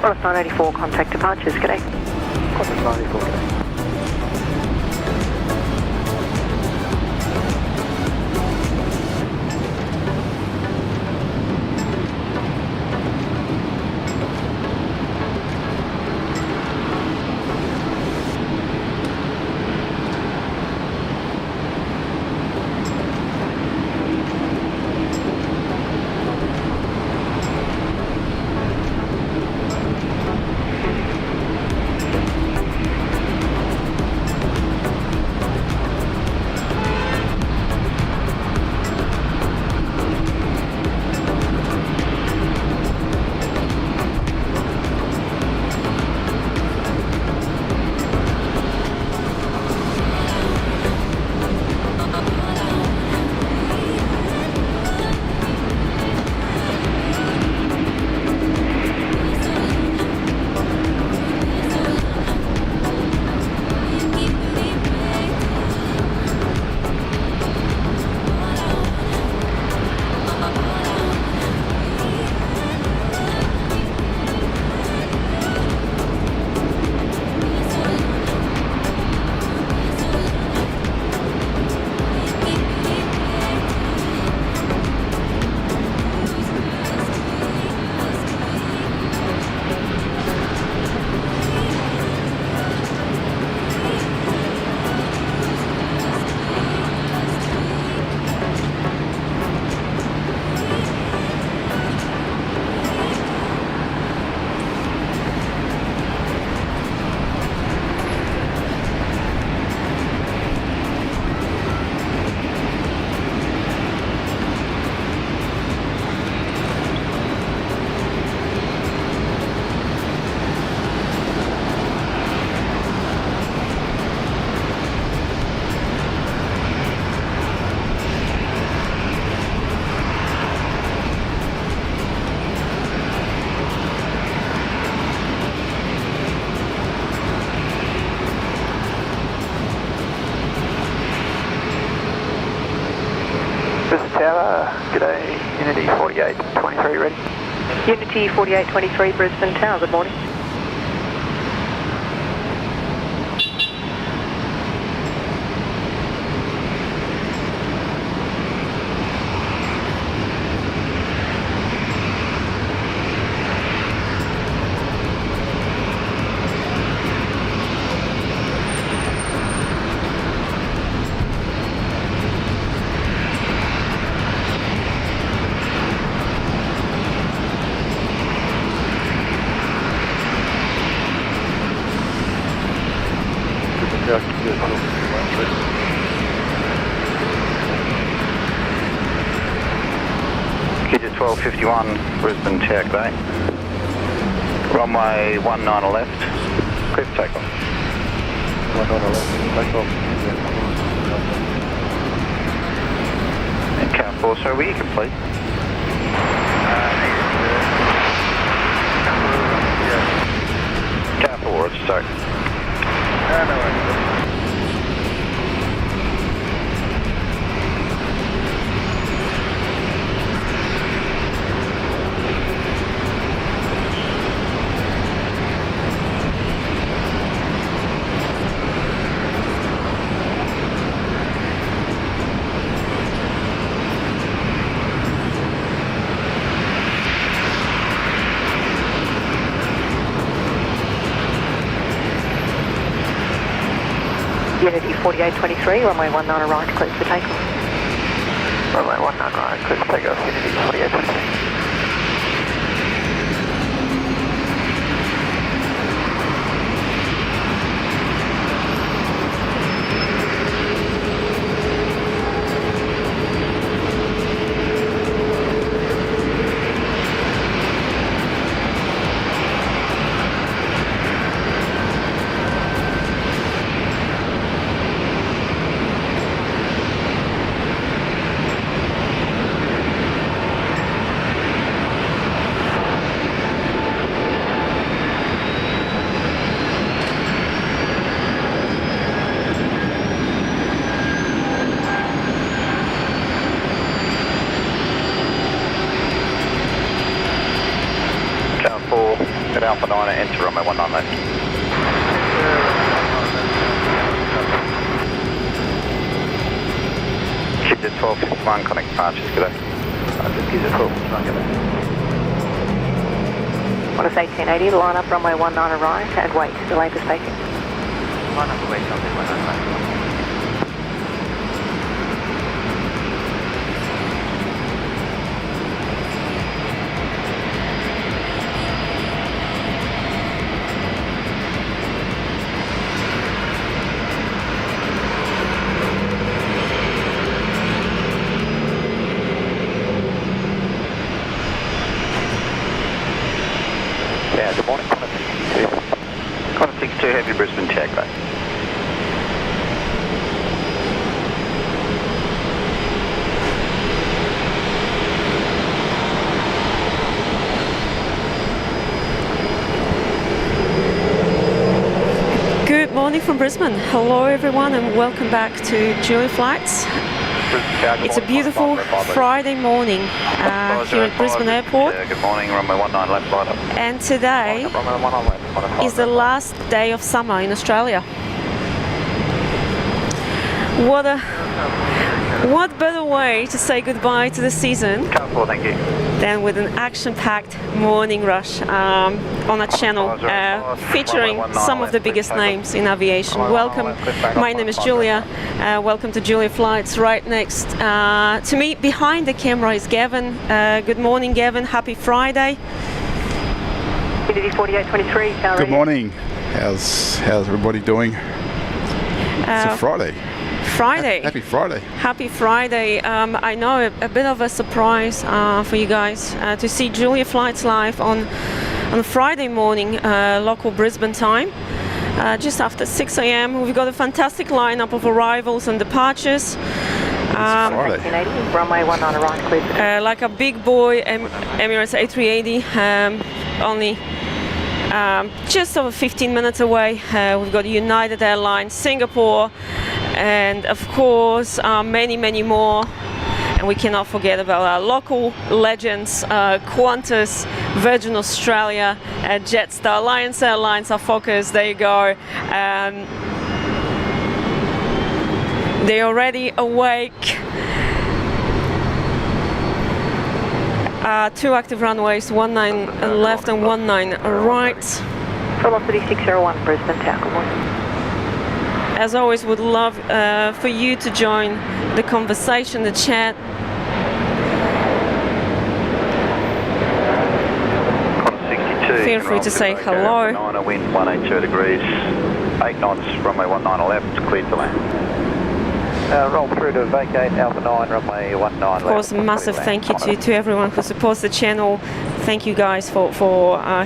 Qantas 984, contact departures, g'day. Qantas 984, g'day. Tower, g'day, Unity 4823 ready. Unity 4823, Brisbane Tower, good morning. Kidja 1251, Brisbane Tower, g'day. Runway 19 left, clear for takeoff. 19 left, takeoff. And car 4, so will you complete? Car 4, it's stoked. No worries. Unity 4823, runway 19 right, clear for takeoff. Runway 19 right, clear for takeoff, Unity 4823. Alpha 9 and enter runway 19 left. Keep the 1251 connect departures, good day. Just keep it full. Good day. Emirates A380, line up runway 19 right and wait, delay for spacing. Line up away, something like that. Yeah, good morning, Connor 62. Connor 62, heavy Brisbane check, right? Good morning from Brisbane. Hello everyone and welcome back to Julie Flights. It's a beautiful Friday morning here at Brisbane Airport. Good morning, runway 19 left, line up. And today is the last day of summer in Australia. What better way to say goodbye to the season Car 4, thank you. than with an action-packed morning rush on a channel featuring some of the biggest names in aviation. Welcome, my name is Julia. Welcome to Julia Flights. Right next to me, behind the camera, is Gavin. Good morning, Gavin. Happy Friday. Unity 4823, Good morning. How's everybody doing? It's a Friday. Friday. Happy Friday. Happy Friday. I know a bit of a surprise for you guys to see Julia Flights live on Friday morning, local Brisbane time, just after 6 a.m. We've got a fantastic lineup of arrivals and departures. Friday. 1880, runway 19 right, clear. Like a big boy Emirates A380, only just over 15 minutes away. We've got United Airlines, Singapore, and of course many more. And we cannot forget about our local legends, Qantas, Virgin Australia, Jetstar, Alliance Airlines, our Fokkers. There you go. They're already awake. 2 active runways, 19 left and 19 right. Velocity 601, Brisbane Tower, good morning. As always, would love for you to join the conversation, the chat. Connor 62. Feel free to say hello. 9 wind, 182 degrees. 8 knots, runway 19 left, cleared to land. Roll through to vacate Alpha 9, runway 19 left. Of course, a massive thank you to everyone who supports the channel. Thank you guys for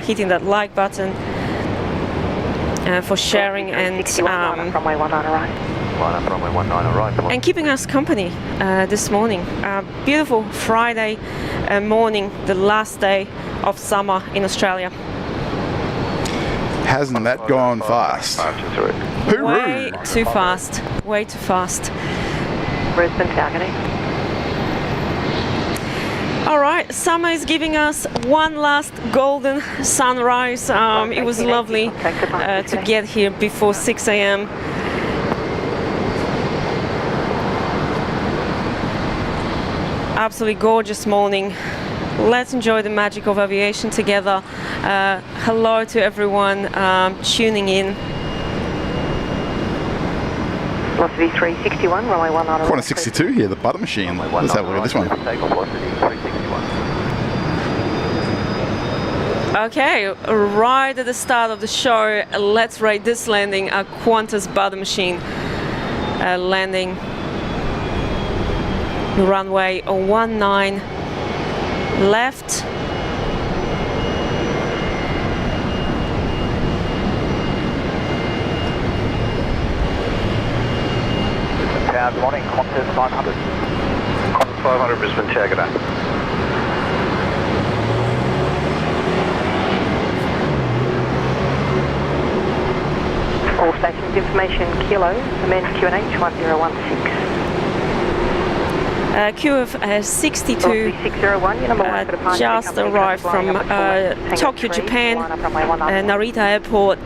hitting that like button, for sharing and runway 19 right. Line up runway 19 right. and keeping us company this morning. Beautiful Friday morning, the last day of summer in Australia. Hasn't that gone fast? Hooroo! Way too fast. Way too fast. Brisbane Tower, good day. All right, summer is giving us one last golden sunrise. It was lovely to get here before 6 a.m. Absolutely gorgeous morning. Let's enjoy the magic of aviation together. Hello to everyone tuning in. Velocity 361, runway 19 right. Quite a 62 here, the butter machine. Let's have a look at this one. Takeoff velocity 361. Okay, right at the start of the show, let's rate this landing, a Qantas butter machine landing. Runway 19 left. Tower, good morning, Qantas 500. Qantas 500, Brisbane Tower, good day. All stations information, kilo, amend QNH 1016. QF 62 601, your number one for departure. just arrived from Tokyo, Japan, Narita Airport.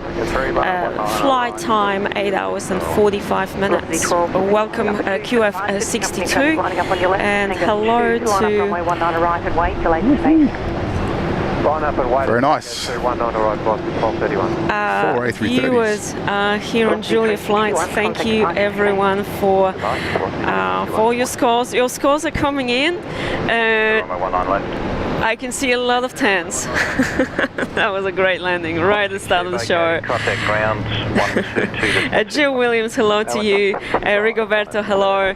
Flight time 8 hours and 45 minutes. Welcome QF 62 and hello to Line up and wait. Very nice. 19 arrive, 12:31. Four A330s. viewers here on Julia Flights. Thank you everyone for your scores. Your scores are coming in. Runway 19 left. I can see a lot of tens. That was a great landing right at the start of the show. Contact ground 122. Jill Williams, hello to you. Rigoberto, hello.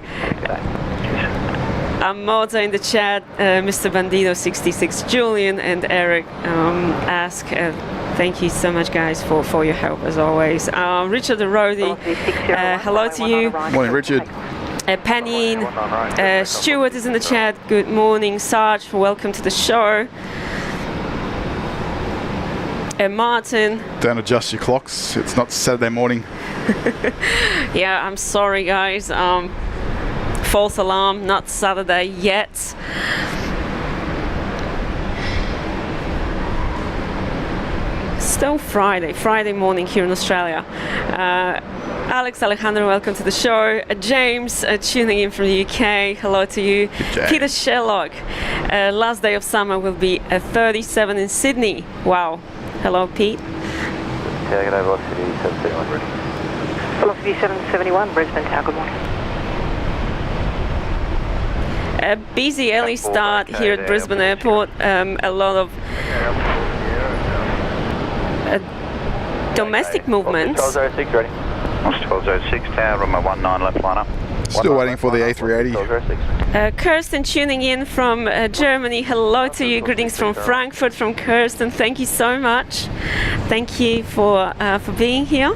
Moza in the chat, Mr. Bandido 66, Julian and Eric ask. Thank you so much, guys, for your help as always. Richard the Roadie, hello to you. Morning, Richard. Penny, Stuart is in the chat. Good morning, Sarge. Welcome to the show. Martin. Don't adjust your clocks. It's not Saturday morning. Yeah, I'm sorry, guys. False alarm, not Saturday yet. Still Friday morning here in Australia. Alex Alejandro, welcome to the show. James, tuning in from the UK, hello to you. James. Peter Sherlock, last day of summer will be 37 in Sydney. Wow. Hello, Pete. Velocity 771. Velocity 771, Brisbane Tower, good morning. A busy early start here at Brisbane Airport. A lot of domestic movements. 1206 ready. 1206 tower, runway 19 left line up. Still waiting for the A380. 1206. Kirsten tuning in from Germany. Hello to you. Greetings from Frankfurt from Kirsten. Thank you so much. Thank you for being here.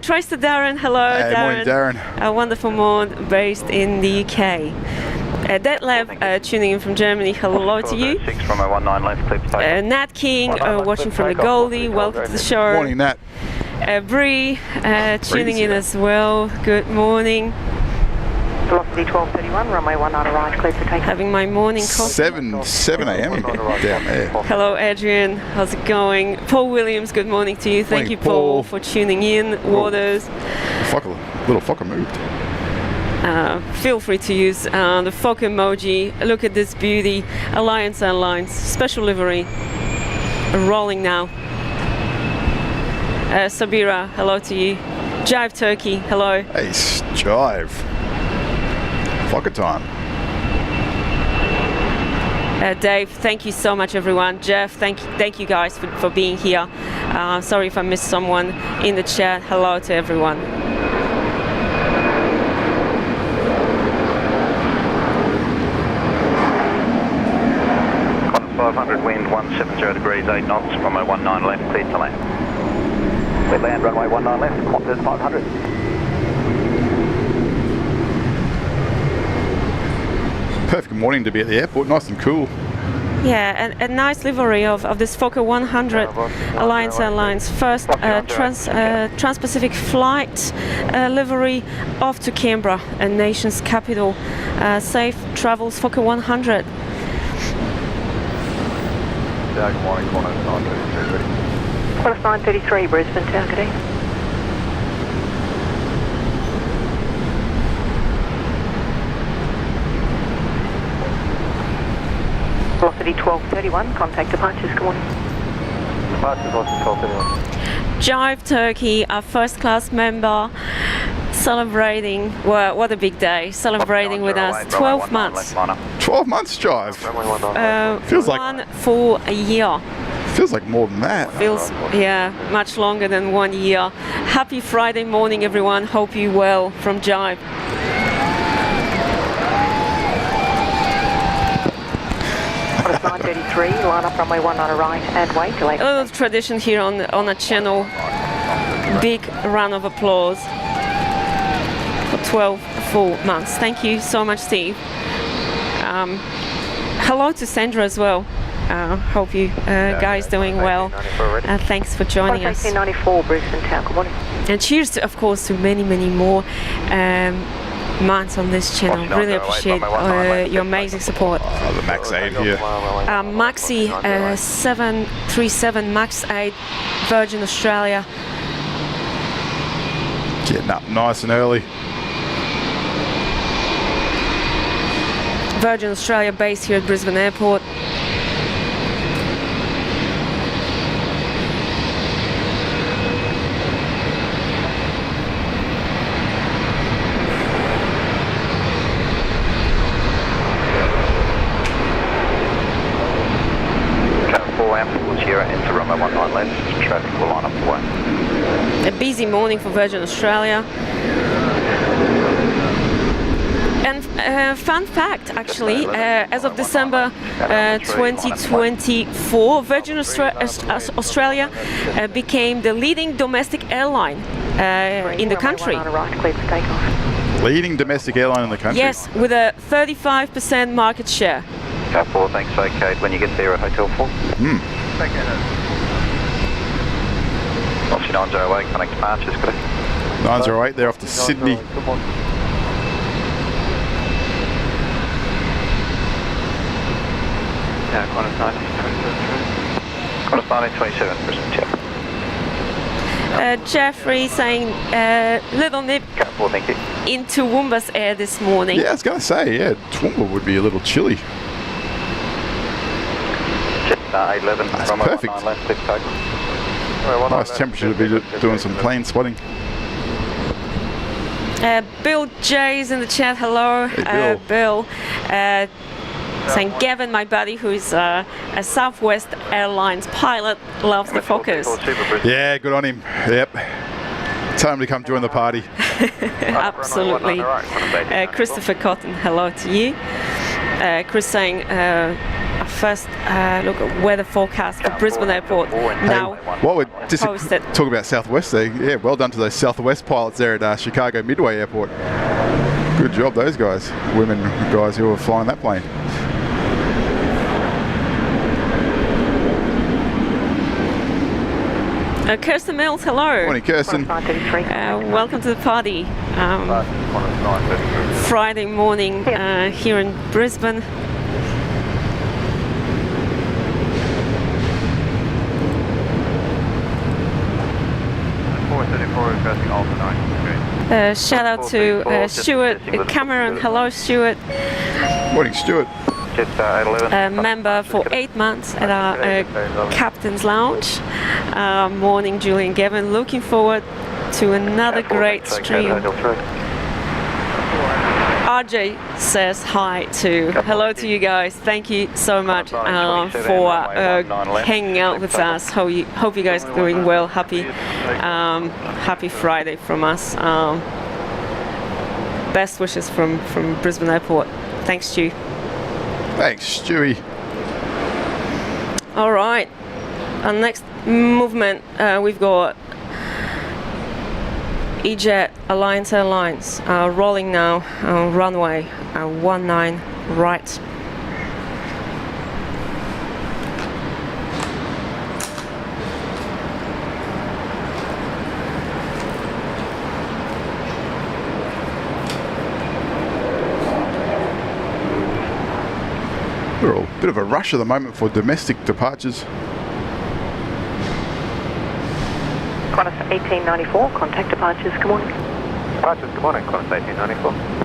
Tristan Darren. Hello, Hey, Darren. morning, Darren. A wonderful mod based in the UK. Detlef tuning in from Germany. Hello to you. 1206 runway 19 left, clear for takeoff. Nat King watching from the Goldie. Welcome to the show. Morning, Nat. Bree tuning in here. as well. Good morning. Velocity 1231, runway 19 right, clear for takeoff. Having my morning coffee. 7 a.m. down there. Hello Adrian, how's it going? Paul Williams, good morning to you. Thank Morning, you, Paul, Paul. for tuning in. Waters, Little Fokker moved. feel free to use the Fokker emoji. Look at this beauty. Alliance Airlines, special livery. Rolling now. Sabira, hello to you. Jive Turkey, hello. Hey, Jive. Fokker time. Dave, thank you so much, everyone. Jeff, thank you guys for being here. Sorry if I missed someone in the chat. Hello to everyone. 500 wind, 170 degrees, 8 knots, runway 19 left, clear to land. Clear land, runway 19 left, Qantas 500. Perfect morning to be at the airport. Nice and cool. Yeah, a nice livery of this Fokker 100 Alliance Airlines first trans-Pacific flight livery off to Canberra, a nation's capital. Safe travels, Fokker 100. Good morning, Qantas 933 ready. Qantas 933, Brisbane Tower, good day. Velocity 1231, contact departures, good morning. Departures, velocity 1231. Jive Turkey, our first class member, celebrating, well, what a big day, celebrating with us 12 months. 12 months, Jive. Runway 19 Feels like- One full a year. Feels like more than that. Feels, yeah, much longer than 1 year. Happy Friday morning, everyone. Hope you well from Jive. Qantas 933, line up runway 19 right and wait, delay. A little tradition here on a channel. Big round of applause for 12 full months. Thank you so much, Steve. Hello to Sandra as well. Hope you guys doing well. Thanks for joining Qantas us. 1894, Brisbane Tower, good morning. And cheers, of course, to many, many more months on this channel. Really appreciate your amazing support. Oh, the Max 8 here. Maxi 737 Max 8 Virgin Australia. Getting up nice and early. Virgin Australia based here at Brisbane Airport. Into runway 19 left, traffic will line up away. A busy morning for Virgin Australia. And fun fact, actually, as of December 2024, Virgin Australia became the leading domestic airline in the country. Leading domestic airline in the country? Yes, with a 35% market share. Car 4, thanks, okay. When you get there at Hotel 4. Aussie 908, connect departures, correct? 908, they're off to Sydney. Come on. Yeah, Qantas 1927, Brisbane, yeah. Jeffrey saying little nip Car 4, thank you. into Woomba's air this morning. Yeah, I was going to say, yeah, Toowoomba would be a little chilly. Jetstar 11, That's runway perfect. 19 left, clear for takeoff. Nice temperature to be doing some plane spotting. Bill J is in the chat. Hello, Hey, Bill. Saying Gavin, my buddy, who is a Southwest Airlines pilot, loves the Fokkers. Yeah, good on him. Yep. Tell him to come join the party. Absolutely. Christopher Cotton, hello to you. Chris saying first look at weather forecast for Brisbane Airport now. While we're just posted. talking about Southwest there, yeah, well done to those Southwest pilots there at Chicago Midway Airport. Good job, those guys, women guys who were flying that plane. Kirsten Mills, hello. Morning, Kirsten. Welcome to the party. Friday morning here in Brisbane. Shout out to Stuart Cameron. Hello, Stuart. Morning, Stuart. A member for 8 months at our Captain's Lounge. Morning, Julian Gavin. Looking forward to another great stream. RJ says hi too. Hello to you guys. Thank you so much for hanging out with us. Hope you guys are doing well. Happy Friday from us. Best wishes from Brisbane Airport. Thanks, Stu. Thanks, Stewie. All right. Our next movement, we've got EJet Alliance Airlines rolling now, runway 19 right. We're all a bit of a rush at the moment for domestic departures. Qantas 1894, contact departures, good morning. Departures, good morning, Qantas 1894.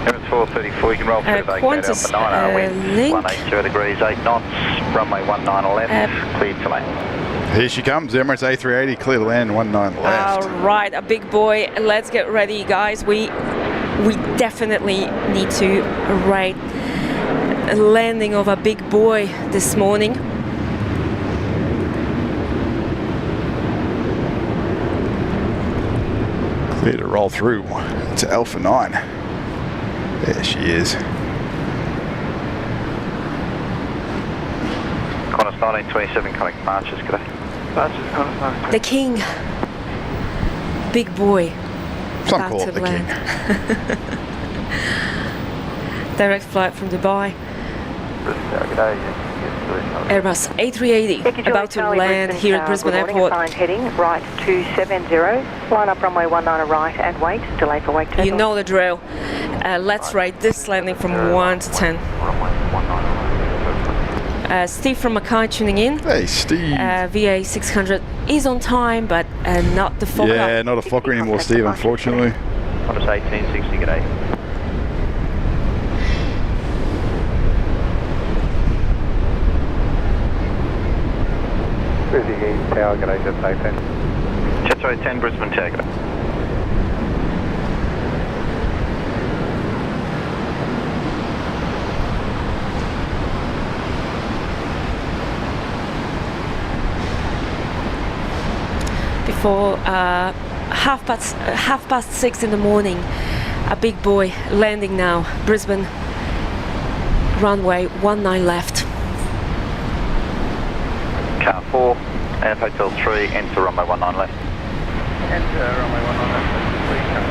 Emirates 434, you can roll through vacate Qantas, Alpha 9, wind link. 180 degrees, 8 knots, runway 19 left, cleared to land. Here she comes, Emirates A380, clear to land, 19 left. All right, a big boy. Let's get ready, guys. We definitely need to rate a landing of a big boy this morning. Clear to roll through to Alpha 9. There she is. Qantas 1927 coming departures, g'day. Departures, Qantas 1927. The king. Big boy. Some About call to it the king. land. Direct flight from Dubai. Brisbane Tower, g'day. Yes, Airbus A380 about to land here at Brisbane Airport. Assigned heading right 270. Line up runway 19 right and wait. Delay for wake takeoff. You know the drill. Let's rate this landing from 1 to 10. Steve from Mackay tuning in. Hey, Steve. VA 600 is on time, but not the Fokker. Yeah, not a Fokker anymore, Steve, unfortunately. Qantas 1860, g'day. Brisbane Tower, g'day, Jetstar 10. Jetstar 10, Brisbane Tower, g'day. Before half past 6 in the morning, a big boy landing now. Brisbane runway 19 left. Car 4 and Hotel 3, enter runway 19 left. Enter runway 19 left, please come.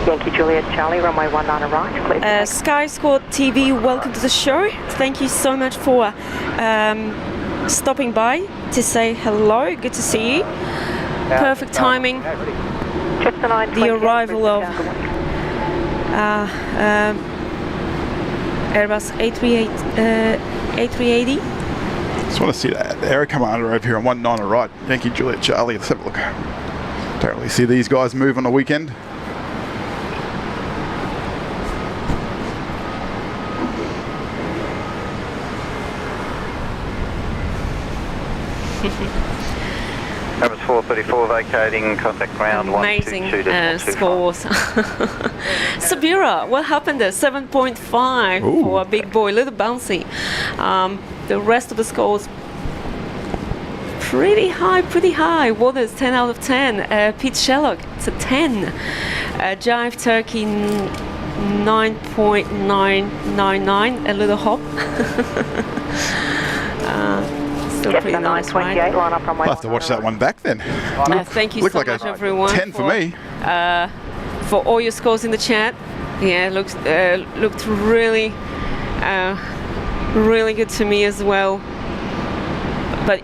Yankee Juliet Charlie, runway 19 right. Clear. Sky Squad TV, welcome to the show. Thank you so much for stopping by to say hello. Good to see you. Perfect timing. Jetstar 928, The arrival of Airbus A380. Just want to see that Air Commander over here on 19 right. Yankee Juliet Charlie. Let's have a look. Don't really see these guys move on the weekend. Airbus 434 vacating, contact ground Amazing 122.25. scores. Sabira, what happened there? 7.5 Ooh. for a big boy, a little bouncy. The rest of the scores pretty high. Waters 10 out of 10. Pete Sherlock, it's a 10. Jive Turkey 9.999, a little hop. Still pretty Jetstar nice, 928, right? line up runway I'll have to watch that one back then. Thank you Looked so like much, a everyone. 10 for me. For all your scores in the chat. Yeah, looked really good to me as well. But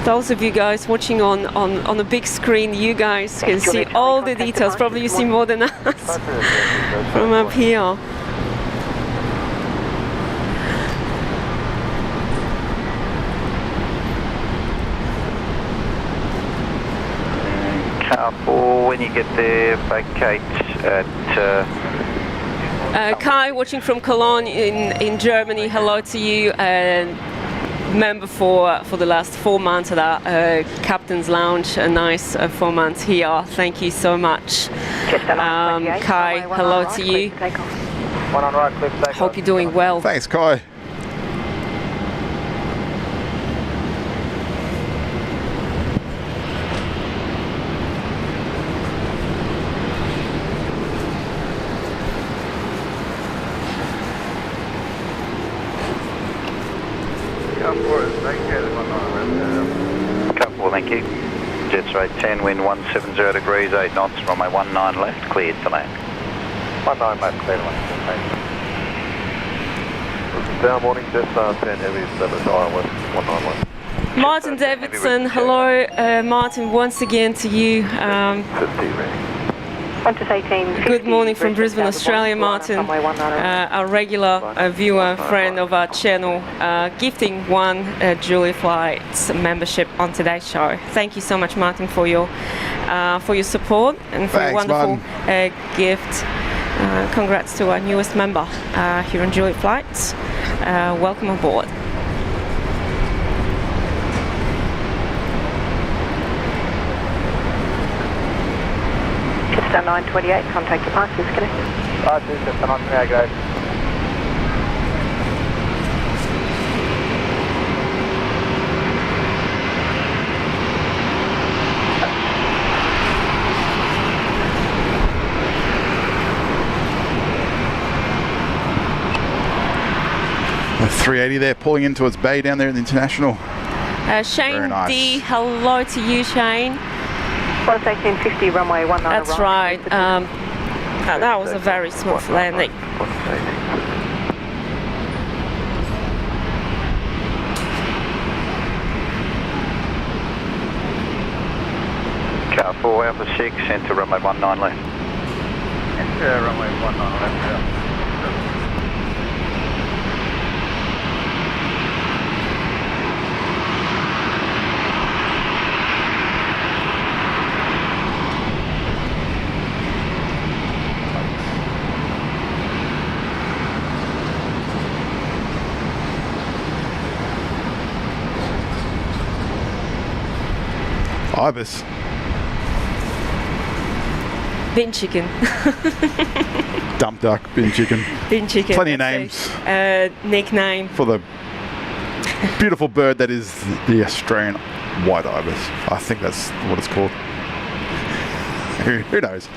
those of you guys watching on a big screen, you guys can see all the details. Probably you see more than us from up here. Car 4, when you get there, vacate at... Kai, watching from Cologne in Germany, hello to you. Member for the last 4 months at our Captain's Lounge, a nice 4 months here. Thank you so much. Kai, hello to you. One on right, clear for takeoff. Hope you're doing well. Thanks, Kai. Car 4 is vacated, 19 left. Car 4, thank you. Jetstar 10, wind 170 degrees, 8 knots, runway 19 left, cleared to land. 19 left, clear to land. Down morning, Jetstar 10, heavy service, Iron West, 19 left. Martin Davidson, hello. Martin, once again to you. 50 ring. Qantas 18. Good morning from Brisbane, Australia, Martin. A regular viewer, friend of our channel, gifting one Julie Flights membership on today's show. Thank you so much, Martin, for your support and for your Thanks, wonderful gift. Congrats to our newest member here on Julie Flights. Welcome aboard. Jetstar 928, contact departures, connected. Jetstar 928, guys. 380 there, pulling into its bay down there in the international. Shane Very nice. D, hello to you, Shane. Flight 1850, runway 19 That's right. That was a very smooth landing. Car 4, Alpha 6, enter runway 19 left. Enter runway 19 left. Ibis. Bin chicken. Dump duck, bin chicken. Bin chicken. Plenty of that's names. a nickname. For the beautiful bird that is the Australian white ibis. I think that's what it's called. Who knows?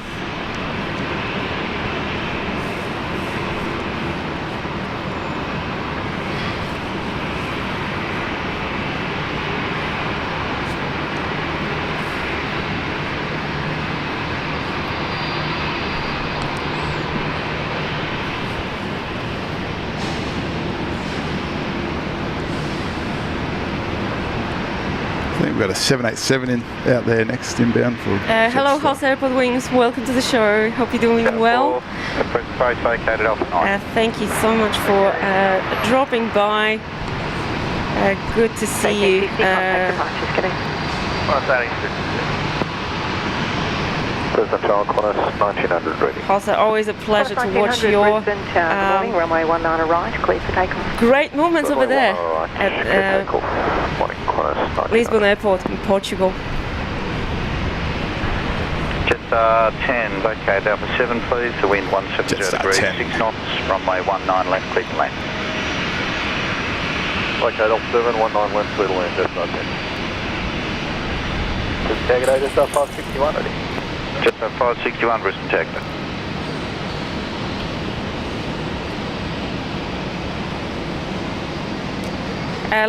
I think we've got a 787 out there next inbound for. Hello, Jetstar. House Airport Wings. Welcome to the show. Hope you're doing well. Approach vacated Alpha 9. Thank you so much for dropping by. Good to see you. Brisbane Tower, Qantas 1900 ready. Jose, always a pleasure to watch your Brisbane Tower, good morning, runway 19 right, clear for takeoff. great movements over there At at morning, Qantas 1900. Lisbon Airport in Portugal. Jetstar 10, vacate Alpha 7 please, the wind 170 Jetstar degrees, 10. 6 knots, runway 19 left, clear to land. Vacate Alpha 7, 19 left, clear to land, Jetstar 10. Brisbane Tag at Jetstar 561 ready. Jetstar 561, Brisbane tag.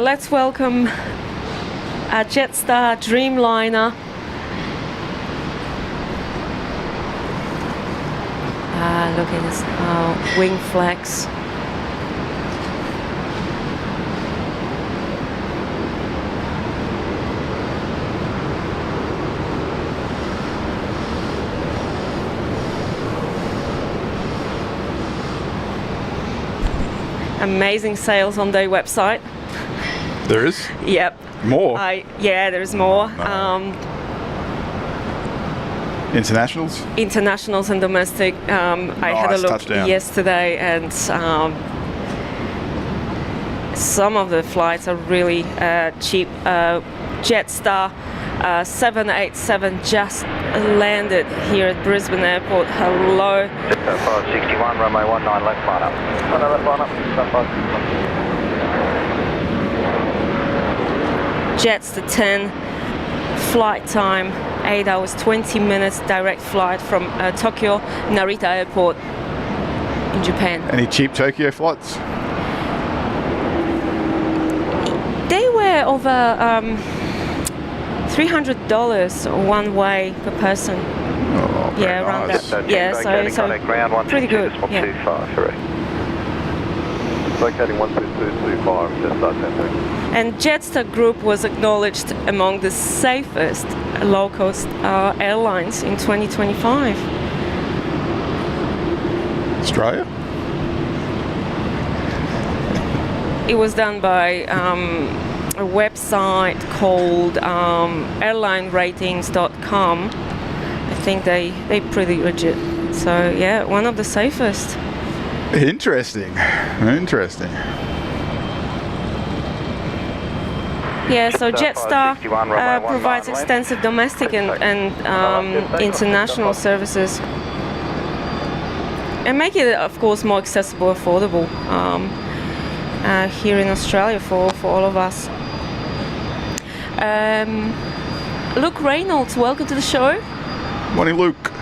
Let's welcome a Jetstar Dreamliner. Look at this wing flex. Amazing sales on their website. There is Yep. more. Yeah, there's more. Internationals. Internationals and domestic. I had a Nice look touchdown. yesterday, and some of the flights are really cheap. Jetstar 787 just landed here at Brisbane Airport. Hello. Jetstar 561, runway 19 left, line up. 19 left, line up, Jetstar 561. Jetstar 10, flight time 8 hours 20 minutes, direct flight from Tokyo Narita Airport in Japan. Any cheap Tokyo flights? They were over $300 one way per person. Oh, very Yeah, around nice. that. Yeah, so contact ground pretty good. 122.25, correct. Locating 12225, Jetstar 10. And Jetstar Group was acknowledged among the safest low-cost airlines in 2025. Australia? It was done by a website called airlineratings.com. I think they're pretty legit. So yeah, one of the safest. Interesting. Interesting. Yeah, so Jetstar 561, runway 19 provides left. extensive domestic and international services, and make it, of course, more accessible, affordable here in Australia for all of us. Luke Reynolds, welcome to the show. Morning, Luke.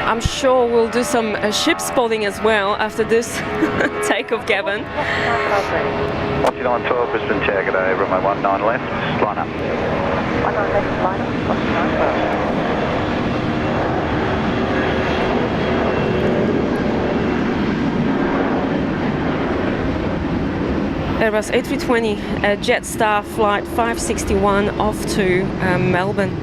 I'm sure we'll do some ship spotting as well after this takeoff, Gavin. Aussie 912 Brisbane Tower, good day, runway 19 left, line up. 19 left, line up. Aussie 912. Airbus A320 Jetstar flight 561 off to Melbourne.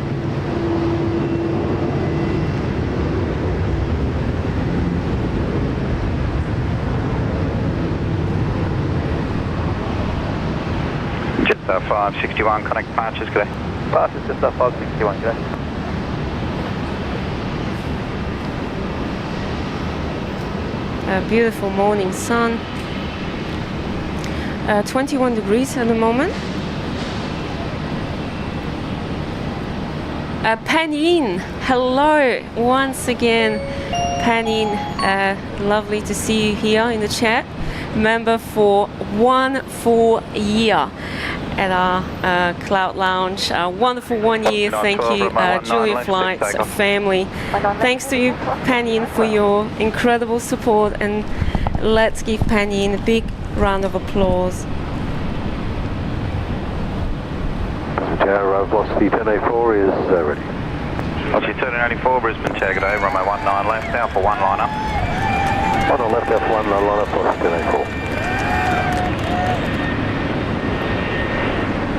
Jetstar 561, connect departures, good day. Departures, Jetstar 561, good day. A beautiful morning sun. 21 degrees at the moment. Panin, hello once again. Panin, lovely to see you here in the chat. Member for 1 full year at our Cloud Lounge. Wonderful 1 year. Thank you, Julia Flights family. Thanks to you, Panin, for your incredible support, and let's give Panin a big round of applause. Tower, velocity 1084 is ready. Aussie 1384 Brisbane Tower, good day, runway 19 left, Alpha 1 line up. 1 on left, Alpha 1 line up, velocity 1084.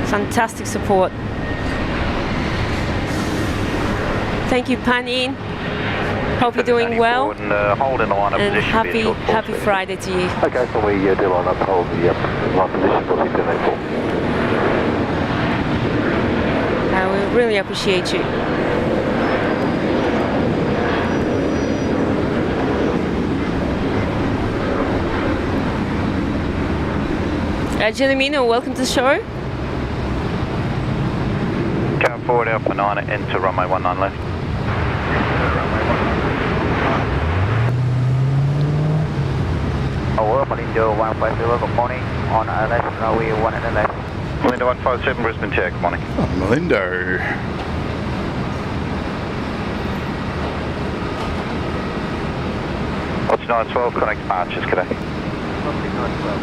Fantastic support. Thank you, Panin. Hope you're doing well, and hold in the line of and position. happy Friday to you. Okay, so we do line up, hold the line position, velocity 1084. We really appreciate you. Genomino, welcome to the show. Car forward, Alpha 9, into runway 19 left. Over, Malindo 150, good morning. On left, runway 1 and left. Melinda 157 Brisbane Tower, good morning. Oh, Melindo. Aussie 912, connect departures, good day. Aussie 912.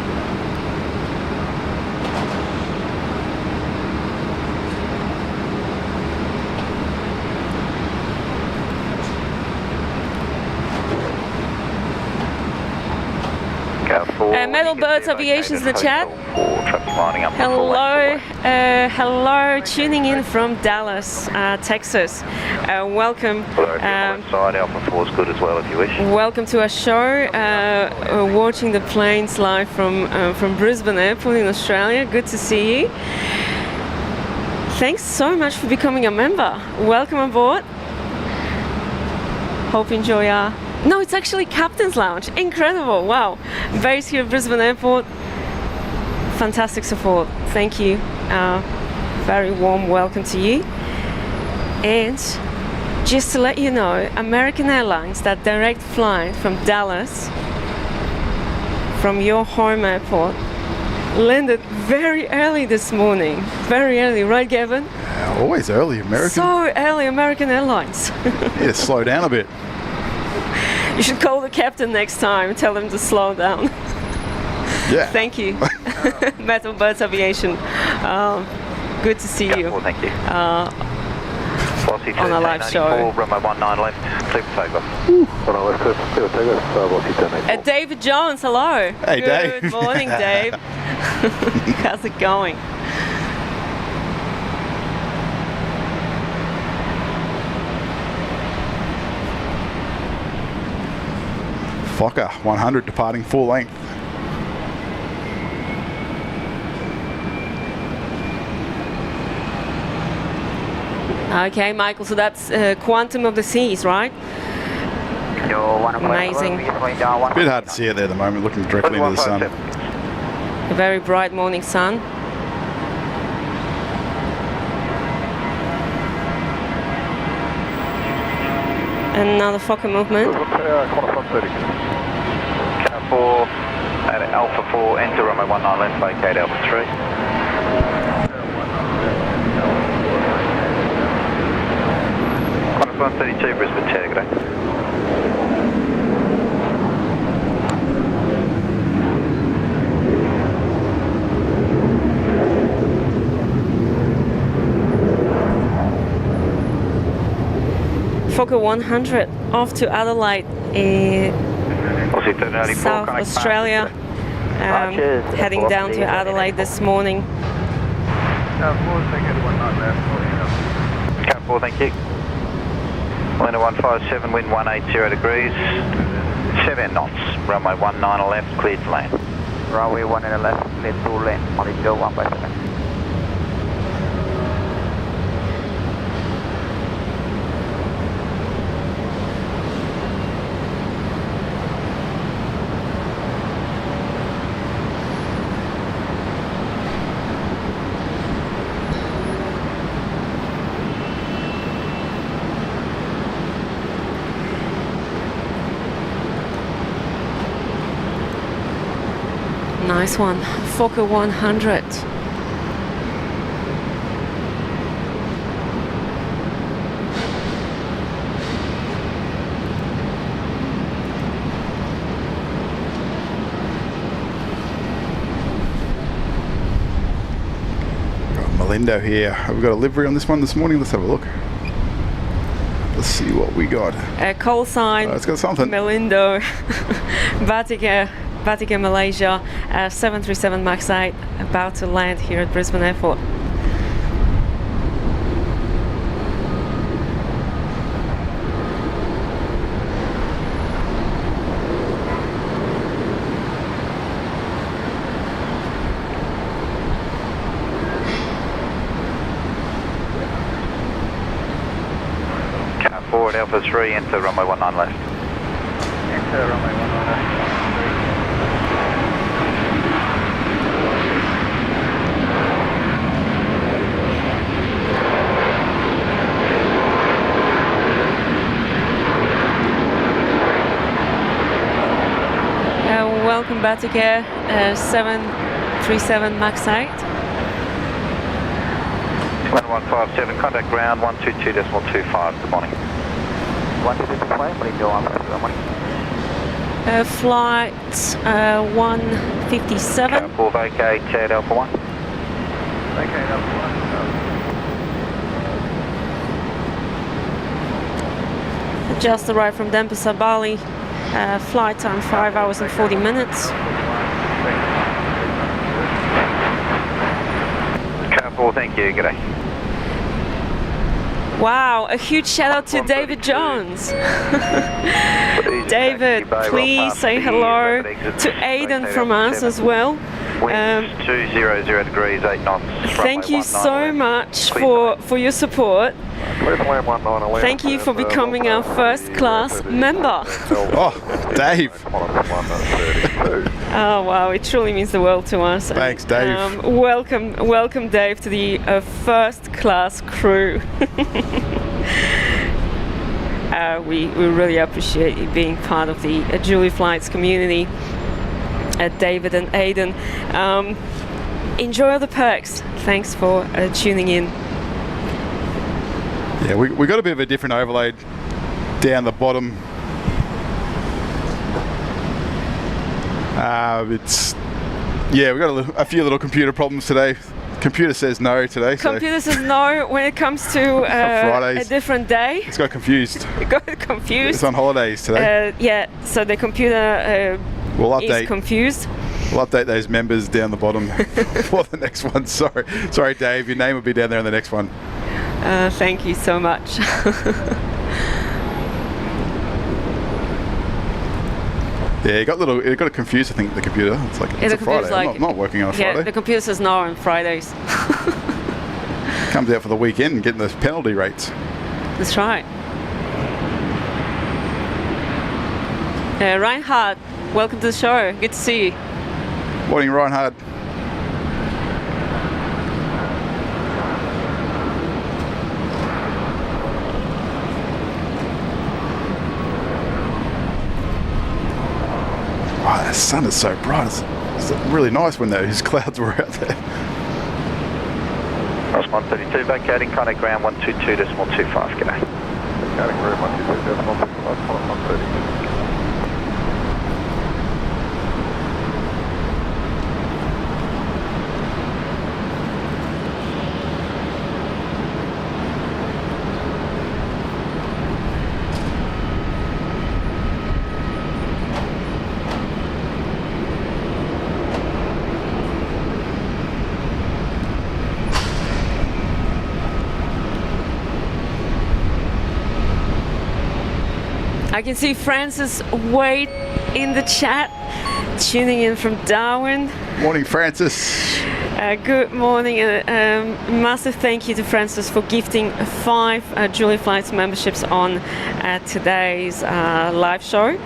Metal Birds Aviation's in the chat. Hello, hello, tuning in from Dallas, Texas. Welcome. Side Alpha 4 is good as well if you wish. Welcome to our show. Watching the planes live from Brisbane Airport in Australia. Good to see you. Thanks so much for becoming a member. Welcome aboard. Hope you enjoy our... No, it's actually Captain's Lounge. Incredible. Wow. Based here at Brisbane Airport. Fantastic support. Thank you. Very warm welcome to you. And just to let you know, American Airlines, that direct flight from Dallas, from your home airport, landed very early this morning. Very early, right, Gavin? Always early, American. So early, American Airlines. Yeah, slow down a bit. You should call the captain next time and tell him to slow down. Yeah. Thank you. Metal Birds Aviation. Good to see you. Well, thank you. On a live show. Runway 19 left, clear for takeoff. Clear for takeoff, velocity 1084. David Jones, hello. Hey, Dave. Good morning, Dave. How's it going? Fokker 100 departing full length. Okay, Michael, so that's Quantum of the Seas, right? Amazing. It's a bit hard to see it there at the moment, looking directly into the sun. A very bright morning sun. Another Fokker movement. Car 4 at Alpha 4, enter runway 19 left, vacate Alpha 3. Qantas 132 Brisbane Tower, good day. Fokker 100 off to Adelaide in Aussie 384, South connect Australia. Cheers. Heading down to Adelaide this morning. Car 4, thank you. Liner 157, wind 180 degrees, 7 knots, runway 19 left, cleared to land. Runway 1 and left, clear to land, monitor 1 by 7. Nice one, Fokker 100. Got Melindo here. Have we got a livery on this one this morning? Let's have a look. Let's see what we got. Call sign. It's got something. Melindo, Batika, Malaysia, 737 MAX 8, about to land here at Brisbane Airport. Car forward, Alpha 3, enter runway 19 left. Enter runway 19 left. Welcome Batika, 737 MAX 8. Liner 157, contact ground 122.25, good morning. 1225, monitor 1 by 7, morning. Flight 157. Car 4, vacate at Alpha 1. Vacate Alpha 1. Just arrived from Denpasar, Bali. Flight time 5 hours and 40 minutes. Car 4, thank you, g'day. Wow, a huge shout out to David Jones. David, please say hello to Aidan from us as well. Winds 200 degrees, 8 knots. Thank you so much for your support. Thank you for becoming our first class member. Oh, Dave. Oh wow, it truly means the world to us. Thanks, Dave. Welcome, Dave, to the first class crew. We really appreciate you being part of the Julie Flights community. David and Aidan, enjoy the perks. Thanks for tuning in. Yeah, we got a bit of a different overlay down the bottom. We got a few little computer problems today. Computer says no today. Computer says no when it comes to a different day. It's got confused. It got confused. It's on holidays today. Yeah, so the computer we'll update. is confused. We'll update those members down the bottom for the next one. Sorry, Dave. Your name will be down there in the next one. Thank you so much. Yeah, it got confused. I think the computer. It's like it's a Friday. I'm not working on a Friday. Yeah, the computer says no on Fridays. Comes out for the weekend and getting those penalty rates. That's right. Reinhard, welcome to the show. Good to see you. Morning, Reinhard. Wow, the sun is so bright. It's really nice when those clouds were out there. Cross 132, vacating, contact ground 122.25, g'day. Vacating ground 122.25, 132. I can see Francis Wade in the chat, tuning in from Darwin. Morning, Francis. Good morning, and massive thank you to Francis for gifting 5 Julia Flights memberships on today's live show.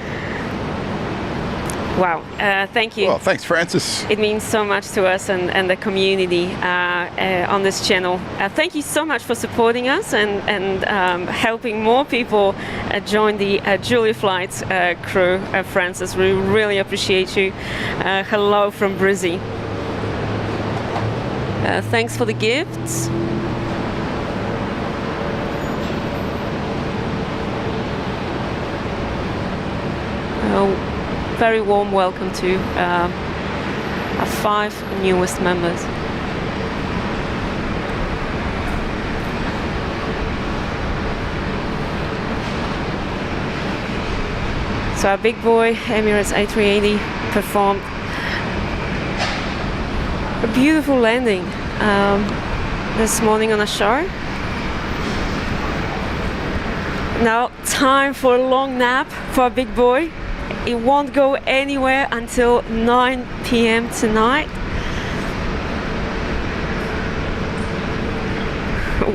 Wow, thank you. Well, thanks, Francis. It means so much to us and the community on this channel. Thank you so much for supporting us and helping more people join the Julia Flights crew. Francis, we really appreciate you. Hello from Brisbane. Thanks for the gifts. Very warm welcome to our 5 newest members. So our big boy Emirates A380 performed a beautiful landing this morning on a show. Now time for a long nap for our big boy. It won't go anywhere until 9 p.m. tonight.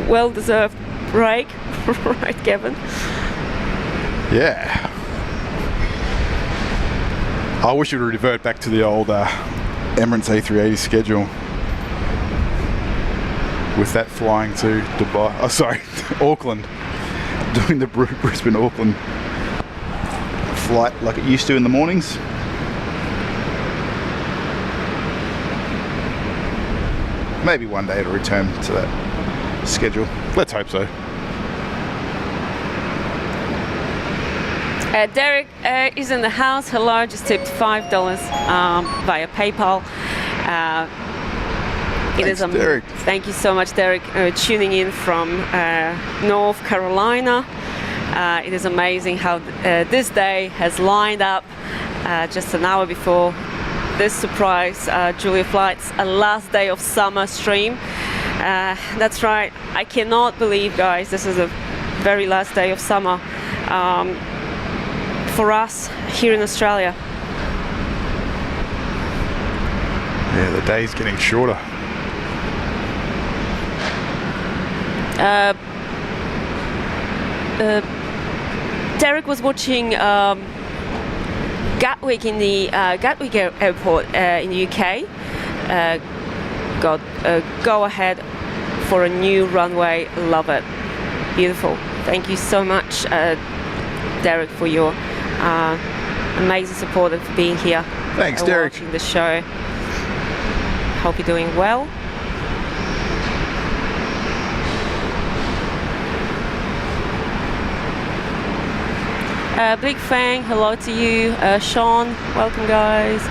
Well-deserved break, right, Kevin? Yeah. I wish it would revert back to the old Emirates A380 schedule. With that flying to Dubai, oh sorry, Auckland. Doing the Brisbane-Auckland flight like it used to in the mornings. Maybe one day it'll return to that schedule. Let's hope so. Derek is in the house. Hello, just tipped $5 via PayPal. Thanks, Derek. Thank you so much, Derek, tuning in from North Carolina. It is amazing how this day has lined up just an hour before this surprise Julia Flights last day of summer stream. That's right, I cannot believe, guys, this is the very last day of summer for us here in Australia. Yeah, the day's getting shorter. Derek was watching Gatwick in the Gatwick airport in the UK. Got go ahead for a new runway. Love it. Beautiful. Thank you so much, Derek, for your amazing support and for being here. Thanks, Derek. Watching the show. Hope you're doing well. Big Fang, hello to you. Sean, welcome, guys.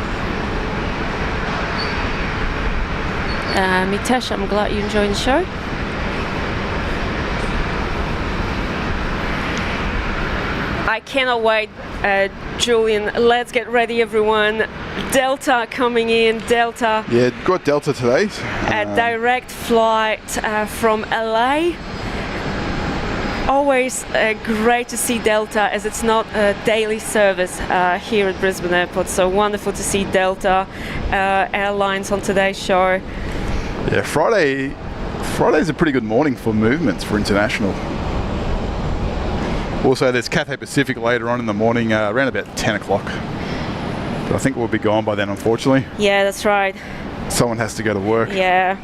Mitesh, I'm glad you enjoyed the show. I cannot wait, Julian. Let's get ready, everyone. Delta coming in. Delta. Yeah, got Delta today. A direct flight from LA. Always great to see Delta, as it's not a daily service here at Brisbane Airport. So wonderful to see Delta Airlines on today's show. Yeah, Friday's a pretty good morning for movements for international. Also, there's Cathay Pacific later on in the morning, around about 10 o'clock. But I think we'll be gone by then, unfortunately. Yeah, that's right. Someone has to go to work. Yeah.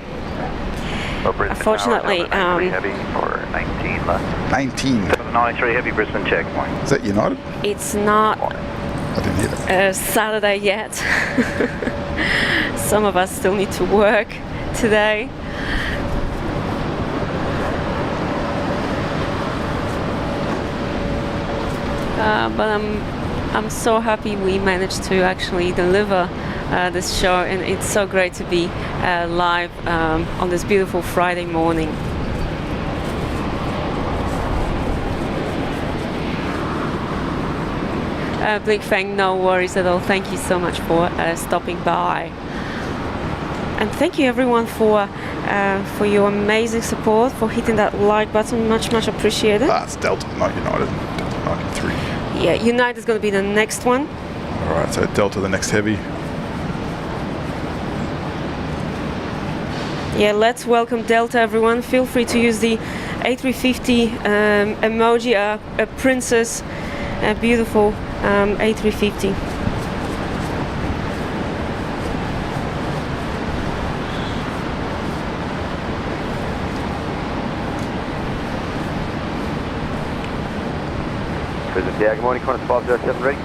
Unfortunately, heavy for 19 left. 19. 93 heavy Brisbane check. Is that United? It's not I didn't hear that. Saturday yet. Some of us still need to work today. But I'm so happy we managed to actually deliver this show, and it's so great to be live on this beautiful Friday morning. Big Fang, no worries at all. Thank you so much for stopping by. And thank you everyone for your amazing support, for hitting that like button. Much appreciated. It's Delta, not United. Delta 93. Yeah, United is going to be the next one. All right, so Delta the next heavy. Yeah, let's welcome Delta, everyone. Feel free to use the A350 emoji, a princess, a beautiful A350. Brisbane, good morning, Qantas 507 ready.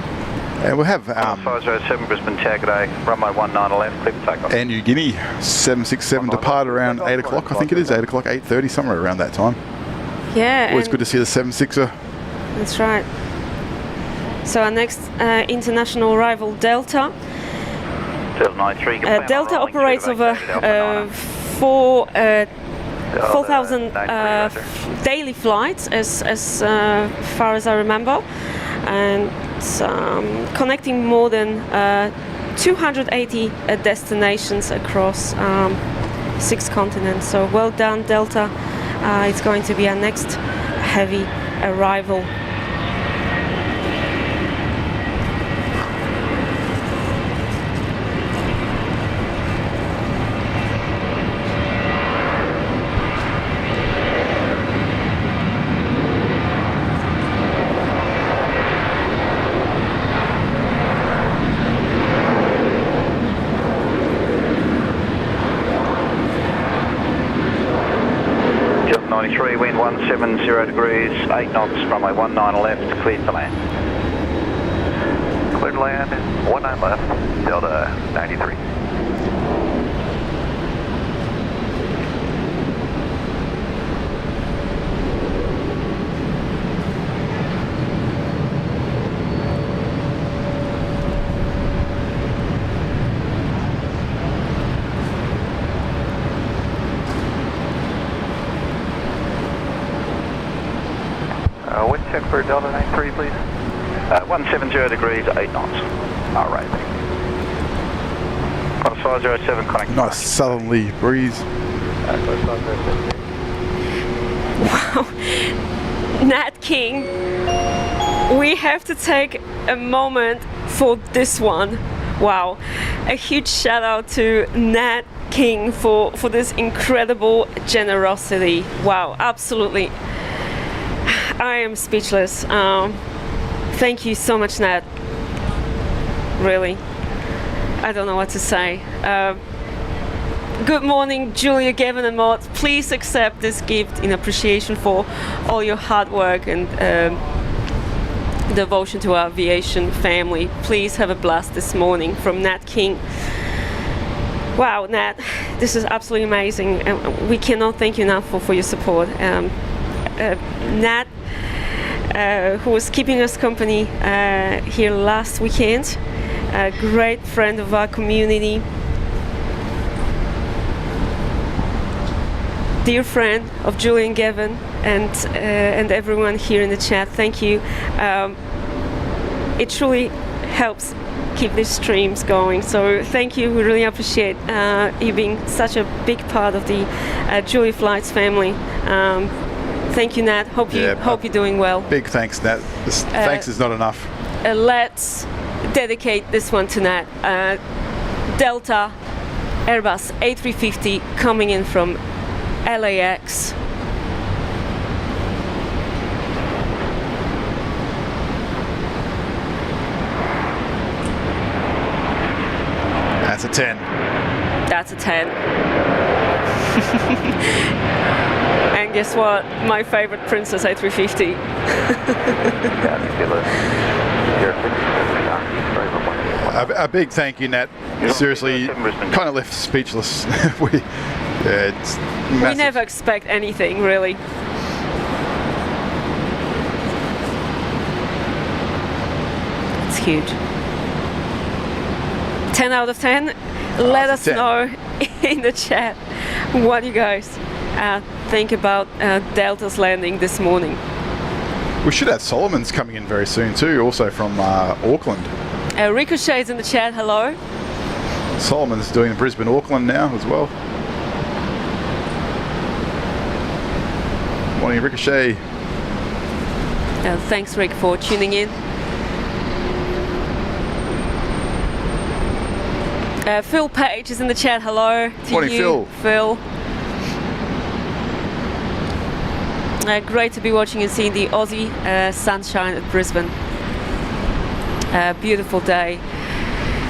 And we'll have 507 Brisbane Tower today, runway 19 left, clear for takeoff. Air New Guinea 767 depart around 8 o'clock, I think it is, 8 o'clock, 8:30, somewhere around that time. Yeah. Always good to see the 76er. That's right. So our next international arrival, Delta. 93. Delta operates over 4,000 daily flights, as far as I remember, and connecting more than 280 destinations across 6 continents. So well done, Delta. It's going to be our next heavy arrival. Just 93, wind 170 degrees, 8 knots, runway 19 left, cleared to land. Clear to land, 19 left, Delta 93. Wind check for Delta 93, please. 170 degrees, 8 knots. All right. Qantas 507, connect. Nice southerly breeze. Wow. Nat King, we have to take a moment for this one. Wow. A huge shout out to Nat King for this incredible generosity. Wow, absolutely. I am speechless. Thank you so much, Nat. Really. I don't know what to say. Good morning, Julia, Gavin and Maud. Please accept this gift in appreciation for all your hard work and devotion to our aviation family. Please have a blast this morning from Nat King. Wow, Nat, this is absolutely amazing. We cannot thank you enough for your support. Nat, who was keeping us company here last weekend, a great friend of our community, dear friend of Julie and Gavin, and everyone here in the chat. Thank you. It truly helps keep these streams going. So thank you. We really appreciate you being such a big part of the Julie Flights family. Thank you, Nat. Hope you're doing well. Big thanks, Nat. Thanks is not enough. Let's dedicate this one to Nat. Delta Airbus A350 coming in from LAX. That's a 10. That's a 10. And guess what? My favorite Princess A350. A big thank you, Nat. Seriously, kind of left speechless. We never expect anything, really. It's huge. 10 out of 10. Let us 10. know in the chat what you guys think about Delta's landing this morning. We should have Solomon's coming in very soon too, also from Auckland. Ricochet's in the chat, hello. Solomon's doing Brisbane, Auckland now as well. Morning, Ricochet. Thanks, Rick, for tuning in. Phil Page is in the chat. Hello to Morning, you, Phil. Great to be watching and seeing the Aussie sunshine at Brisbane. Beautiful day.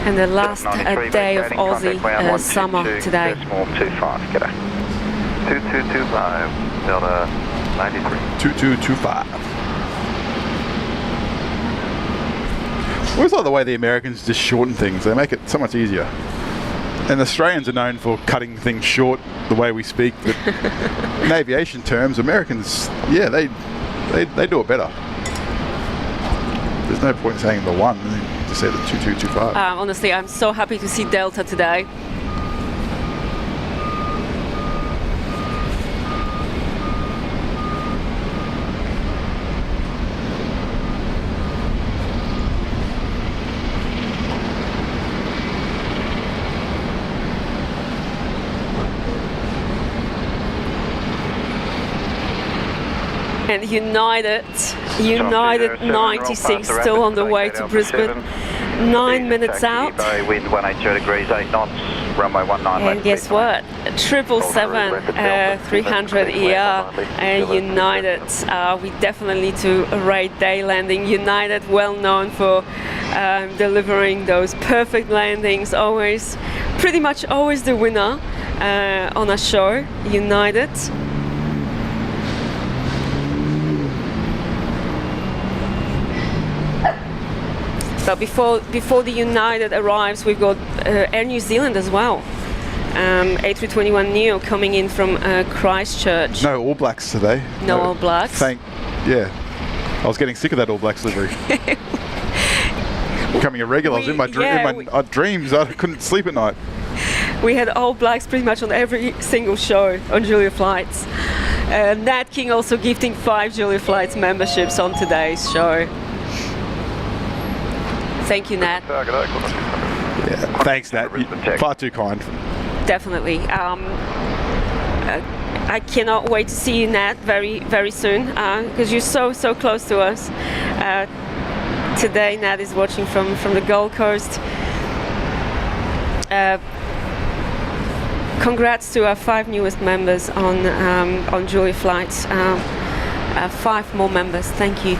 And the last day of Aussie summer today. 2225, g'day. 2225, Delta 93. 2225. I always like the way the Americans just shorten things. They make it so much easier. And Australians are known for cutting things short the way we speak. But in aviation terms, Americans, yeah, they do it better. There's no point in saying the one, just say the 2225. Honestly, I'm so happy to see Delta today. And United 96 still on the way to Brisbane. 9 minutes out. Wind 180 degrees, 8 knots, runway 19 left. And guess what? 777 300 ER and United. We definitely need to rate day landing. United, well known for delivering those perfect landings. Always, pretty much always the winner on a show. United. But before the United arrives, we've got Air New Zealand as well. A321 Neo coming in from Christchurch. No All Blacks today. No All Blacks. I was getting sick of that All Blacks livery. Becoming a regular. I was in my dreams. I couldn't sleep at night. We had All Blacks pretty much on every single show on Julia Flights. Nat King also gifting 5 Julia Flights memberships on today's show. Thank you, Nat. Yeah, thanks, Nat. Far too kind. Definitely. I cannot wait to see you, Nat, very, very soon, because you're so close to us. Today, Nat is watching from the Gold Coast. Congrats to our 5 newest members on Julia Flights. 5 more members. Thank you.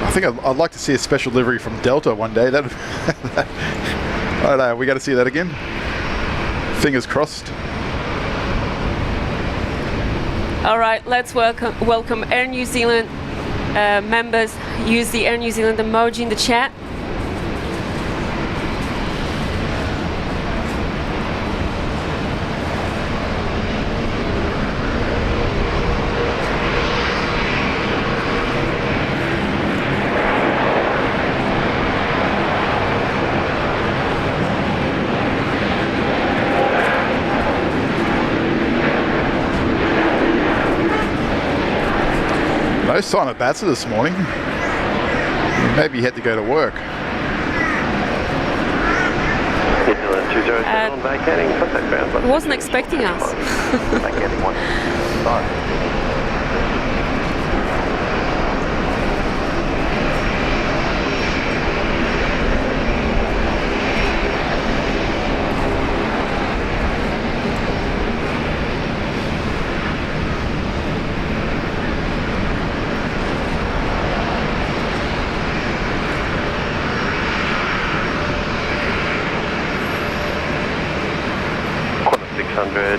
I think I'd like to see a special livery from Delta one day. I don't know, we got to see that again. Fingers crossed. All right, let's welcome Air New Zealand members. Use the Air New Zealand emoji in the chat. No sign of Batsa this morning. Maybe he had to go to work. Wasn't expecting us. Vacating 1.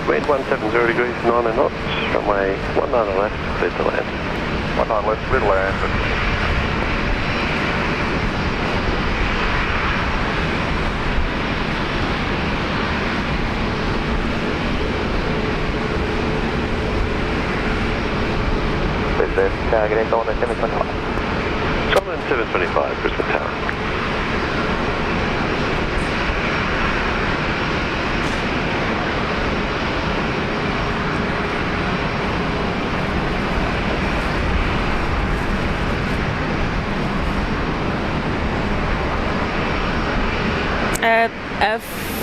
Wind 170 degrees, 9 knots, runway 19 left, clear to land. 19 left, clear to land. Target Solomon 725. Solomon 725, Brisbane Tower.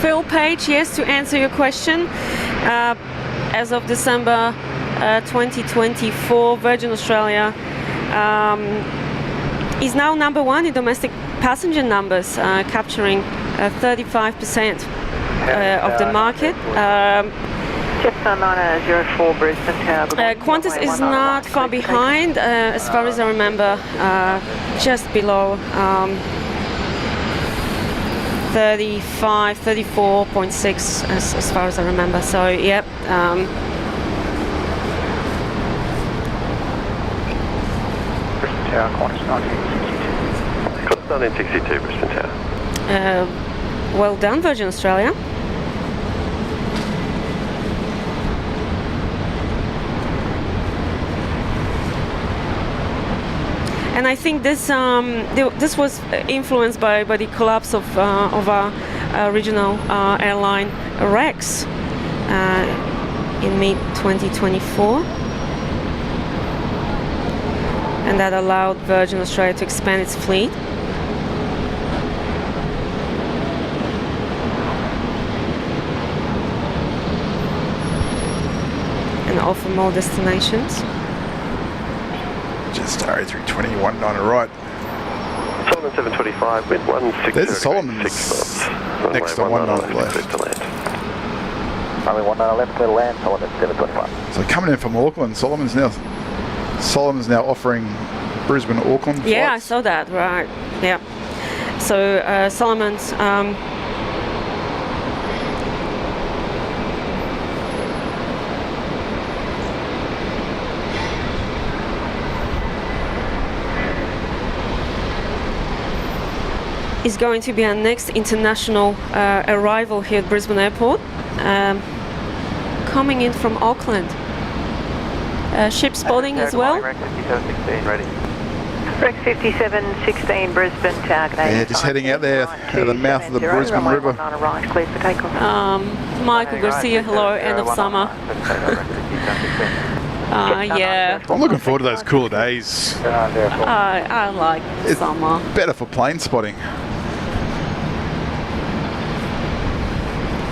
Phil Page, yes, to answer your question, as of December 2024, Virgin Australia is now number one in domestic passenger numbers, capturing 35% of the market. Jetstar 904 Brisbane Tower. Qantas is not far behind, as far as I remember, just below 34.6 as far as I remember. So, yep. Brisbane Tower, Qantas 1962. Qantas 1962, Brisbane Tower. Well done, Virgin Australia. And I think this this was influenced by the collapse of our regional airline Rex in mid-2024, and that allowed Virgin Australia to expand its fleet. And offer more destinations. Jetstar A380, 19 right. Solomon 725, wind 16. There's Solomon's next to 19 left. Runway 19 left, clear to land, Solomon 725. So coming in from Auckland, Solomon's now offering Brisbane Auckland flights. Yeah, I saw that, right. Yeah. So Solomon's is going to be our next international arrival here at Brisbane Airport, coming in from Auckland. Ship spotting as well. Rex 5716 ready. Rex 5716 Brisbane Tower. Yeah, just heading out there at the mouth of the Brisbane River. Right, clear for takeoff. Michael Garcia, hello, end of summer. Yeah. I'm looking forward to those cooler days. I like It's summer. better for plane spotting.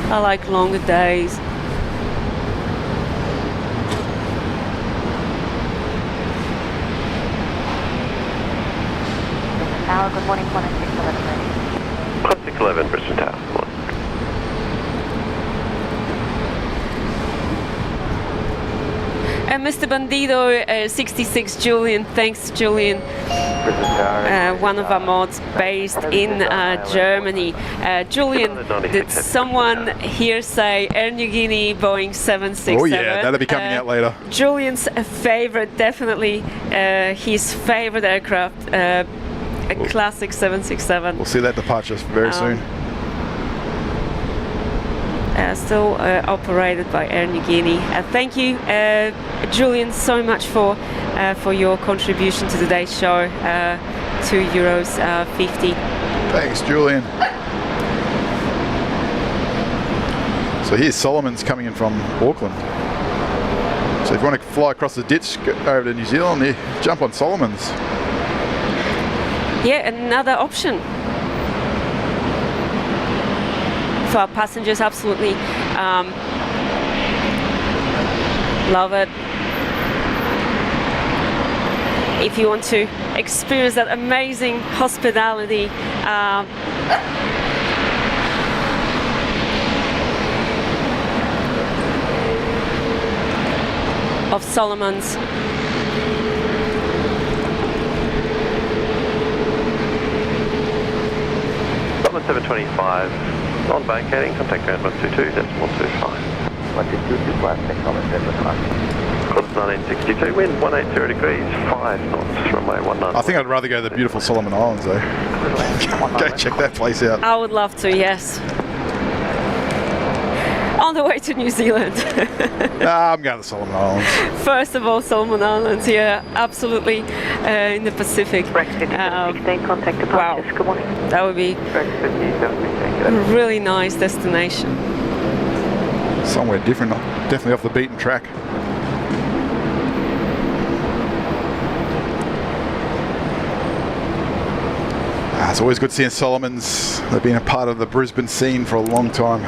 I like longer days. Tower, good morning, 1611 ready. Qantas 611, Brisbane Tower. And Mr. Bandido, 66 Julian, thanks Julian, one of our mods based in Germany. Julian, did someone here say Air Niugini Boeing 767? Oh yeah, that'll be coming out later. Julian's favorite, definitely his favorite aircraft, a classic 767. We'll see that departure very soon. Still operated by Air Niugini. Thank you, Julian, so much for your contribution to today's show. €2.50. Thanks, Julian. So here's Solomon's coming in from Auckland. So if you want to fly across the ditch, go over to New Zealand, you jump on Solomon's. Yeah, another option for our passengers. Absolutely love it. If you want to experience that amazing hospitality, of Solomon's. Solomon 725, on vacating, contact ground 122, that's 125. 122, flat, next Solomon 725. Qantas 1962, wind 180 degrees, 5 knots, runway 19. I think I'd rather go to the beautiful Solomon Islands though. Go check that place out. I would love to, yes. On the way to New Zealand. Nah, I'm going to the Solomon Islands. First of all, Solomon Islands, yeah, absolutely, in the Pacific. Rex 5716, contact departures. Wow. Good morning. That would be Rex 5716, a really nice destination. Somewhere different, definitely off the beaten track. It's always good seeing Solomon's. They've been a part of the Brisbane scene for a long time.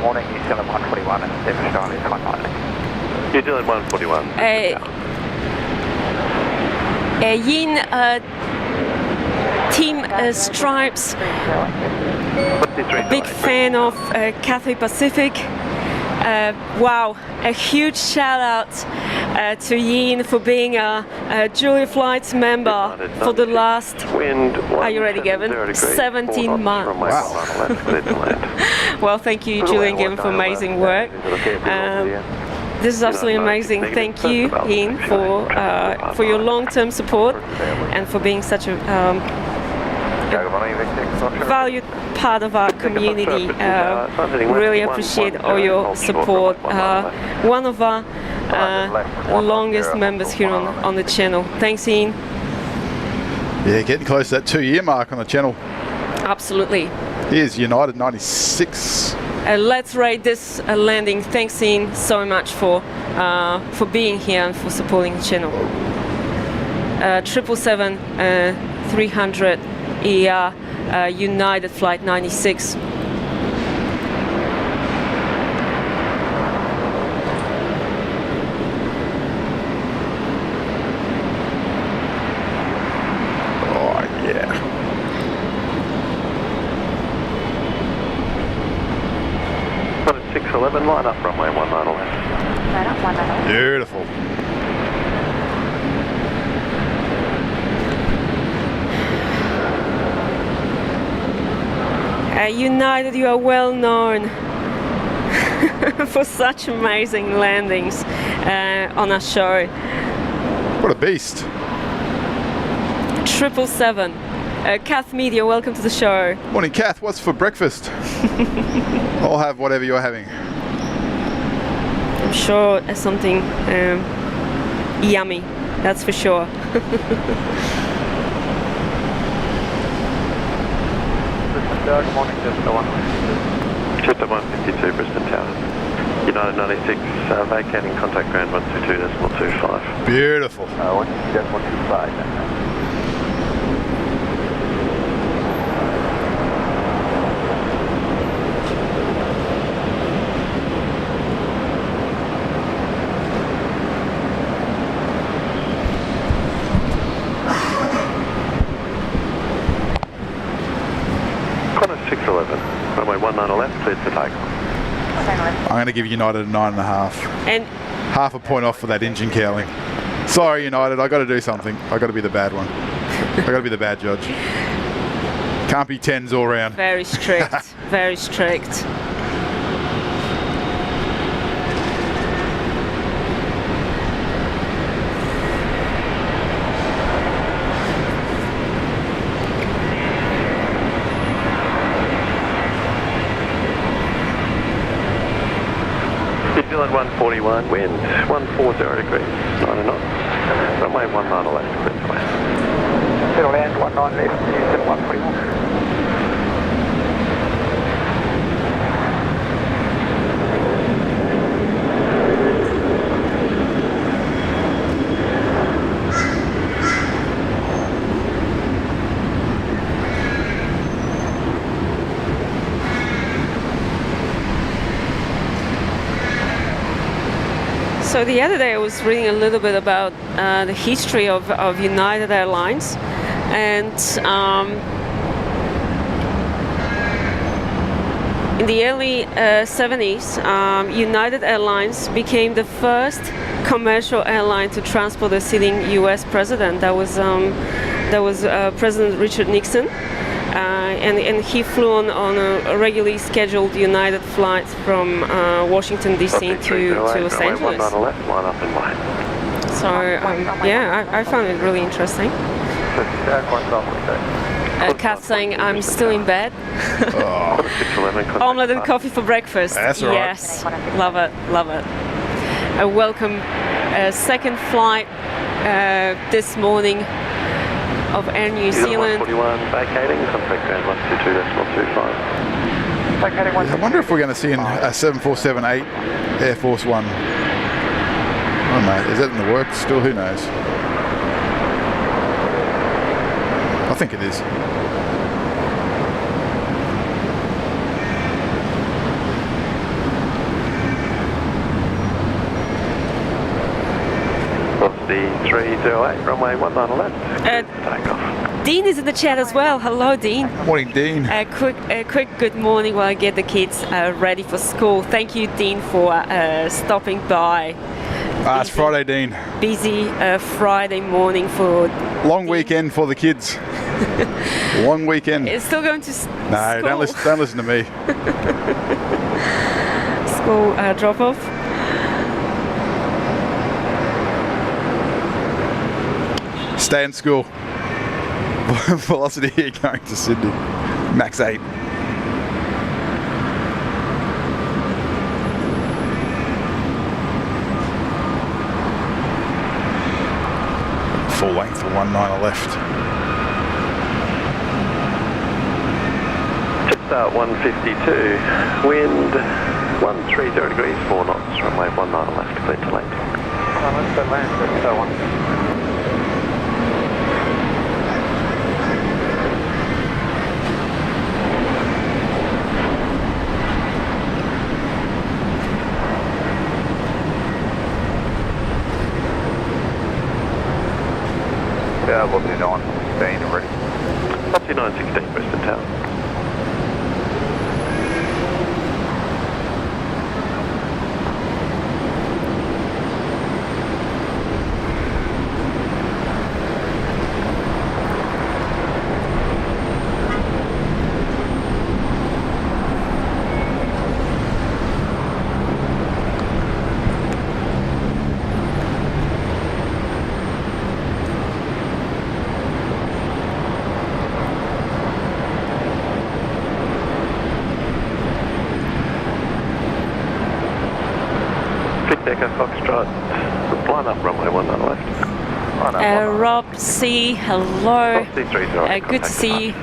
morning, New Zealand 141 and Stephen Australia 190. New Zealand 141. Yin, Team Stripes, a big fan of Cathay Pacific. Wow, a huge shout out to Yin for being a Julia Flights member for the last, are you ready Gavin? 17 months. Well, thank you Julia and Gavin for amazing work. This is absolutely amazing. Thank you, Yin, for your long-term support and for being such a valued part of our community. Really appreciate all your support. One of our longest members here on the channel. Thanks, Ian. Yeah, getting close to that 2-year mark on the channel. Absolutely. Here's United 96. Let's rate this landing. Thanks, Ian, so much for being here and for supporting the channel. 777-300 ER United Flight 96. Oh yeah. Got a 611, line up runway 19 left. Line up 19. Beautiful. United, you are well known for such amazing landings on our show. What a beast. 777. Kath Media, welcome to the show. Morning, Kath. What's for breakfast? I'll have whatever you're having. I'm sure something yummy, that's for sure. Good morning, Jetstar 152. Jetstar 152, Brisbane Tower. United 96, vacating contact ground 122.25. Beautiful. Jet 125. Qantas 611, runway 19 left, cleared for takeoff. I'm going to give United a 9.5. And Half a point off for that engine cowling. Sorry, United. I got to do something. I got to be the bad one. I got to be the bad judge. Can't be 10s all round. very strict, very strict. New Zealand 141, wind 140 degrees, 90 knots. Runway 19 left, cleared for land. Settle land 19 left, New Zealand 141. So the other day I was reading a little bit about the history of United Airlines, and in the early 70s, United Airlines became the first commercial airline to transport a sitting U.S. president. That was President Richard Nixon. And he flew on a regularly scheduled United flight from Washington DC to Los Angeles. Left, line up and line. So yeah, I found it really interesting. Kath saying I'm still in bed. Omelette and coffee for breakfast. That's right. Yes, love it, love it. Welcome, second flight this morning of Air New Zealand. 141 vacating, contact ground 122.25. Vacating I wonder if we're going to see a 747-8 Air Force One. I don't know. Is that in the works still? Who knows? I think it is. 1308, runway 19 left. Takeoff. Dean is in the chat as well. Hello, Dean. Morning, Dean. A quick good morning while I get the kids ready for school. Thank you, Dean, for stopping by. It's Friday, Dean. Busy Friday morning for... Long weekend for the kids. Long weekend. It's still going to No, school. don't listen to me. School drop-off. Stay in school. Velocity here going to Sydney. Max 8. Full length for 19 left. Jetstar 152, wind 130 degrees, 4 knots, runway 19 left, clear to land. Let's go land, Jetstar 1. Yeah, we'll be on. Staying ready. Aussie 916, Brisbane Town. Echo Foxtrot, line up runway 19 left. Rob C, hello. Good to see you.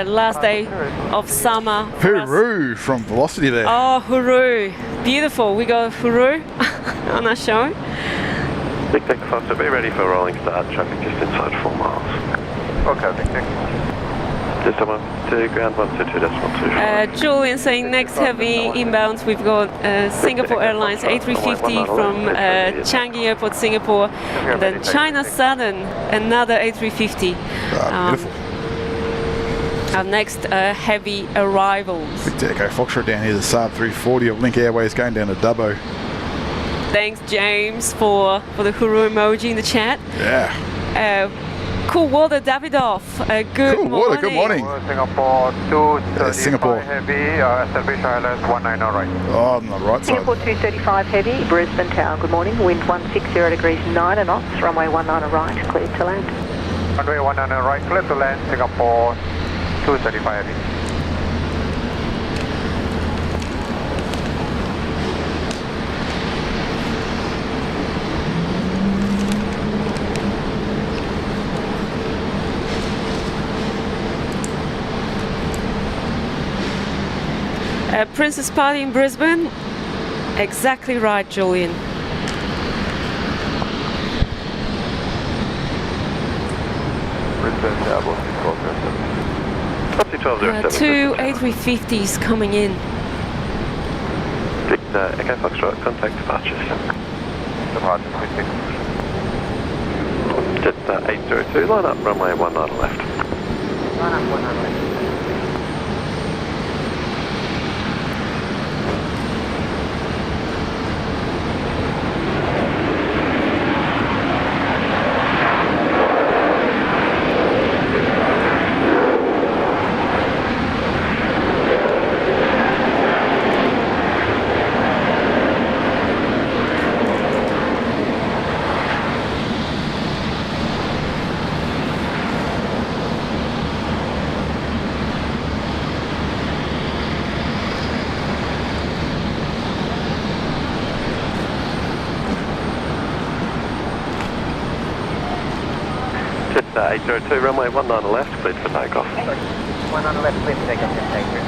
Last day of summer. for us. Hooroo from Velocity there. Oh, hooroo. Beautiful. We got hooroo on our show. Big Echo Foxtrot, be ready for rolling start, traffic just inside 4 miles. Okay, big tick. Just to ground 122.25. Julian saying next heavy inbounds we've got Singapore Airlines A350 from Changi Airport, Singapore, and then China Southern, another A350. Beautiful. Our next heavy arrivals. Big Echo Foxtrot down here, the Saab 340 of Link Airways going down to Dubbo. Thanks, James, for the hooroo emoji in the chat. Yeah. Cool Water Davidoff, good Cool morning. Water, good morning. Singapore 235 Singapore. heavy, Service Islands 190 right. Oh, on the right side. Singapore 235 heavy, Brisbane Town, good morning. Wind 160 degrees, 9 knots, runway 19 right, clear to land. Runway 19 right, clear to land, Singapore 235 heavy. Princess Party in Brisbane. Exactly right, Julian. Brisbane, Aussie 1207. Two A350s coming in. Victor Echo Foxtrot, contact departures. Departure, big tick. Jetstar 802, line up runway 19 left. Line up 19 left. Jetstar 802, runway 19 left, cleared for takeoff. 19 left, clear to take off, just take it.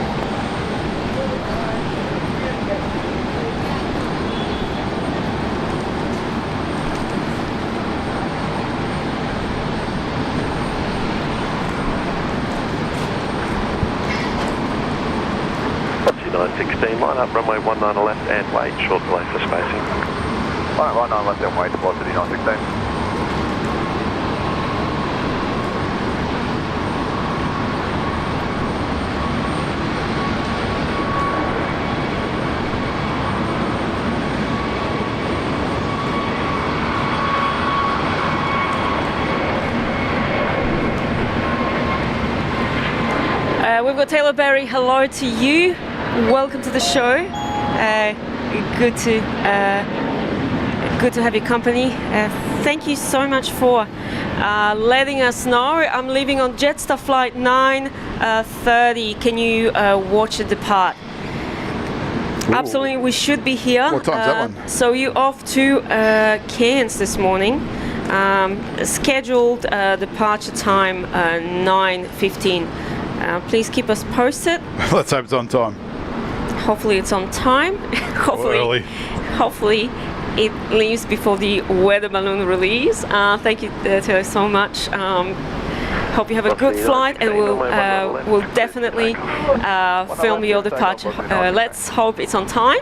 Aussie 916, line up runway 19 left and wait, short delay for spacing. 19 left and wait, velocity 916. Taylor Berry, hello to you. Welcome to the show. Good to have your company. Thank you so much for letting us know. I'm leaving on Jetstar flight 9:30. Can you watch it depart? Ooh. Absolutely, we should be here. What time's that one? So you're off to Cairns this morning. Scheduled departure time 9:15. Please keep us posted. Let's hope it's on time. Hopefully it's on time. Early. Hopefully it leaves before the weather balloon release. Thank you Taylor so much. Hope you have a good flight, and we'll definitely film your departure. Let's hope it's on time.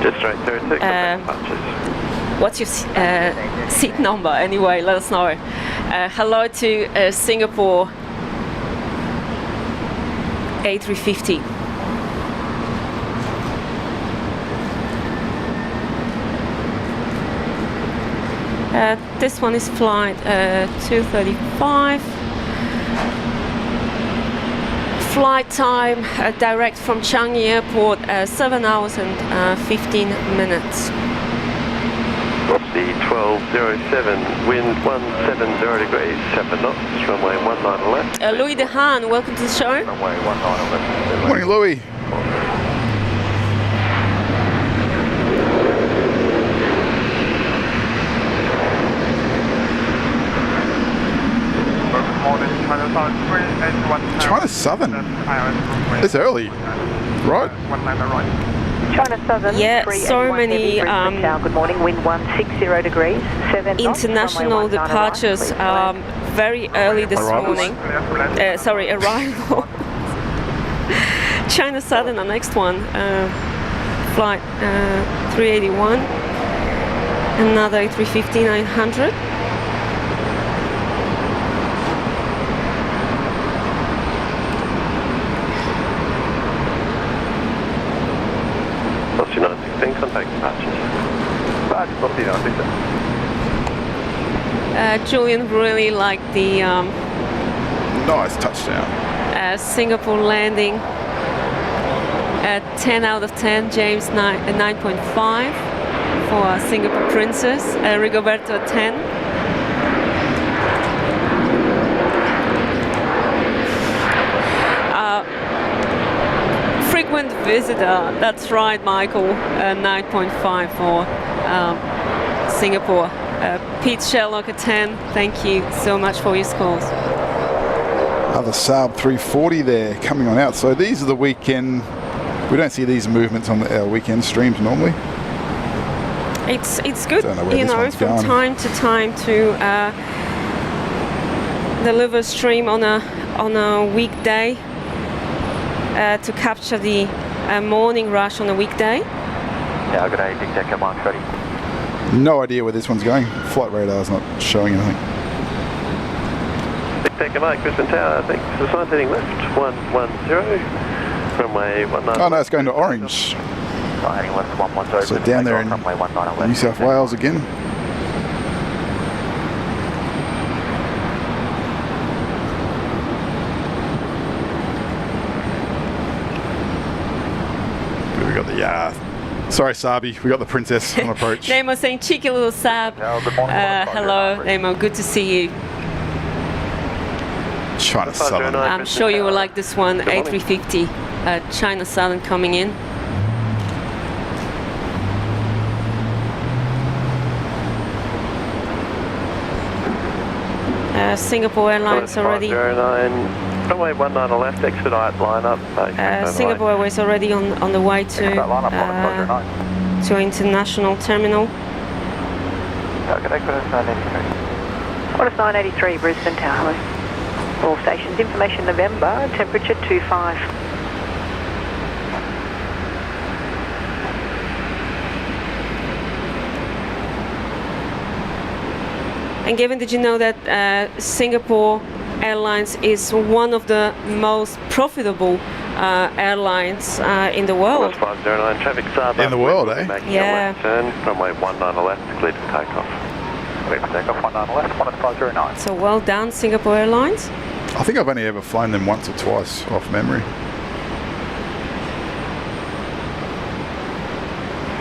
Just straight through to departures. What's your seat number anyway? Let us know. Hello to Singapore A350. This one is flight 235. Flight time direct from Changi Airport 7 hours and 15 minutes. Aussie 1207, wind 170 degrees, 7 knots, runway 19 left. Louis Dehaan, welcome to the show. Runway 19 left. Morning, Louis. China Southern. It's early, right? China Southern. Yeah, so many Brisbane Tower. Good morning. Wind 160 degrees. 7 knots. International Runway 19 departures right, very early this Arrivals. morning. Sorry, arrival. China Southern, the next one. Flight 381. Another A350-900. Aussie 916, contact departures. Aussie 916. Julian really liked the Nice touchdown. Singapore landing. 10 out of 10. James 9.5 for Singapore Princess. Rigoberto 10. Frequent visitor. That's right, Michael. 9.5 for Singapore. Pete Sherlock at 10. Thank you so much for your scores. Another Saab 340 there coming on out. So these are the weekend. We don't see these movements on our weekend streams normally. It's good, Don't know where you this know, one's from going. time to time to deliver stream on a weekday to capture the morning rush on a weekday. Yeah, good day. Big Decker Mark 30. No idea where this one's going. Flight radar's not showing anything. Big Decker Mike, Brisbane Tower, thanks. The sign's heading left, 110, runway 19. Oh no, it's going to Orange. Heading left 110. So down there in runway 19 left. New South Wales again. We got the sorry, Sabi, we got the Princess on approach. Nemo saying cheeky little Sab. Good morning. Hello, Nemo, good to see you. China Southern. I'm sure you will like this one, A350, China Southern coming in. Singapore Airlines already. 509, runway 19 left, expedite lineup. Singapore Airways already on the way to international terminal. Good day, Qantas 983. Qantas 983, Brisbane Tower. All stations, information November, temperature 25. And Gavin, did you know that Singapore Airlines is one of the most profitable airlines in the world? 509, traffic Saab. In the world, eh? Making a Yeah. left turn, runway 19 left, cleared for takeoff. Clear for takeoff, 19 left, 1509. So well done, Singapore Airlines. I think I've only ever flown them once or twice off memory.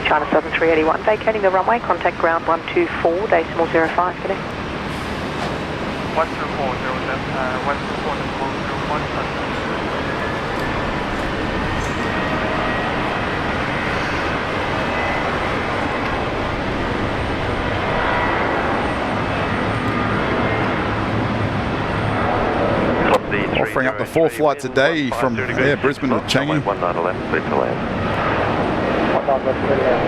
China Southern 381, vacating the runway, contact ground 124, decimal 05, connect. 124.01. Offering up to 4 flights a day from Brisbane to Changi. 19 left, clear to land. 19 left, clear to land.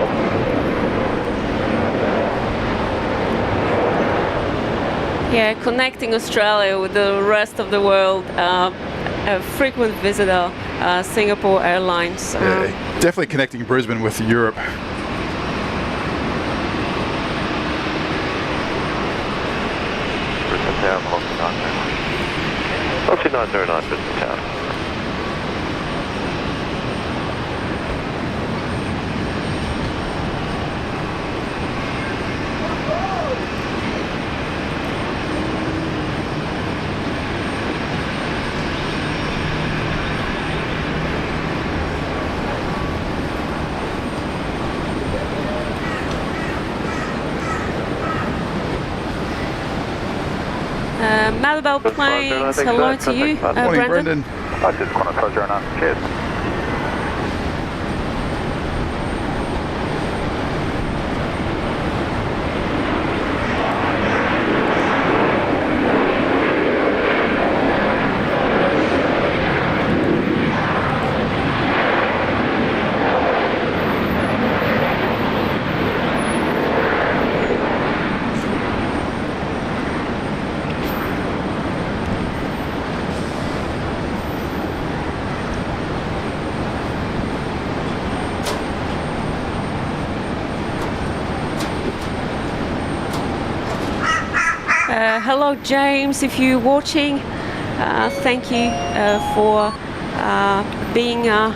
Yeah, connecting Australia with the rest of the world. A frequent visitor, Singapore Airlines. Yeah, definitely connecting Brisbane with Europe. Brisbane Tower, velocity 909. Velocity 909, Brisbane Tower. Malibel Planes, hello to you, Morning, Brendan. Brendan. I just want to 09. Cheers. Hello James, if you're watching, thank you for being a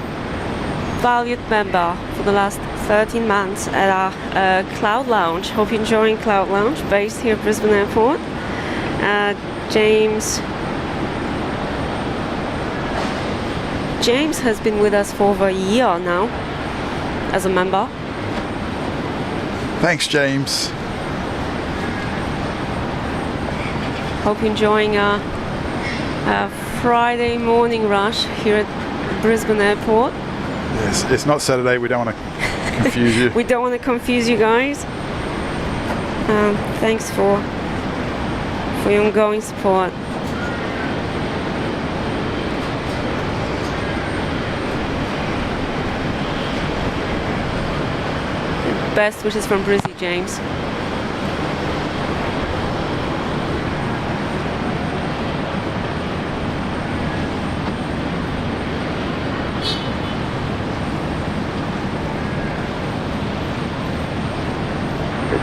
valued member for the last 13 months at our Cloud Lounge. Hope you're enjoying Cloud Lounge, based here at Brisbane Airport. James has been with us for over a year now as a member. Thanks, James. Hope you're enjoying a Friday morning rush here at Brisbane Airport. Yes, it's not Saturday, we don't want to confuse you. We don't want to confuse you guys. Thanks for your ongoing support. Best wishes from Brizzy, James.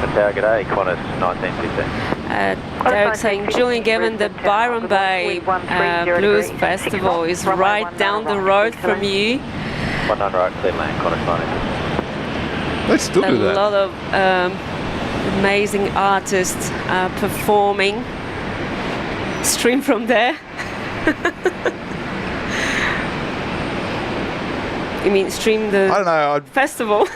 Tower, g'day, Qantas 1915. Derek saying, Julian Gavin, the Byron Bay Blues Festival is right down the road from you. 19 right, clear land, Qantas 1915. They still do A that. lot of amazing artists performing. Stream from there. You mean stream the I don't know, festival?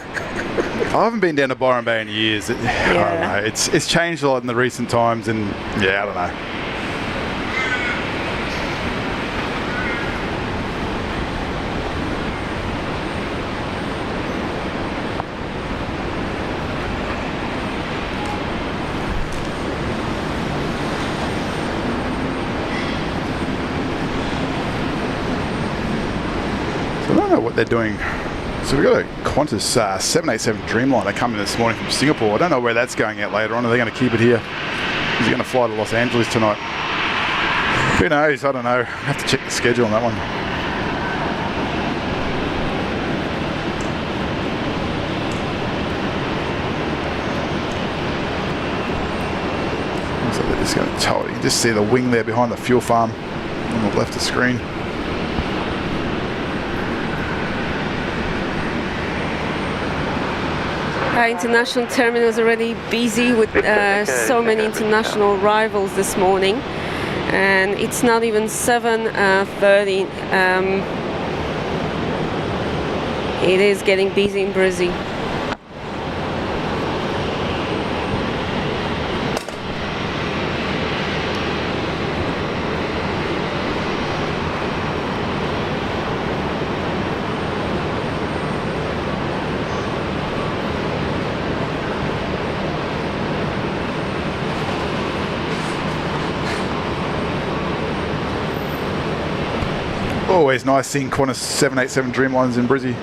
I haven't been down to Byron Bay in years. I don't know. It's changed a lot in the recent times, and yeah, I don't know. So I don't know what they're doing. So we've got a Qantas 787 Dreamliner coming this morning from Singapore. I don't know where that's going out later on. Are they going to keep it here? Is it going to fly to Los Angeles tonight? Who knows? I don't know. I have to check the schedule on that one. Looks like they're just going to tow it. You can just see the wing there behind the fuel farm on the left of the screen. Our international terminal is already busy with so many international arrivals this morning, and it's not even 7:30. It is getting busy in Brisbane. Always nice seeing Qantas 787 Dreamliners in Brisbane.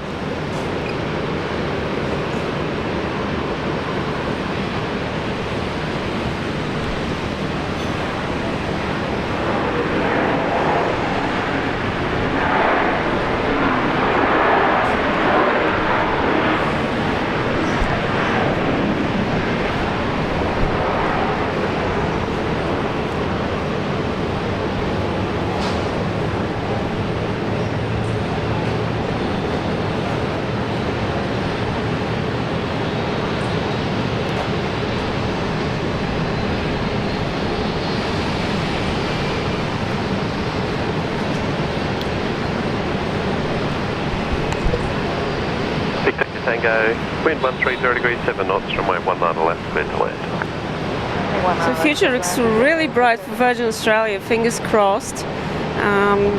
Tango, wind 130 degrees 7 knots, runway 19 left, clear to land. So the future looks really bright for Virgin Australia, fingers crossed.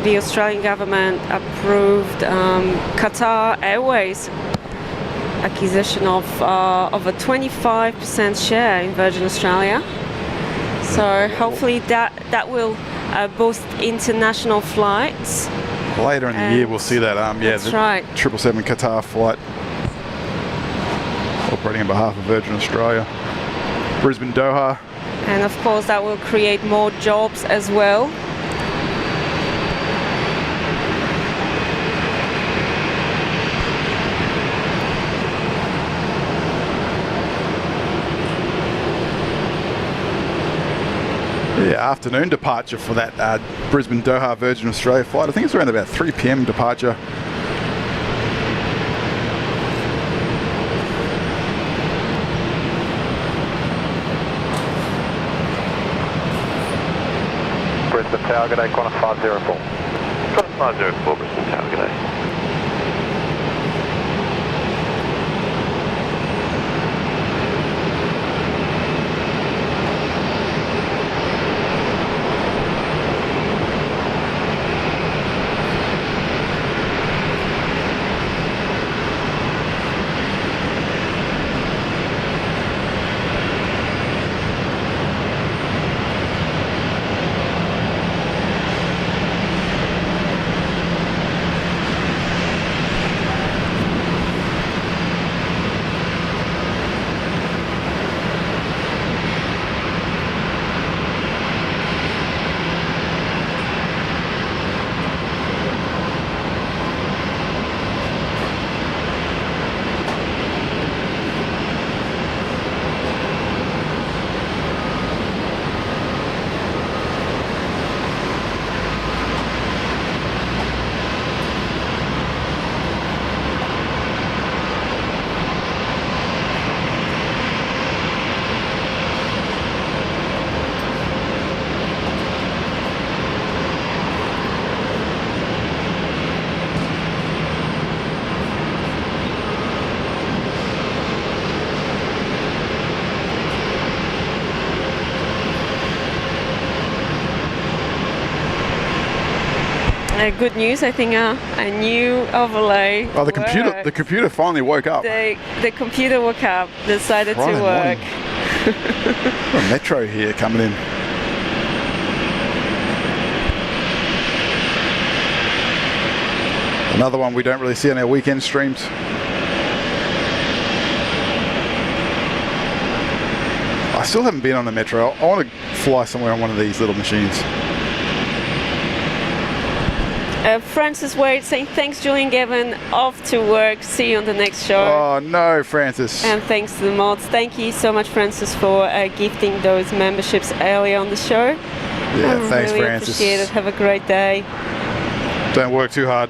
The Australian government approved Qatar Airways acquisition of a 25% share in Virgin Australia. So hopefully that will boost international flights. Later in the year we'll see that. That's right. 777 Qatar flight operating on behalf of Virgin Australia. Brisbane Doha. And of course that will create more jobs as well. Yeah, afternoon departure for that Brisbane Doha Virgin Australia flight. I think it's around about 3 p.m. departure. Brisbane Tower, good day, Qantas 504. Qantas 504, Brisbane Tower, good day. Good news, I think a new overlay. Oh, the computer finally woke up. The computer woke up, decided Friday to work. A metro here coming in. Another one we don't really see on our weekend streams. I still haven't been on the metro. I want to fly somewhere on one of these little machines. Francis Wade saying, thanks Julian Gavin, off to work, see you on the next show. Oh no, Francis. And thanks to the mods. Thank you so much, Francis, for gifting those memberships earlier on the show. Yeah, thanks, really Francis. Appreciate it. Have a great day. Don't work too hard.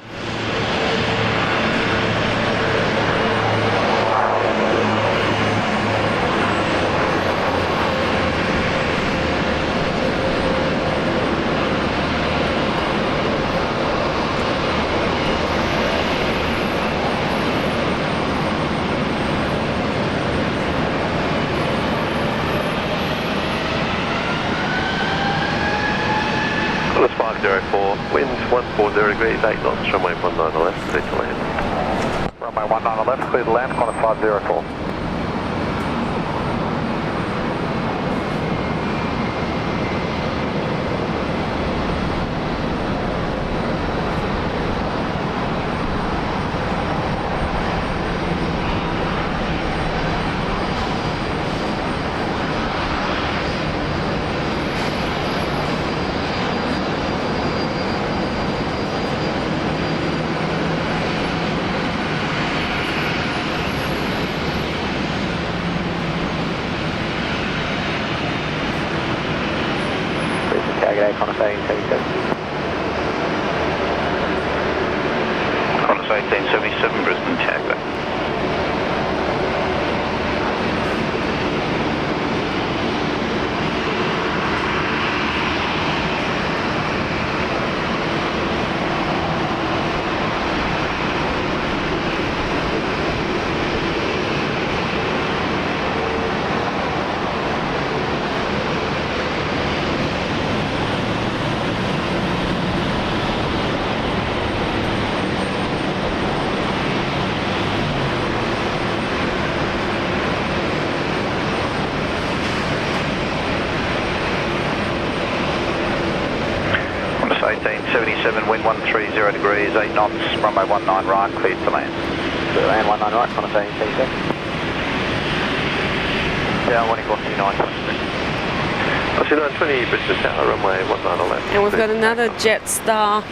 140 degrees, 8 knots, runway 19 left, clear to land. Runway 19 left, clear to land, Qantas 504. Target Qantas 1877. Qantas 1877, Brisbane Tagway. Qantas 1877, wind 130 degrees, 8 knots, runway 19 right, cleared to land. Clear to land, 19 right, Qantas 1877. Yeah, 149. Aussie 920, Brisbane Tower, runway 19 left. And we've got another Jetstar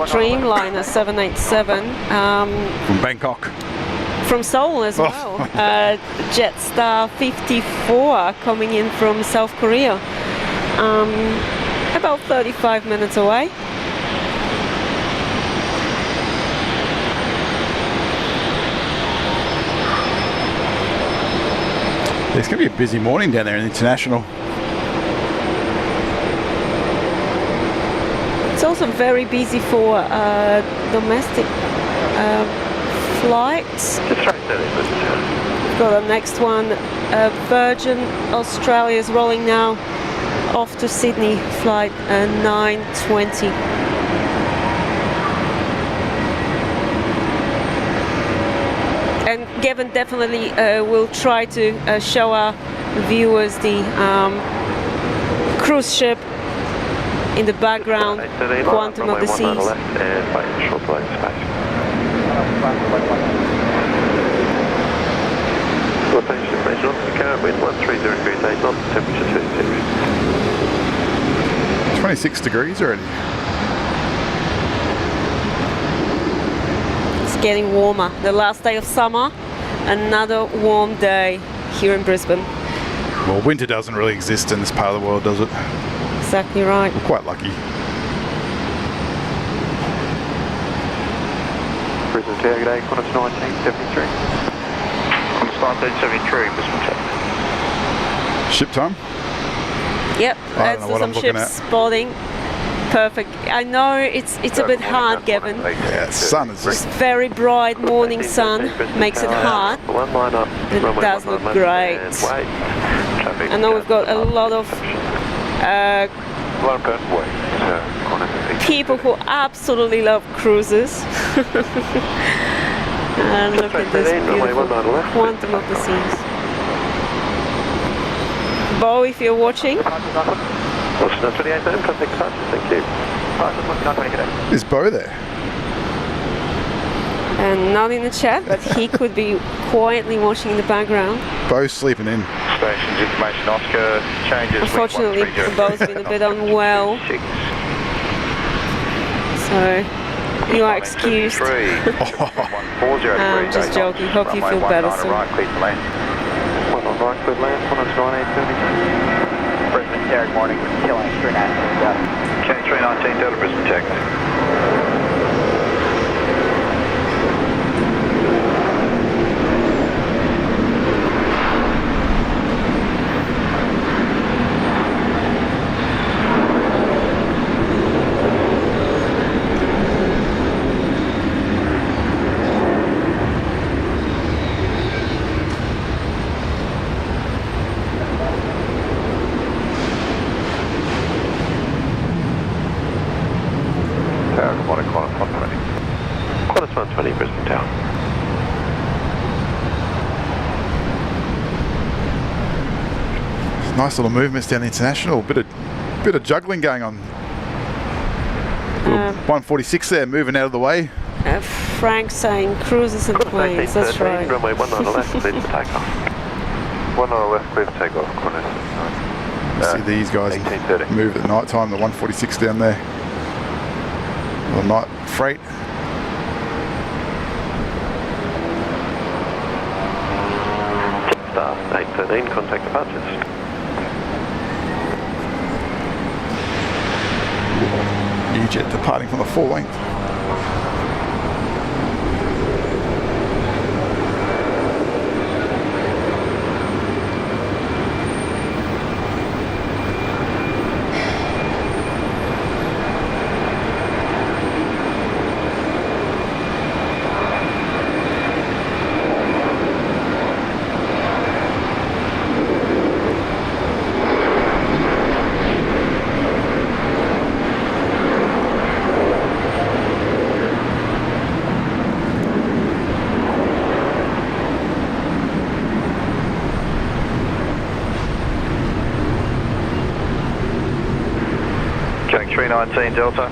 Dreamliner 787 From Bangkok. from Seoul as Oh. well. Jetstar 54 coming in from South Korea. About 35 minutes away. It's going to be a busy morning down there in International. It's also very busy for domestic flights. Just straight down there, Brisbane Tower. We've got the next one, Virgin Australia is rolling now off to Sydney, flight 920. And Gavin definitely will try to show our viewers the cruise ship in the background, Quantum of the Seas. Runway 19 left and wait for short flight space. Location information on the current wind 130 degrees, 8 knots, temperature 26. 26 degrees already. It's getting warmer. The last day of summer, another warm day here in Brisbane. Well, winter doesn't really exist in this part of the world, does it? Exactly right. We're quite lucky. Brisbane Tower, good day, Qantas 1973. Qantas 1973, Brisbane Tagway. Ship time? Yep, I don't let's know do what some I'm looking ship at. spotting. Perfect. I know it's a bit hard, Gavin. Yeah, the sun is This just... very bright morning sun makes it hard. One line up. It runway does 19 look left great. and wait. Traffic I know we've got a lot of people who absolutely love cruises. And look at this beautiful Quantum of the Seas. Bo, if you're watching, Austin 28 then, contact departure, thank you. Is Bo there? and not in the chat, but he could be quietly watching in the background. Bo's sleeping in. Stations information, Oscar, changes. Unfortunately, Bo's been a bit unwell, so you are excused. I'm just joking. Hope you feel better soon. One on right, clear land, Qantas 1972. Brisbane Tower, good morning, killing 319 Delta. Kenny 319 Delta, Brisbane Tagway. left 120 Brisbane Tower. Nice little movements down the international. Bit of juggling going on. 146 there, moving out of the way. Frank saying cruises and planes. That's right. Runway 19 left, cleared for takeoff. 19 left, clear for takeoff. See these guys 18:30. move at night time. The 146 down there. The night freight. Jetstar 813, contact departures. New jet departing from the full length. Going 319 Delta,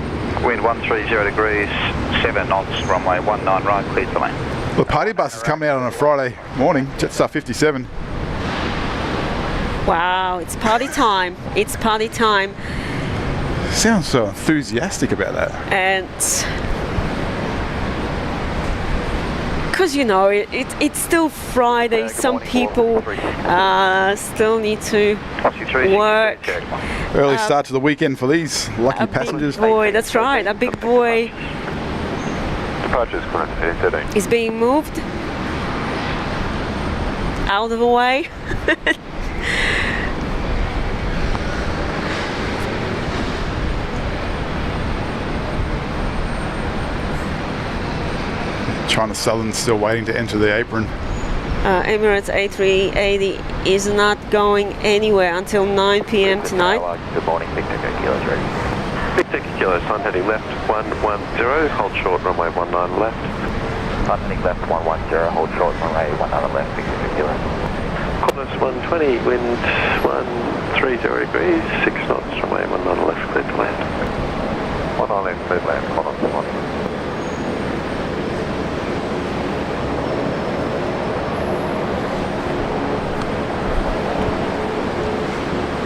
wind 130 degrees, 7 knots, runway 19 right, cleared for land. The party bus is coming out on a Friday morning, Jetstar 57. Wow, it's party time. It's party time. Sounds so enthusiastic about that. And because you know it's still Friday, some people still need to work. Early start to the weekend for these lucky passengers. Big boy, that's right, a big boy Departures, contact 13. is being moved out of the way. China Southern still waiting to enter the apron. Emirates A380 is not going anywhere until 9 p.m. tonight. Good morning, Victor Kilo 3. Victor Kilo, sun heading left 110, hold short, runway 19 left. Sun heading left 110, hold short, runway 19 left, Victor Kilo. Qantas 120, wind 130 degrees, 6 knots, runway 19 left, cleared to land. 19 left, cleared land, Qantas 1.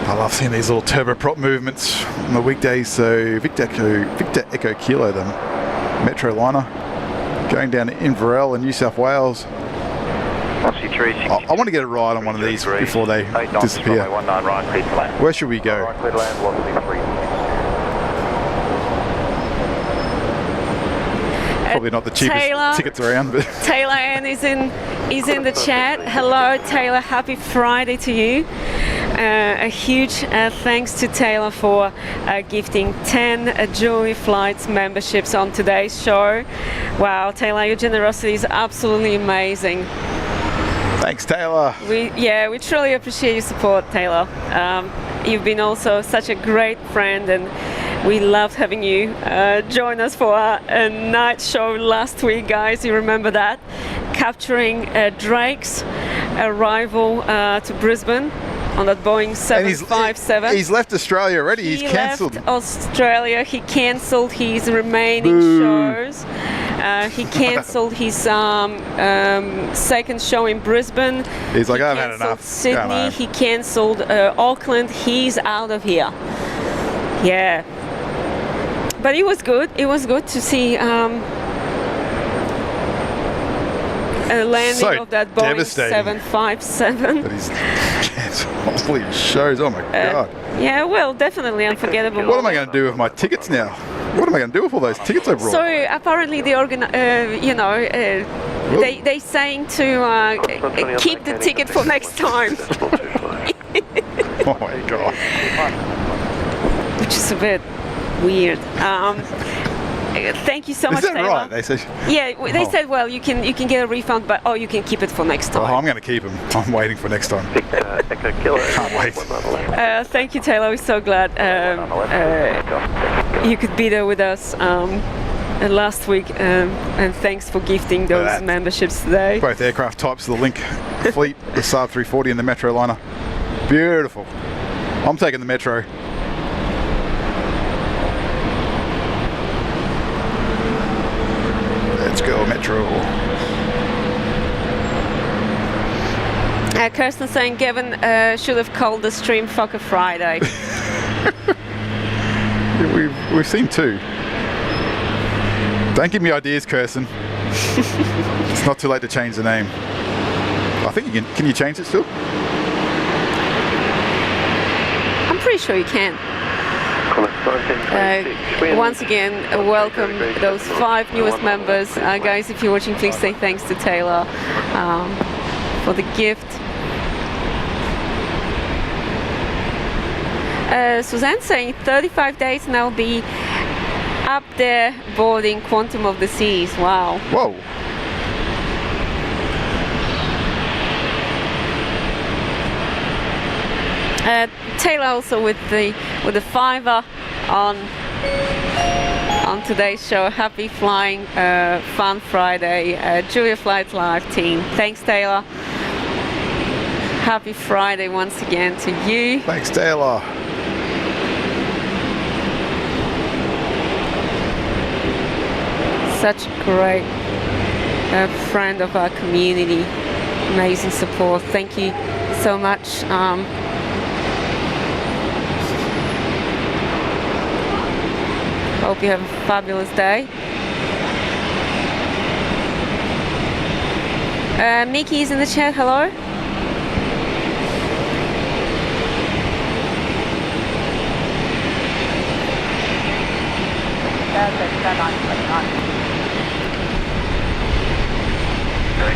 I love seeing these little turboprop movements on the weekdays. So Victor Echo Kilo, the Metro liner, going down to Inverell in New South Wales. Aussie 360. I want to get a ride on one of these before they disappear. Runway 19 right, cleared for land. Where should we go? Right, cleared land, velocity 3. Probably not the cheapest Taylor. tickets around, but Taylor Ann is in the chat. Hello Taylor, happy Friday to you. A huge thanks to Taylor for gifting 10 Joy Flights memberships on today's show. Wow, Taylor, your generosity is absolutely amazing. thanks, Taylor. We truly appreciate your support, Taylor. You've been also such a great friend, and we loved having you join us for a night show last week, guys. You remember that? Capturing Drake's arrival to Brisbane on that Boeing 757. He's left Australia already. He's cancelled. Left Australia. He cancelled his remaining shows. He cancelled his second show in Brisbane. He's like, He I've had cancelled enough. Sydney. He cancelled Auckland. He's out of here. Yeah. But it was good. It was good to see a landing So of that Boeing devastating. 757. But he's cancelled all these shows. Oh my God. Yeah, well, definitely unforgettable. What am I going to do with my tickets now? What am I going to do with all those tickets I brought? So apparently the they saying to keep the ticket for next time, Oh my God. which is a bit weird. Thank you so Is much, that Taylor. right? They say. Yeah, they said, well, you can get a refund, but you can keep it for next Oh, time. I'm going to keep them. I'm waiting for next time. Echo Kilo, Can't wait. 19 left. Thank you, Taylor. We're so glad you could be there with us. last week, and thanks for gifting those that. memberships today. Both aircraft types, the Link fleet, the Saab 340 and the Metroliner. Beautiful. I'm taking the Metro. Let's go Metro. Kirsten saying Gavin should have called the stream Fokker Friday. We've seen two. Don't give me ideas, Kirsten. It's not too late to change the name. I think you can you change it still? I'm pretty sure you can. Once again, welcome those 5 newest members. Guys, if you're watching, please say thanks to Taylor for the gift. Suzanne saying 35 days and I'll be up there boarding Quantum of the Seas. Wow. Whoa. Taylor also with the fiver on today's show. Happy flying, fun Friday. Julia Flights Live team. Thanks, Taylor. Happy Friday once again to you. Thanks, Taylor. Such a great friend of our community. Amazing support. Thank you so much. Hope you have a fabulous day. Mickey's in the chat. Hello.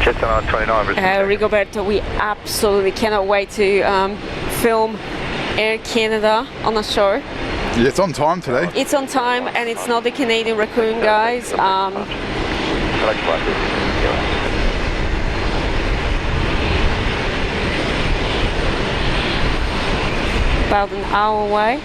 Jetstar 29. Rigoberto, we absolutely cannot wait to film Air Canada on the show. Yeah, it's on time today. It's on time and it's not the Canadian Raccoon, guys. About an hour away.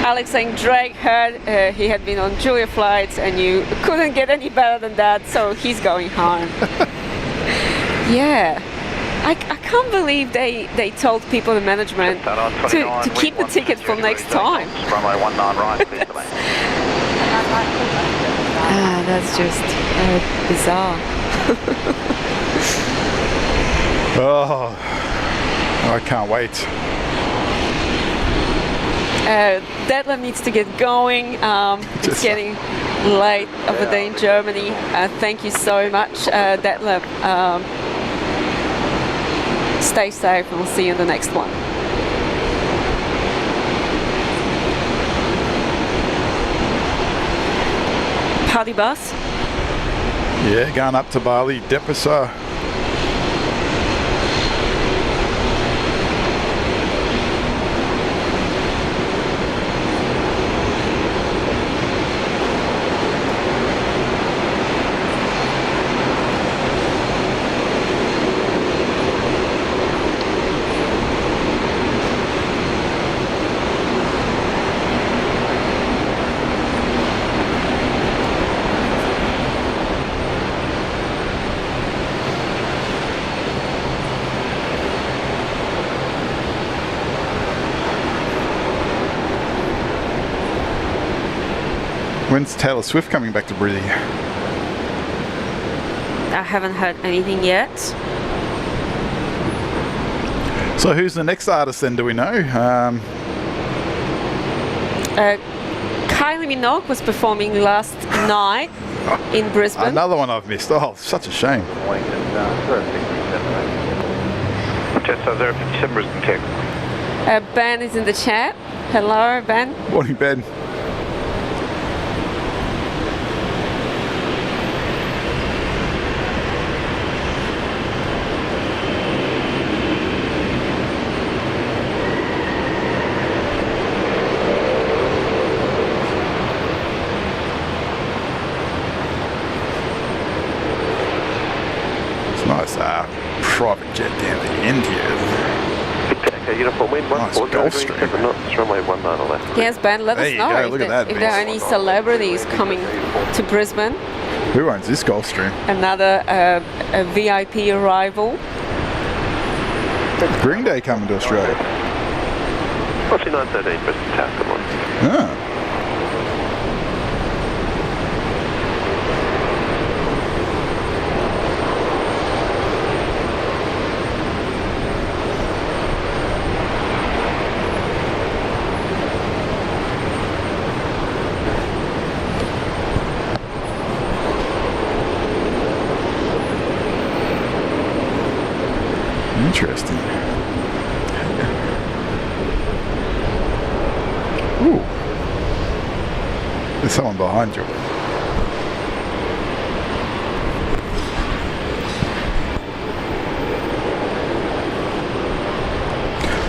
Alex saying Drake heard he had been on Julia flights and you couldn't get any better than that, so he's going home. Yeah, I can't believe they told people, the management, to keep the ticket for next time. Runway 19 right, clear to land. That's just bizarre. Oh, I can't wait. Detlef needs to get going. It's getting late of a day in Germany. Thank you so much, Detlef. Stay safe and we'll see you in the next one. Party bus? Yeah, going up to Bali, Depasa. When's Taylor Swift coming back to Brisbane? I haven't heard anything yet. So who's the next artist then, do we know? Kylie Minogue was performing last night in Brisbane. Another one I've missed. Oh, such a shame. Jetstar 057 Brisbane Tech. Ben is in the chat. Hello, Ben. Morning, Ben. jet down the end here. Okay, uniform wind, Nice 140 Gulf degrees, Stream. 7 knots, runway 19 left. Yes, Ben, let There us you know go, if, look at that, if there are Vince. any celebrities coming to Brisbane. Who owns this Gulfstream? Another a VIP arrival. Green Day coming to Australia. Aussie 913, Brisbane Tower, good morning. Ah. Interesting. Ooh. There's someone behind you.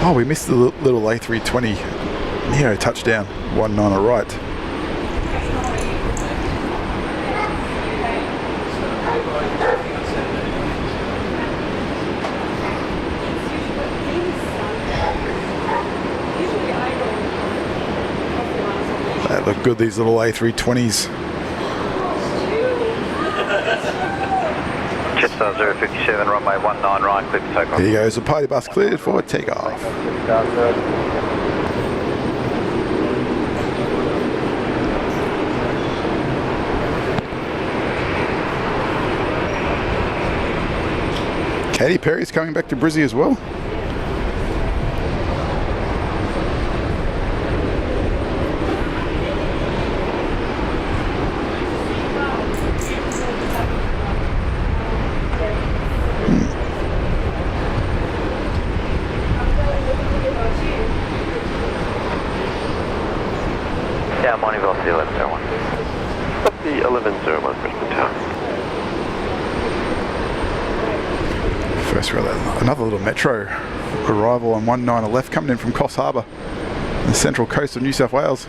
Oh, we missed the little A320 Neo touchdown. 19 right. They look good, these little A320s. Jetstar 057, runway 19 right, clear for takeoff. Here goes the party bus cleared for takeoff. Katy Perry's coming back to Brizzy as well. Yeah, morning, velocity 1101. Up the 1101, Brisbane Tower. First row, another little metro arrival on 19 left coming in from Coffs Harbour, the central coast of New South Wales.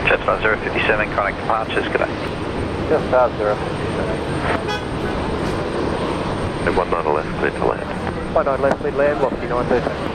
Jetstar 057, connect departures, good day. Jetstar 057. And 19 left, clear to land. 19 left, mid land, velocity 930.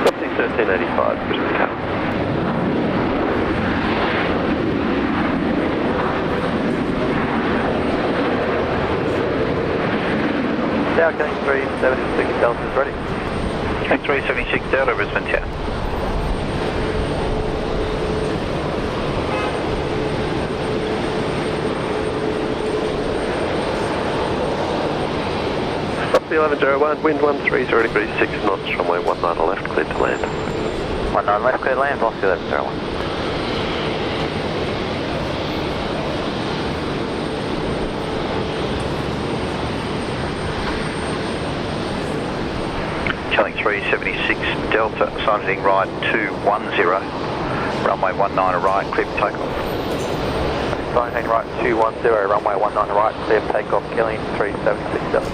Something 1385, Brisbane Tower. Dow King 376 Delta is ready. King 376 Delta, Brisbane Tower. Up the Aussie 1101, wind 130 degrees 6 knots, runway 19 left, cleared to land. 19 left, clear land, Aussie 1101. Killing 376 Delta, signing right 210, runway 19 right, clear for takeoff. 19 right 210, runway 19 right, clear for takeoff, killing 376 Delta.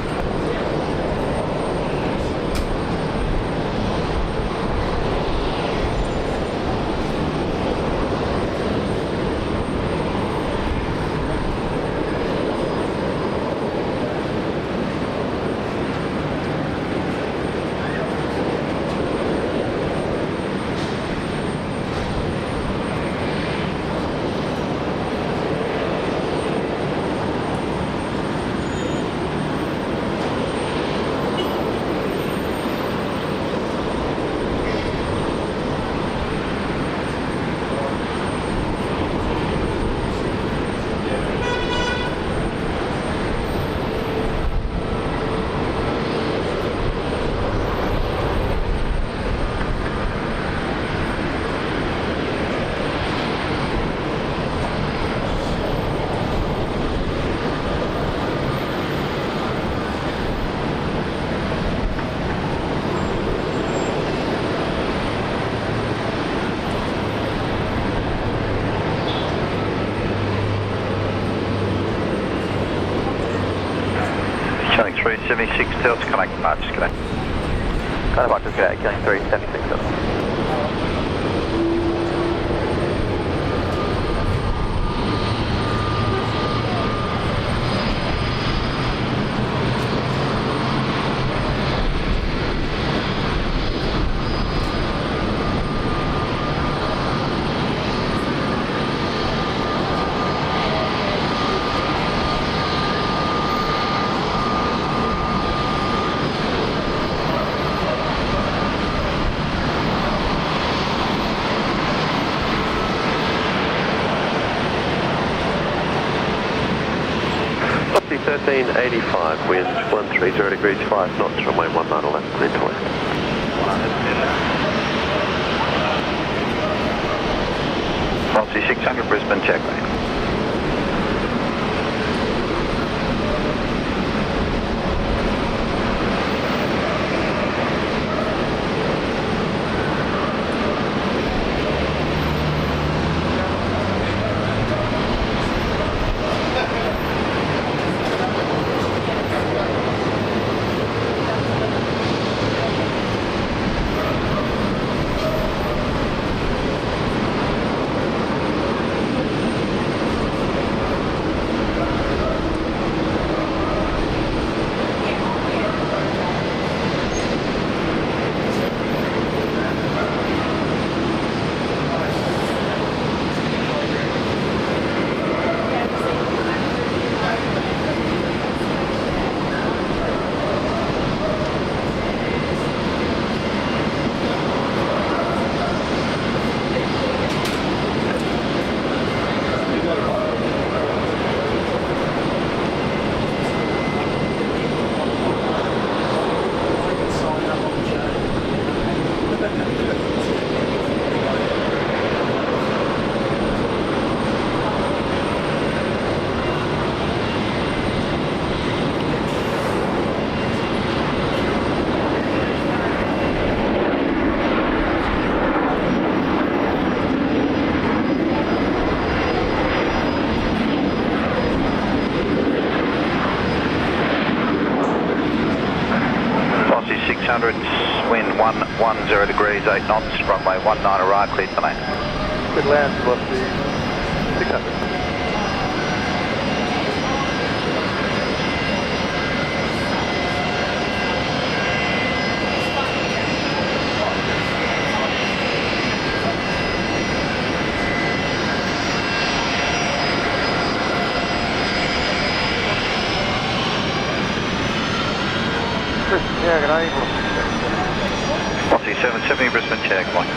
Killing 376 Delta, connect departures, connect. Departures, killing 376 Delta. Aussie 1385, wind 130 degrees 5 knots, runway 19 left, cleared to land. Aussie 600 Brisbane, check lane. Aussie 600, wind 110 degrees, 8 knots, runway 19 right, cleared to land. Good land, Aussie 600. Yeah, good day. Aussie 770 Brisbane, check line.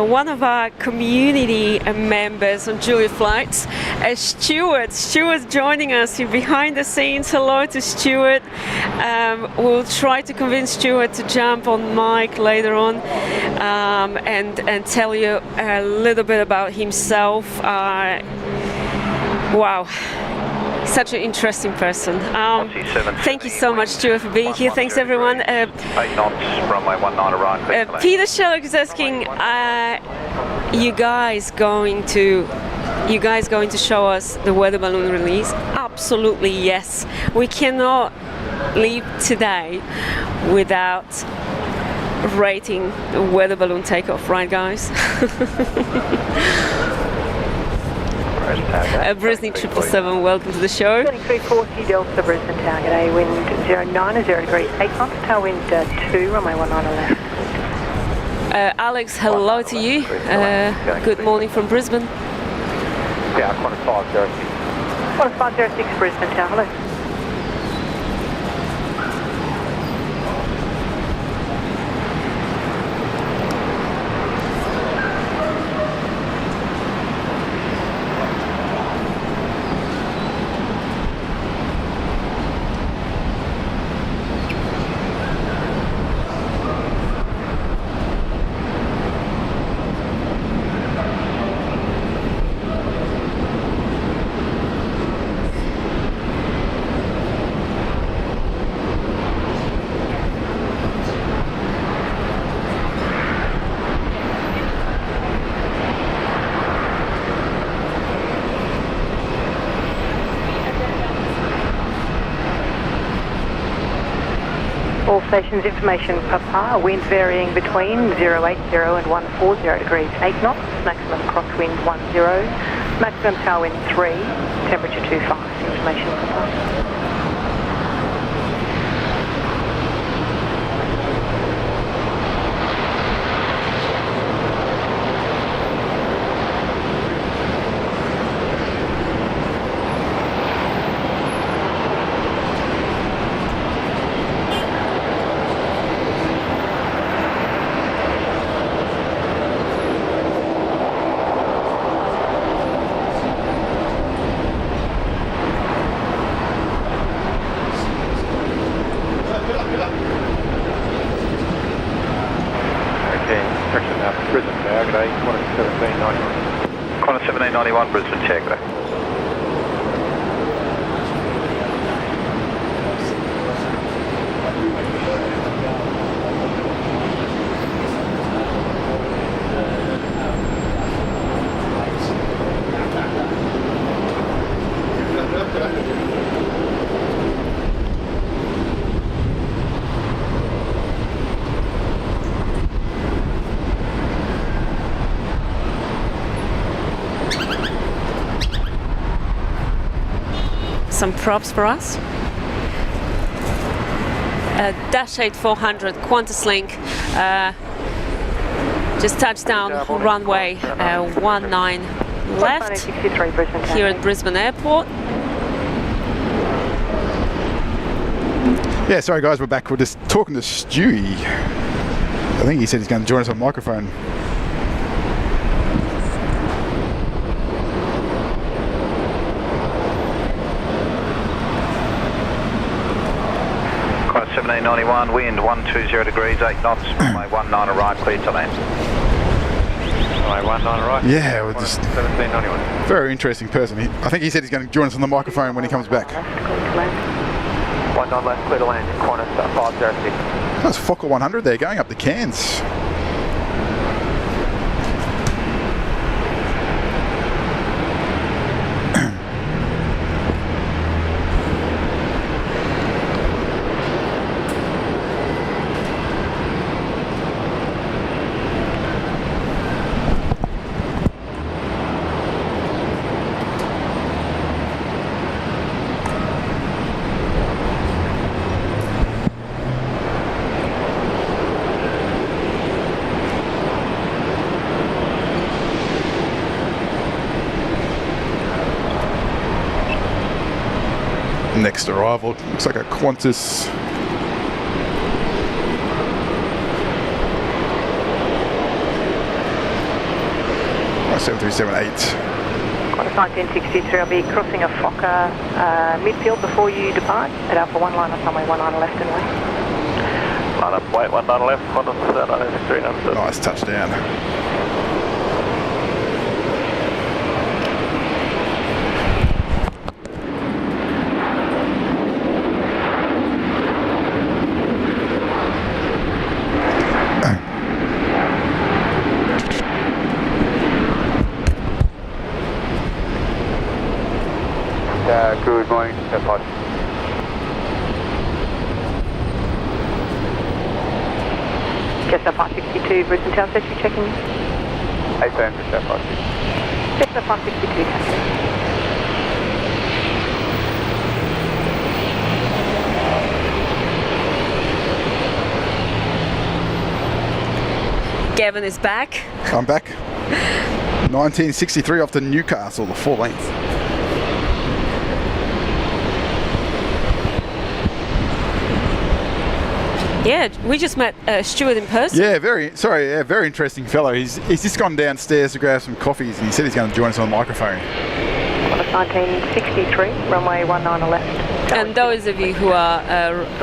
one of our community members on Julia Flights, Stuart joining us here behind the scenes. Hello to Stuart. We'll try to convince Stuart to jump on mic later on and tell you a little bit about himself. Wow. Such an interesting person. Thank you so much, Stuart, for being here. Thanks, everyone. 8 knots, runway 19 right. Peter Sherlock is asking, you guys going to show us the weather balloon release? Absolutely, yes. We cannot leave today without rating the weather balloon takeoff, right, guys? Brisbane 777, welcome to the show. 2340 Delta Brisbane target A, wind 090 degrees, 8 knots, tailwind 2, runway 19 left. Alex, hello to you. Good morning from Brisbane. Yeah, Qantas 506. Qantas 506 Brisbane tower, hello. All stations information, Papa, wind varying between 080 and 140 degrees, 8 knots, maximum crosswind 10, maximum tailwind 3, temperature 25, information, Papa. Brisbane tower, good day. Qantas 1791. Qantas 1791, Brisbane tower, good day. Some props for us. Dash 8400 Qantas Link, just touched down runway 19 left here at Brisbane Airport. Yeah, sorry guys, we're back. We're just talking to Stewie. I think he said he's going to join us on microphone. Qantas 1791, wind 120 degrees, 8 knots, runway 19 right, clear to land. Runway 19 right. Yeah, we're just 1791. very interesting person. I think he said he's going to join us on the microphone when he comes back. 19 left, clear to land. Qantas 506. That's Fokker 100 there, going up the Cairns. Next arrival looks like a Qantas. 737-8. Qantas 1963, I'll be crossing a Fokker midfield before you depart at Alpha 1 line up runway 19 left and wait. Line up, wait, 19 left, Qantas 1963, understood. Nice touchdown. Good morning, Jetstar. Jetstar 562, Brisbane Town Station checking. 8 p.m. for Jetstar 562. Jetstar 562, taxi. Gavin is back. I'm back. 1963 off to Newcastle, the full length. Yeah, we just met Stuart in person. Yeah, very interesting fellow. He's just gone downstairs to grab some coffees, and he said he's going to join us on the microphone. Qantas 1963, runway 19 left. And those of you who are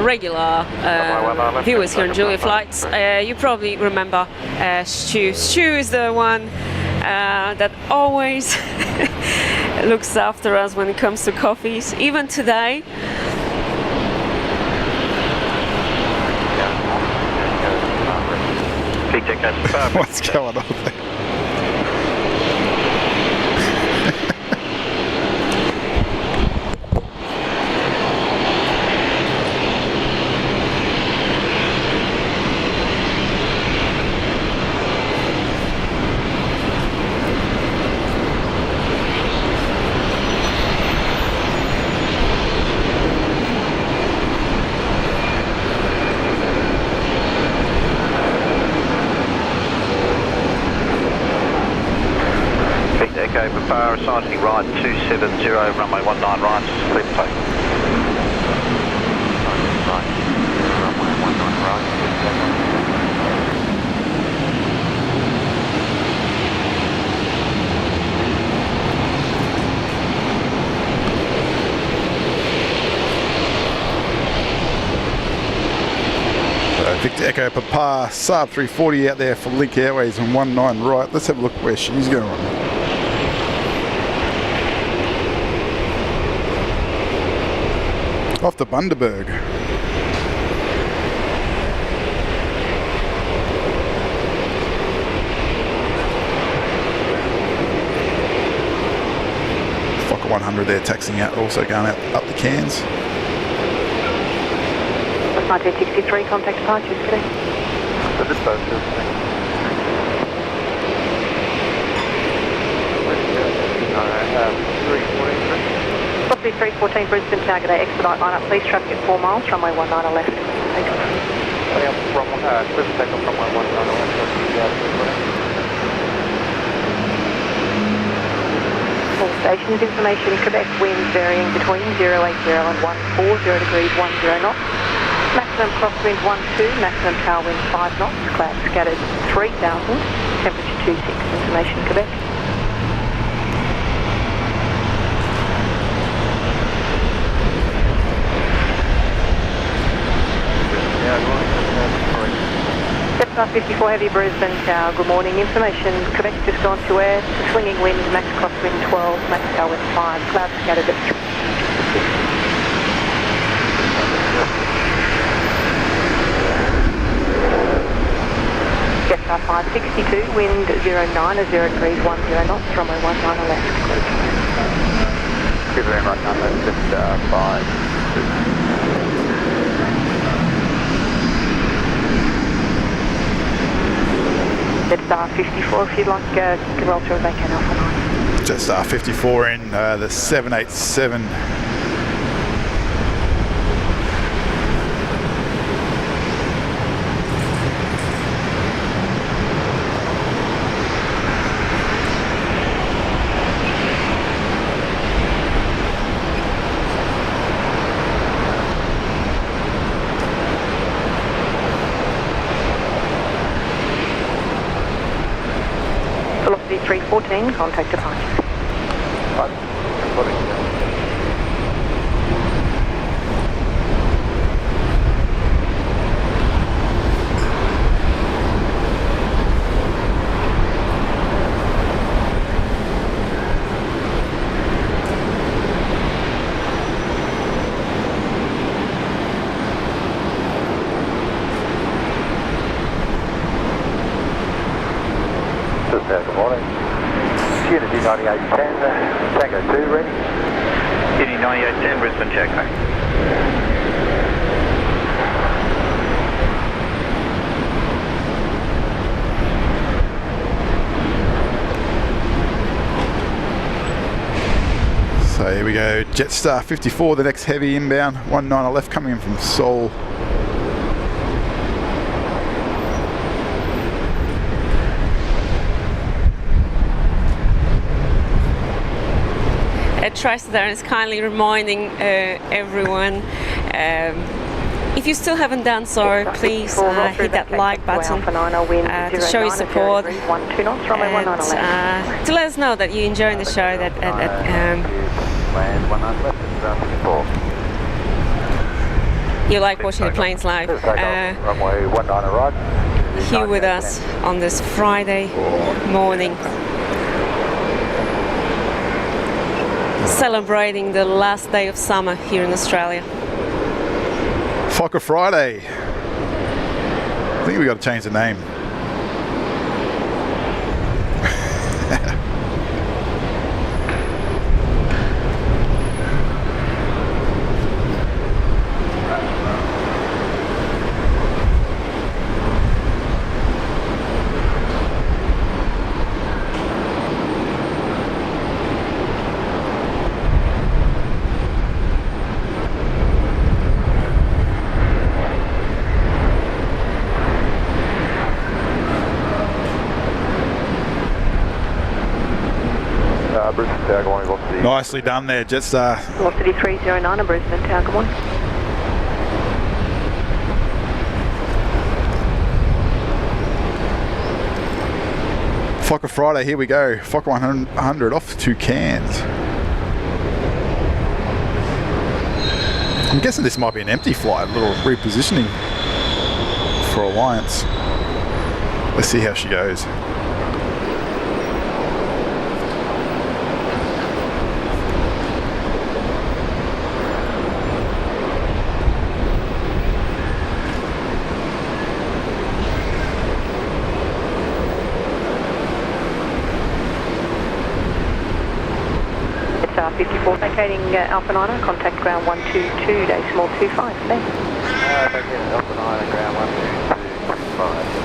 regular viewers here on Julia Flights, you probably remember Stu. Stu is the one that always looks after us when it comes to coffees. Even today. What's going on there? Papa, assigned right 270, runway 19 right, clear to take. Right, runway 19 right, Victor Echo Papa, Saab 340 out there for Link Airways on 19 right. Let's have a look where she's going. Off to Bundaberg. Fokker 100 there taxiing out, also going out up the Cairns. 1963, contact departures today. So this boat is Possibly 314 Brisbane, target A, expedite line up, please traffic at 4 miles, runway 19 left. Brisbane takeoff from 19 left. All stations, information, Quebec winds varying between 080 and 140 degrees 10 knots. Maximum crosswind 12, maximum tailwind 5 knots, cloud scattered 3000, temperature 26, information Quebec. Jetstar 54 Heavy Brisbane Tower, good morning, information Quebec just gone to air, swinging wind, max crosswind 12, max tailwind 5, cloud scattered at 3. Jetstar 562, wind 09 0 degrees 10 knots, runway 19 left. Good very much, that's just 5. Jetstar 54 if you'd like to roll through vacant Alpha 9. Jetstar 54 in the 787. 4314, contact departure. Good morning. Unity 9810, Tango 2 ready. Unity 9810, Brisbane Tango. So here we go, Jetstar 54, the next heavy inbound, 19 left coming in from Seoul. Tristar is kindly reminding everyone, if you still haven't done so, please hit that like button to show your support and to let us know that you're enjoying the show, that you like watching the planes live. Here with us on this Friday morning, celebrating the last day of summer here in Australia. Fokker Friday. I think we got to change the name. Nicely done there, Jetstar. Velocity 309 Brisbane Tower, good morning. Fokker Friday, here we go. Fokker 100 off to Cairns. I'm guessing this might be an empty flight, a little repositioning for Alliance. Let's see how she goes. Jetstar 54 vacating Alpha 9, contact ground 122, decimal 25, thanks. Alpha 9, ground 1225.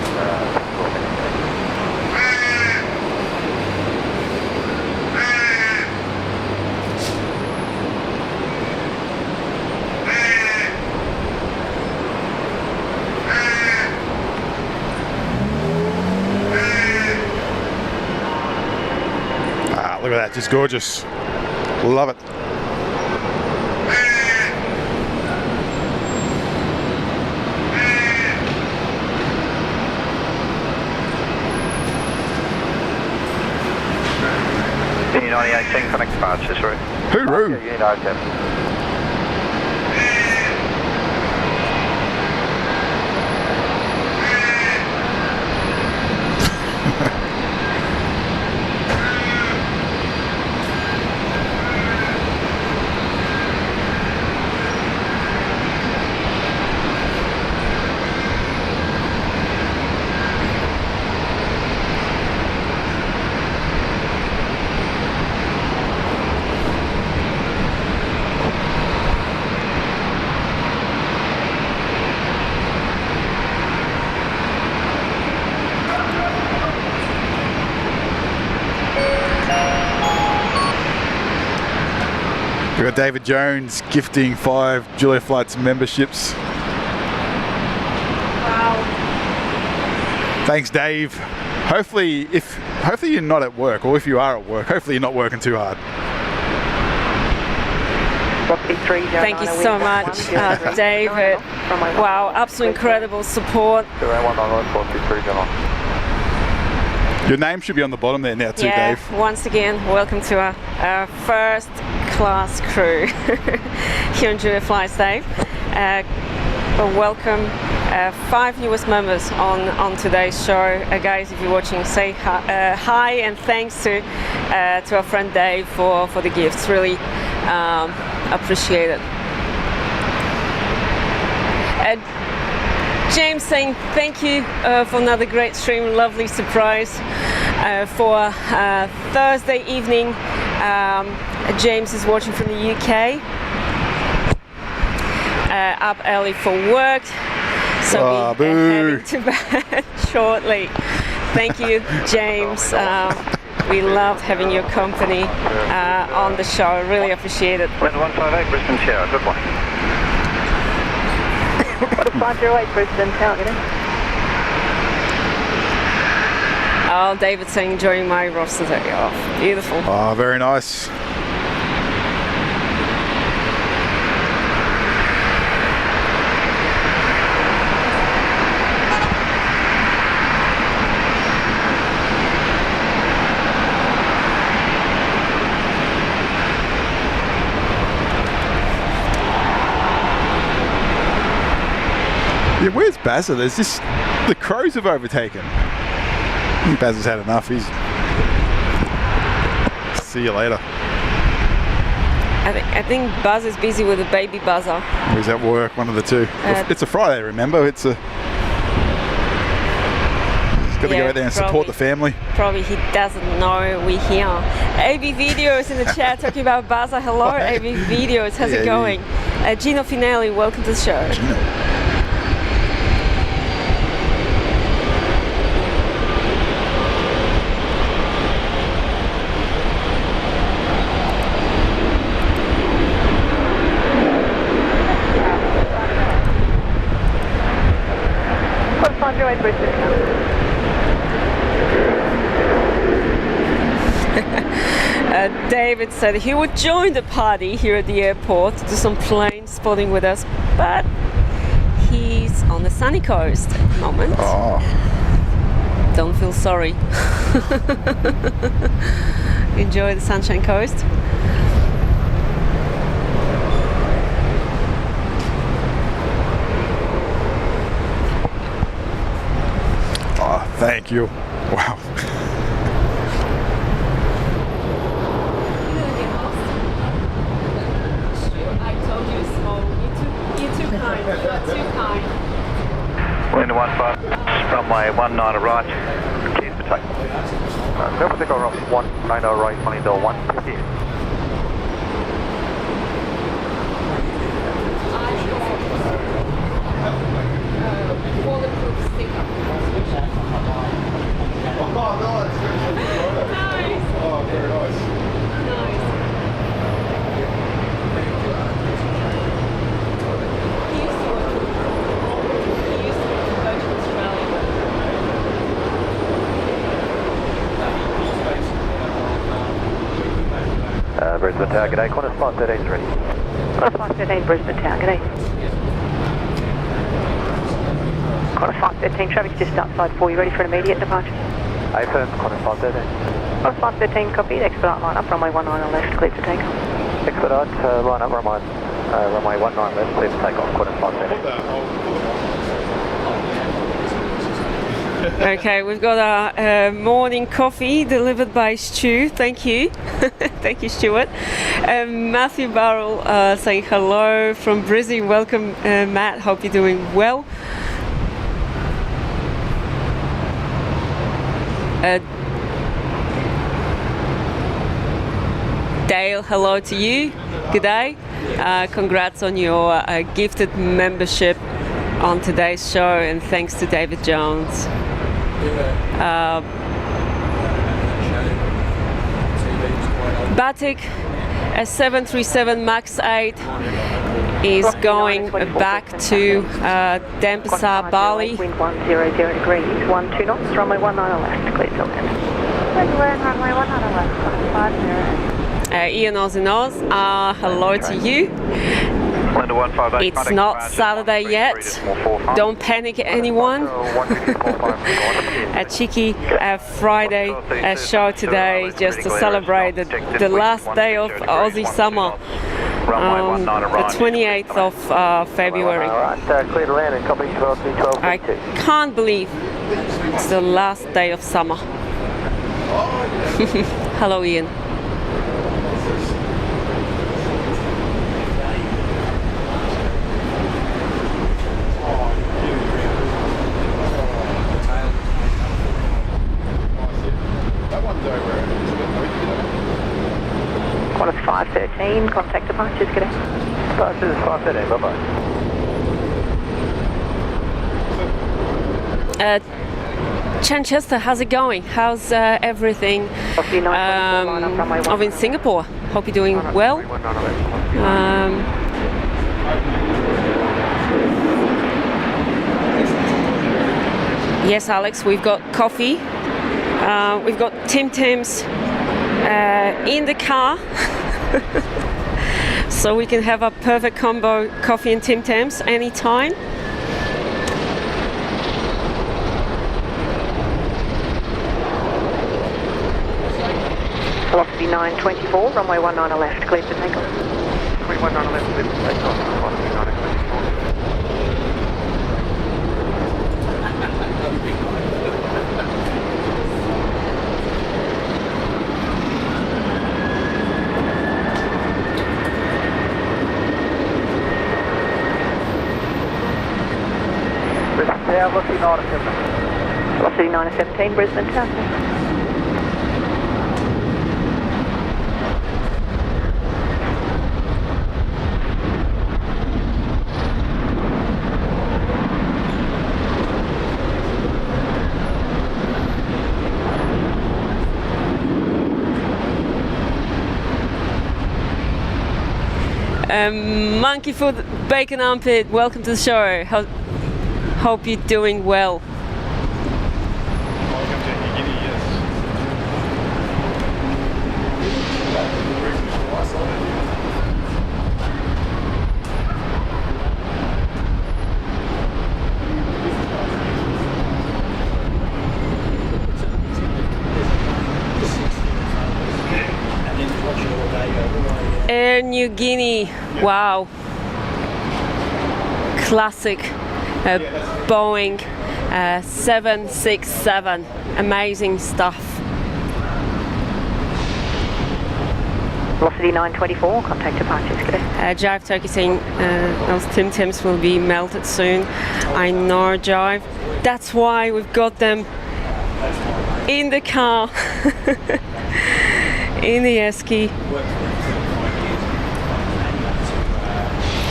Look at that, just gorgeous. Love it. Unity 9810, connect departure, sorry. Hooroo! Unity 9810. We've got David Jones gifting 5 Julia Flights memberships. Wow. Thanks, Dave. Hopefully you're not at work, or if you are at work, hopefully you're not working too hard. Thank you so much, David. Wow, absolutely incredible support. Your name should be on the bottom there now too, Yeah, Dave. once again, welcome to our first class crew here on Julia Flies, Dave. Welcome 5 newest members on today's show. Guys, if you're watching, say hi and thanks to our friend Dave for the gifts. Really appreciate it. James saying thank you for another great stream, lovely surprise for Thursday evening. James is watching from the UK, up early for work, so we're heading to bed shortly. Thank you, James. We loved having your company on the show, really appreciate it. Wind 158, Brisbane Tower, good one. 508 Brisbane Tower, get in. Oh, David saying enjoying my roster day off. Beautiful. Oh, very nice. Yeah, where's Bazza? There's this. The Crows have overtaken. I think Bazza's had enough. He's. See you later. I think Buzz is busy with a baby Buzzer. Or he's at work, one of the two. It's a Friday, remember? It's a. He's got to go out there and support the family. Probably he doesn't know we're here. AB Videos in the chat talking about Buzzer. Hello, AB Videos. How's it going? Gino Finelli, welcome to the show. Gino. David said he would join the party here at the airport to do some plane spotting with us, but he's on the sunny coast at the moment. Oh. Don't feel sorry. Enjoy the Sunshine Coast. Oh, thank you. Wow. Wind 15, runway 19 right, clear for takeoff. Go for takeoff 190 right, running door 150. Oh, very nice. Brisbane Tower, g'day. Qantas Flight 13's ready. Qantas Flight 13 Brisbane Tower, g'day. Qantas Flight 13, traffic's just outside for you, ready for an immediate departure. Affirm, Qantas Flight 13. Qantas Flight 13, copied, expedite line up, runway 19 left, clear for takeoff. Expedite, line up, runway 19 left, clear for takeoff, Qantas Flight 13. Okay, we've got our morning coffee delivered by Stu. Thank you. Thank you, Stuart. Matthew Barrell saying hello from Brisbane. Welcome, Matt. Hope you're doing well. Dale, hello to you. Good day. Congrats on your gifted membership on today's show, and thanks to David Jones. Batik, a 737 MAX 8 is going back to Denpasar, Bali. Wind 100 degrees, 12 knots, runway 19 left, clear to land. Runway 19 left, 50. Ian Oz and Oz, hello to you. It's not Saturday yet. Don't panic, anyone. A cheeky Friday show today, just to celebrate the last day of Aussie summer, the 28th of February. I can't believe it's the last day of summer. Hello, Ian. Qantas 513, contact departures, good day. Departures 513, bye-bye. Chanchester, how's it going? How's everything over in Singapore? Hope you're doing well. Yes, Alex, we've got coffee. We've got Tim Tams in the car. So we can have a perfect combo, coffee and Tim Tams anytime. Velocity 924, runway 19 left, clear for takeoff. Runway 19 left, clear for takeoff. Velocity 924. Yeah, velocity 917. Velocity 917, Brisbane Tower. Monkey Food Bacon Armpit, welcome to the show. Hope you're doing well. Welcome to New Guinea, yes. Air New Guinea, wow. Classic Boeing 767, amazing stuff. Velocity 924, contact departures, good day. Jive Turkey saying those Tim Tams will be melted soon. I know, Jive. That's why we've got them in the car, in the esky.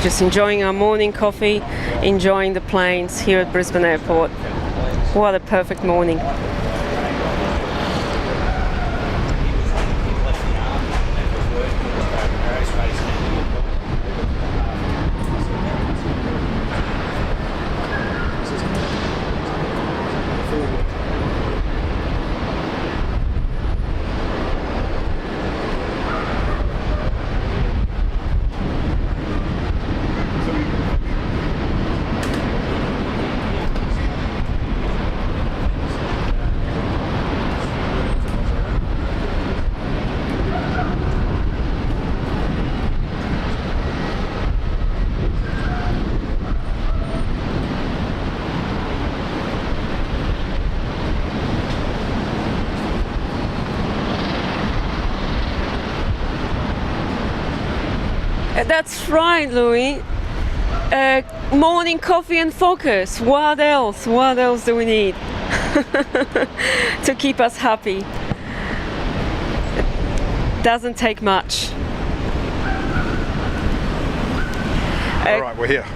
Just enjoying our morning coffee, enjoying the planes here at Brisbane Airport. What a perfect morning. That's right, Louis. Morning coffee and focus. What else? What else do we need to keep us happy? Doesn't take much. All right, we're here.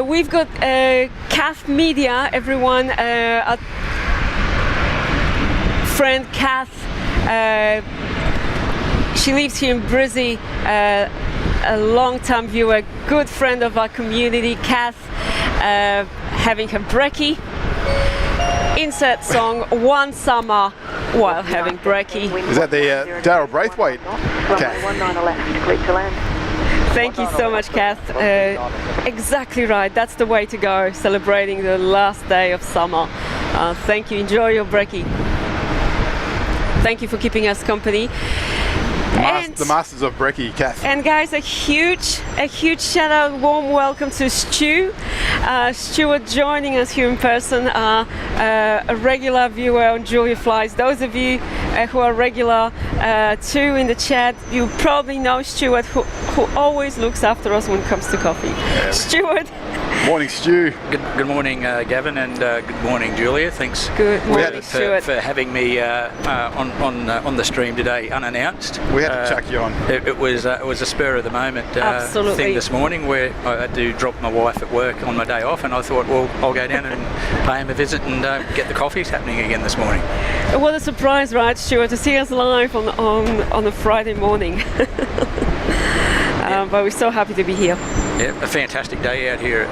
We've got Kath Media, everyone. Friend Kath. She lives here in Brisbane, a long-time viewer, good friend of our community. Kath having her brekkie. Insert song One Summer While Having Brekkie. Is that the Darryl Braithwaite cat? Runway 19 left, clear to land. Thank you so much, Kath. Exactly right. That's the way to go, celebrating the last day of summer. Thank you. Enjoy your brekkie. Thank you for keeping us company. The masters of brekkie, Kath. And guys, a huge shout out, warm welcome to Stu. Stuart joining us here in person, a regular viewer on Julia Flies. Those of you who are regular too in the chat, you probably know Stuart, who always looks after us when it comes to coffee. Yeah. Stuart. Morning, Stu. Good morning, Gavin, and good morning, Julia. Thanks. Good morning, Stuart. For having me on the stream today, unannounced. We had to chuck you on. It was a spur of the moment Absolutely. thing this morning, where I had to drop my wife at work on my day off, and I thought, well, I'll go down and pay him a visit and get the coffees happening again this morning. What a surprise, right, Stuart, to see us live on a Friday morning. But we're so happy to be here. Yeah, a fantastic day out here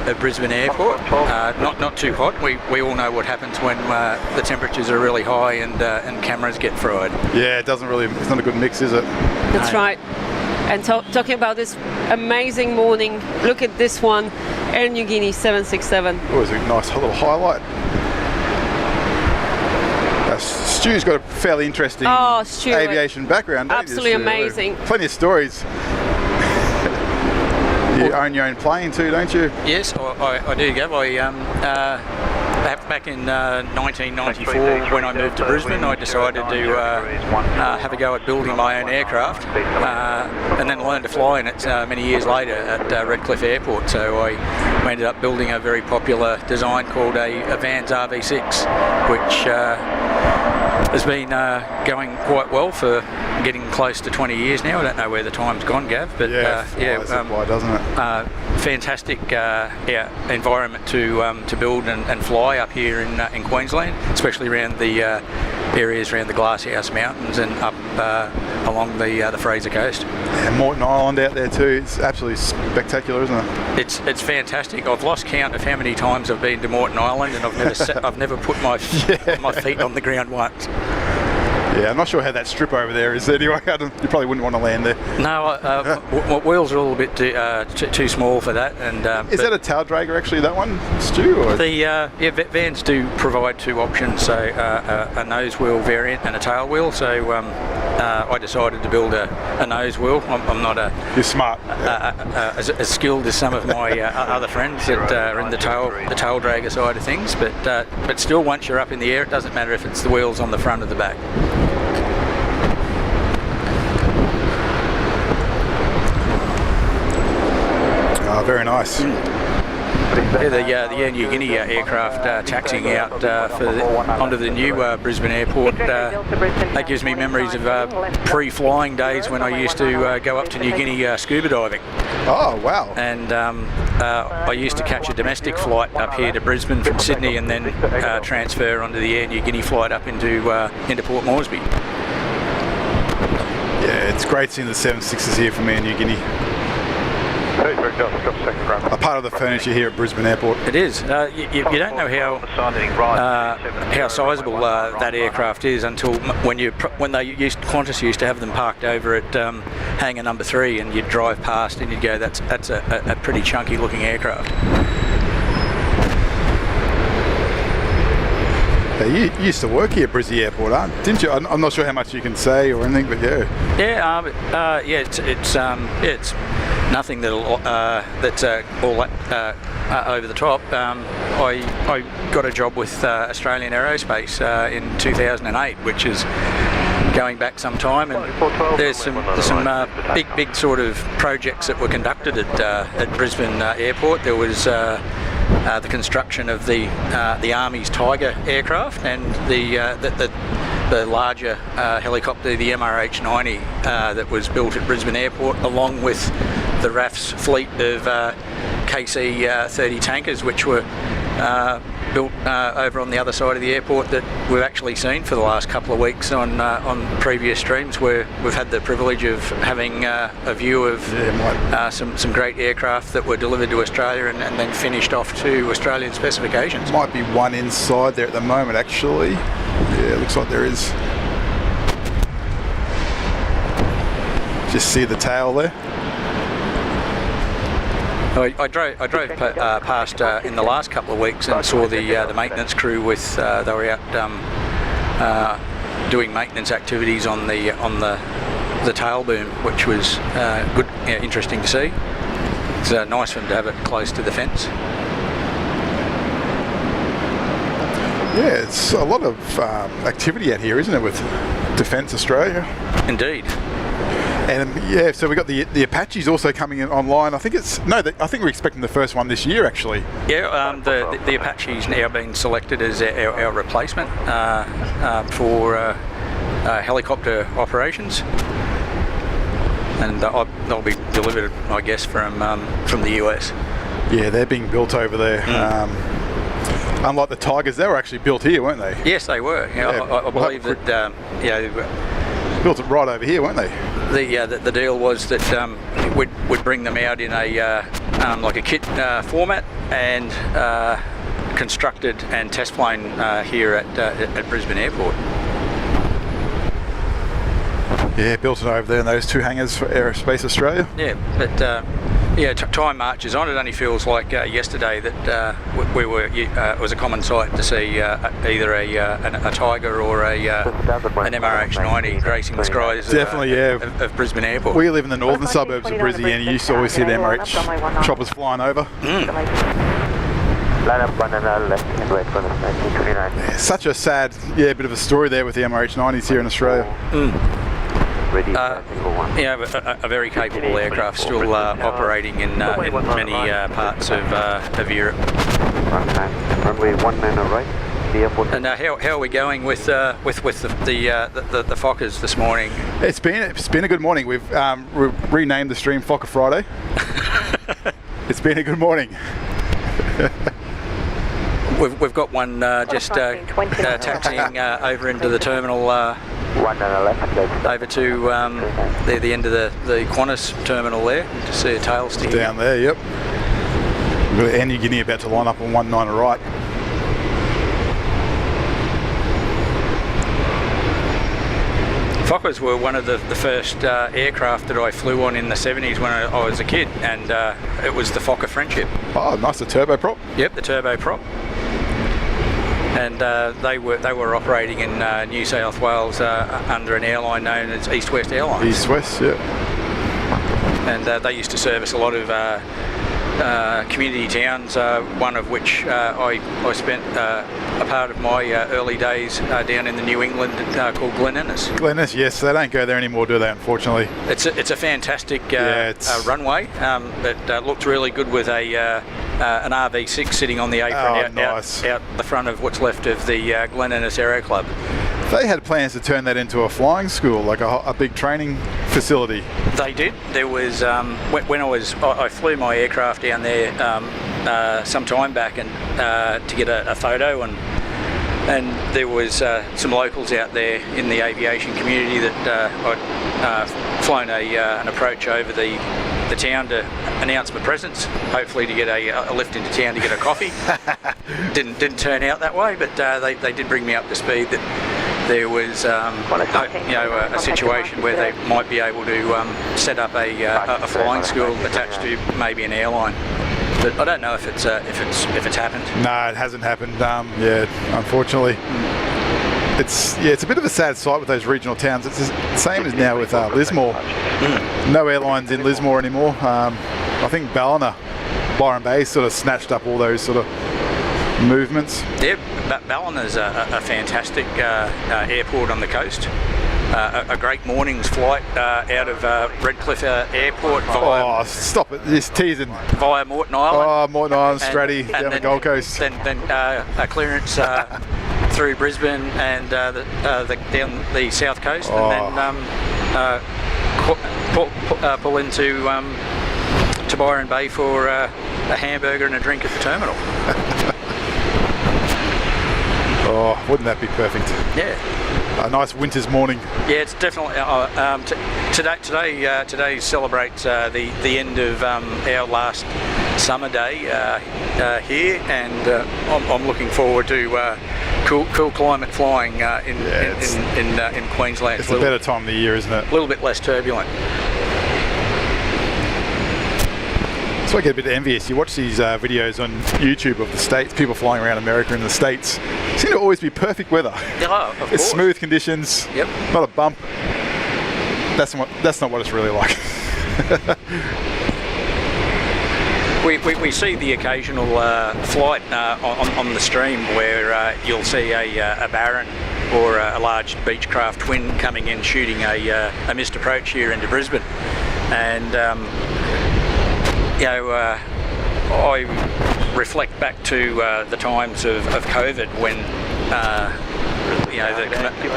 at Brisbane Airport. Not too hot. We all know what happens when the temperatures are really high and cameras get fried. Yeah, it's not a good mix, is it? That's right. And talking about this amazing morning, look at this one, Air New Guinea 767. Oh, it's a nice little highlight. Stu's got a fairly interesting aviation background. Absolutely amazing. Plenty of stories. You own your own plane too, don't you? Yes, I do, Gav. Back in 1994, when I moved to Brisbane, I decided to have a go at building my own aircraft, and then learned to fly in it many years later at Redcliffe Airport. So I ended up building a very popular design called a Vans RV6, which has been going quite well for getting close to 20 years now. I don't know where the time's gone, Gav, but why doesn't it? Fantastic environment to build and fly up here in Queensland, especially around the areas around the Glasshouse Mountains and up along the Fraser Coast. Yeah, Moreton Island out there too. It's absolutely spectacular, isn't it? It's fantastic. I've lost count of how many times I've been to Moreton Island, and I've never put my feet on the ground once. Yeah, I'm not sure how that strip over there is anyway. You probably wouldn't want to land there. No, wheels are a little bit too small for that. And is that a tail dragger actually, that one, Stu? Or? Vans do provide two options, so a nose wheel variant and a tail wheel. So I decided to build a nose wheel. I'm not You're smart. As skilled as some of my other friends that are in the tail dragger side of things, but still, once you're up in the air, it doesn't matter if it's the wheels on the front or the back. Very nice. Yeah, the Air New Guinea aircraft taxiing out onto the new Brisbane Airport. That gives me memories of pre-flying days when I used to go up to New Guinea scuba diving. Oh, wow. And I used to catch a domestic flight up here to Brisbane from Sydney, and then transfer onto the Air New Guinea flight up into Port Moresby. Yeah, it's great seeing the 76s here from Air New Guinea. A part of the furniture here at Brisbane Airport. It is. You don't know how sizable that aircraft is until when Qantas used to have them parked over at hangar number 3, and you'd drive past and you'd go, that's a pretty chunky looking aircraft. You used to work here at Brisbane Airport, didn't you? I'm not sure how much you can say or anything, but yeah. It's nothing that's all over the top. I got a job with Australian Aerospace in 2008, which is going back some time, and there's some big sort of projects that were conducted at Brisbane Airport. There was the construction of the Army's Tiger aircraft, and the larger helicopter, the MRH-90, that was built at Brisbane Airport, along with the RAF's fleet of KC-30 tankers, which were built over on the other side of the airport, that we've actually seen for the last couple of weeks on previous streams, where we've had the privilege of having a view of some great aircraft that were delivered to Australia and then finished off to Australian specifications. Might be one inside there at the moment, actually. Yeah, it looks like there is. Just see the tail there. I drove past in the last couple of weeks and saw the maintenance crew with they were out doing maintenance activities on the tail boom, which was good, interesting to see. It's nice for them to have it close to the fence. Yeah, it's a lot of activity out here, isn't it, with Defence Australia? Indeed. And yeah, so we got the Apaches also coming in online. I think we're expecting the first one this year, actually. Yeah, the Apache's now been selected as our replacement for helicopter operations, and they'll be delivered, I guess, from the US. Yeah, they're being built over there. Unlike the Tigers, they were actually built here, weren't they? Yes, they were. I believe that. Built it right over here, weren't they? The deal was that we'd bring them out in a like a kit format and constructed and test flown here at Brisbane Airport. Yeah, built it over there in those two hangars for Aerospace Australia. Yeah, but time marches on. It only feels like yesterday that we were. It was a common sight to see either a Tiger or an Emirates A380 gracing the skies of Brisbane Airport. We live in the northern suburbs of Brisbane, and you used to always see the Emirates choppers flying over. Line up 1 and left and right for the 1929. Yeah, such a sad, bit of a story there with the Emirates 90s here in Australia. A very capable aircraft, still operating in many parts of Europe. Runway 19 right. The airport. And how are we going with the Fokkers this morning? It's been a good morning. We've renamed the stream Fokker Friday. It's been a good morning. We've got one just taxiing over into the terminal. 1 and left. Over to the end of the Qantas terminal there. To see a tail sticking down there. Yep. We've got Air New Guinea about to line up on 19 right. Fokkers were one of the first aircraft that I flew on in the 70s when I was a kid, and it was the Fokker Friendship. Oh, nice, the turboprop. Yep, the turboprop. And they were operating in New South Wales under an airline known as East West Airlines. East West, yeah. And they used to service a lot of community towns, one of which I spent a part of my early days down in the New England called Glen Innes. Glen Innes, yes, they don't go there anymore, do they, unfortunately? It's a fantastic runway. It looked really good with an RV6 sitting on the apron out the front of what's left of the Glen Innes Aero Club. They had plans to turn that into a flying school, like a big training facility. They did. There was when I flew my aircraft down there some time back and to get a photo, and there was some locals out there in the aviation community that I'd flown an approach over the town to announce my presence, hopefully to get a lift into town to get a coffee. Didn't turn out that way, but they did bring me up to speed that there was a situation where they might be able to set up a flying school attached to maybe an airline. But I don't know if it's happened. No, it hasn't happened. Unfortunately. It's a bit of a sad sight with those regional towns. It's the same as now with Lismore. No airlines in Lismore anymore. I think Ballina, Byron Bay sort of snatched up all those sort of movements. Yeah, Ballina's a fantastic airport on the coast. A great morning's flight out of Redcliffe Airport via... Oh, stop it, just teasing. Via Moreton Island. Oh, Moreton Island, Stratty, down the Gold Coast. Then a clearance through Brisbane and down the south coast, and then pull into to Byron Bay for a hamburger and a drink at the terminal. Oh, wouldn't that be perfect? Yeah. A nice winter's morning. Yeah, it's definitely. Today celebrates the end of our last summer day here, and I'm looking forward to cool climate flying in Queensland. It's a better time of the year, isn't it? A little bit less turbulent. So I get a bit envious. You watch these videos on YouTube of the States, people flying around America and the States. Seem to always be perfect weather. Oh, of It's course. smooth conditions, Yep. not a bump. That's not what it's really like. We see the occasional flight on the stream where you'll see a Baron or a large Beechcraft twin coming in shooting a missed approach here into Brisbane. And I reflect back to the times of COVID when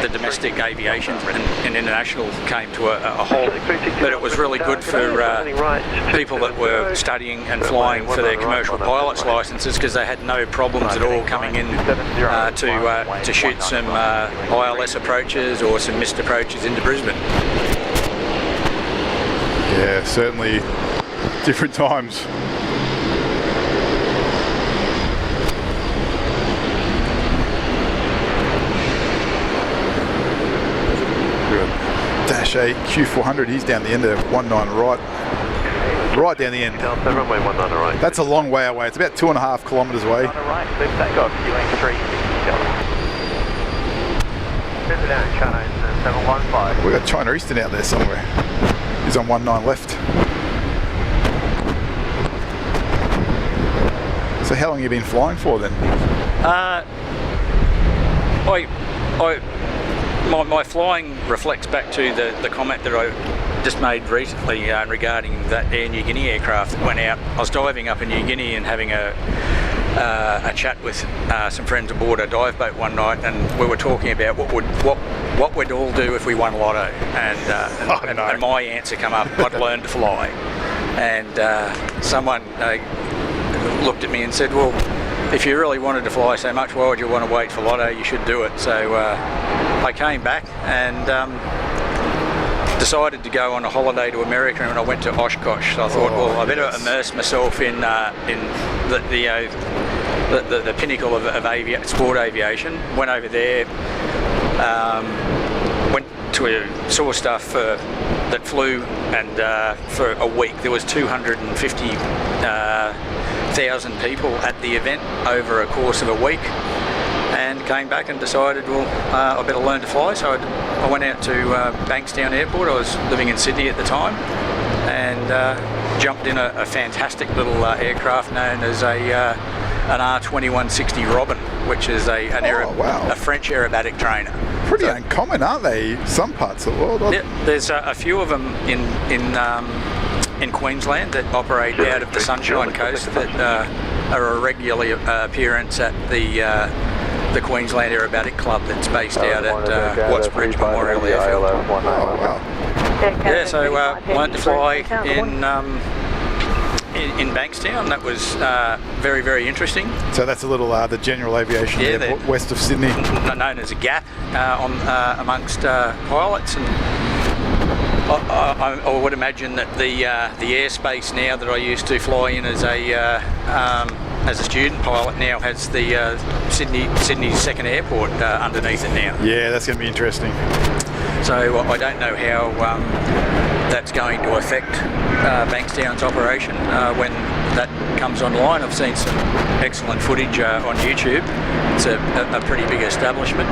the domestic aviation and international came to a halt, but it was really good for people that were studying and flying for their commercial pilot's licenses, because they had no problems at all coming in to shoot some ILS approaches or some missed approaches into Brisbane. Yeah, certainly different times. Dash 8 Q400, he's down the end of 19 right down the end. Delta, runway 19 right. That's a long way away. It's about 2.5 kilometres away. On the right, clear takeoff, QA 3. Brisbane, China, 715. We've got China Eastern out there somewhere. He's on 19 left. So how long have you been flying for then? My flying reflects back to the comment that I just made recently regarding that Air New Guinea aircraft that went out. I was diving up in New Guinea and having a chat with some friends aboard a dive boat one night, and we were talking about what we'd all do if we won lotto, and my answer come up: I'd learn to fly. And someone looked at me and said, well, if you really wanted to fly so much, why would you want to wait for lotto? You should do it. So I came back and decided to go on a holiday to America, and I went to Oshkosh. So I thought, well, I better immerse myself in the pinnacle of sport aviation. Went over there, saw stuff that flew, and for a week there was 250,000 people at the event over a course of a week, and came back and decided, well, I better learn to fly. So I went out to Bankstown Airport. I was living in Sydney at the time, and jumped in a fantastic little aircraft known as an R2160 Robin, which is a French aerobatic trainer. Pretty uncommon, aren't they? Some parts of the world. Yeah, there's a few of them in Queensland that operate out of the Sunshine Coast that are a regular appearance at the Queensland Aerobatic Club that's based out at Watts Bridge Memorial Airfield. Oh, wow. Yeah, so learned to fly in Bankstown. That was very, very interesting. So that's a little the general aviation airport west of Sydney. Known as a gap amongst pilots, and I would imagine that the airspace now that I used to fly in as a student pilot now has the Sydney's second airport underneath it now. Yeah, that's going to be interesting. So I don't know how that's going to affect Bankstown's operation when that comes online. I've seen some excellent footage on YouTube. It's a pretty big establishment.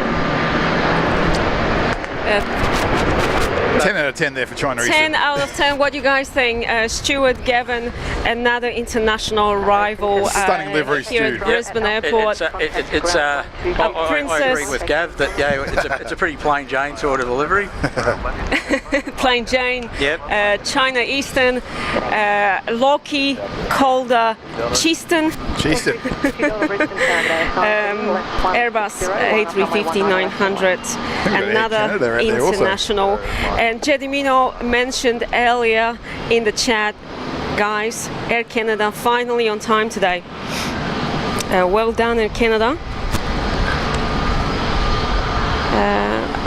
10 out of 10 there for China Eastern. 10 out of 10. What do you guys think? Stuart Gavin, another international rival Stunning livery, here Stu. at Brisbane Airport. I agree with Gav that it's a pretty plain Jane sort of livery. Plain Jane, Yep. China Eastern, Lockheed, Calder, Chiston, Airbus A350-900, another Canada right there also. international. And Jedimino mentioned earlier in the chat, guys, Air Canada finally on time today. Well done, Air Canada.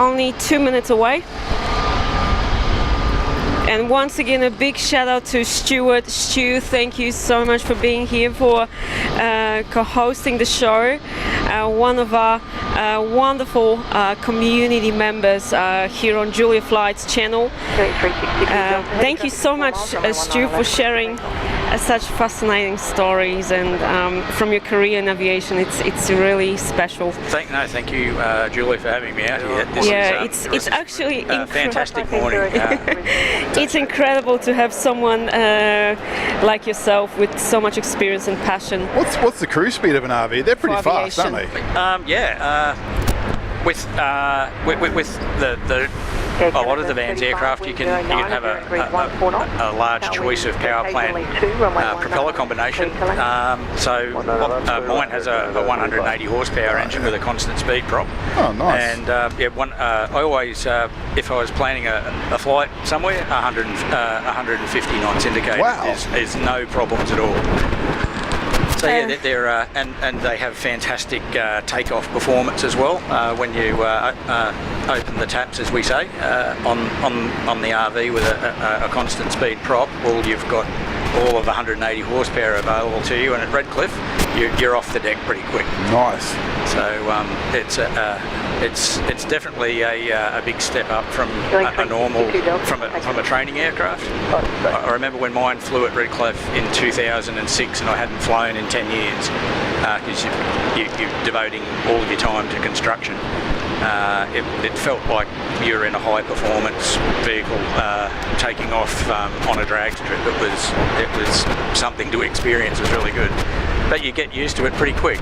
Only 2 minutes away. And once again, a big shout out to Stuart. Stu, thank you so much for being here, for co-hosting the show. One of our wonderful community members here on Julia Flight's channel. Thank you so much, Stu, for sharing such fascinating stories, and from your career in aviation, it's really special. Thank you, Julie, for having me out here. It's actually a fantastic morning. It's incredible to have someone like yourself with so much experience and passion. What's the cruise speed of an RV? They're pretty fast, aren't they? With a lot of the Van's aircraft, you can have a large choice of power plant propeller combination. Mine has a 180 horsepower engine with a constant speed prop. Oh, nice. And I always, if I was planning a flight somewhere, 150 knots indicated is no problems at all. So yeah, they're and they have fantastic takeoff performance as well. When you open the taps, as we say, on the RV with a constant speed prop, well, you've got all of 180 horsepower available to you, and at Redcliffe, you're off the deck pretty quick. Nice. So it's definitely a big step up from a normal from a training aircraft. I remember when mine flew at Redcliffe in 2006, and I hadn't flown in 10 years because you're devoting all of your time to construction. It felt like you were in a high performance vehicle taking off on a drag strip. It was something to experience. It was really good, but you get used to it pretty quick.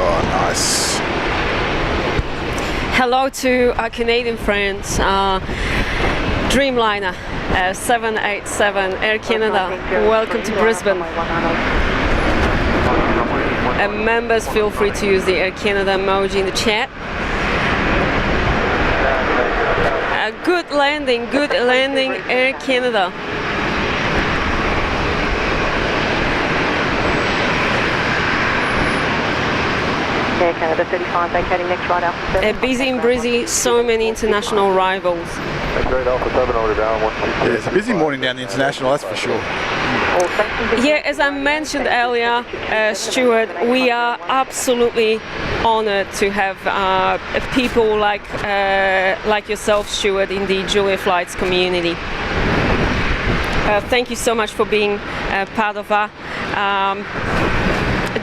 Oh, nice. Hello to our Canadian friends, Dreamliner 787 Air Canada. Welcome to Brisbane. And members, feel free to use the Air Canada emoji in the chat. Good landing, Air Canada. Air Canada 35 vacating next right after. Busy and breezy, so many international arrivals. Yeah, it's a busy morning down the international, that's for sure. Yeah, as I mentioned earlier, Stuart, we are absolutely honoured to have people like yourself, Stuart, in the Julia Flights community. Thank you so much for being part of our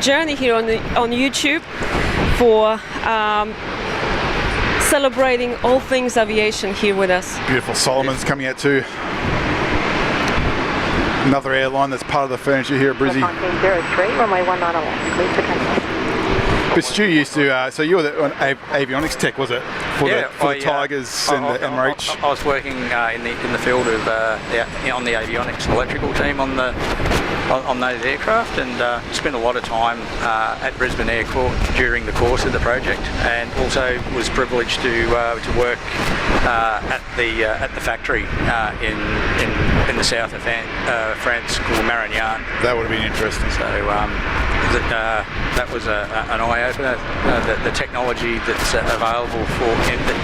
journey here on YouTube, for celebrating all things aviation here with us. Beautiful. Solomon's coming out too. Another airline that's part of the furniture here at Brizzy. 1903, runway 19 left. But Stu used to, so you were the avionics tech, was it? For the Tigers and the Emirates? I was working in the field of on the avionics electrical team on those aircraft, and spent a lot of time at Brisbane Airport during the course of the project, and also was privileged to work at the factory in the south of France called Marignan. That would have been interesting. So that was an eye-opener. The technology that's available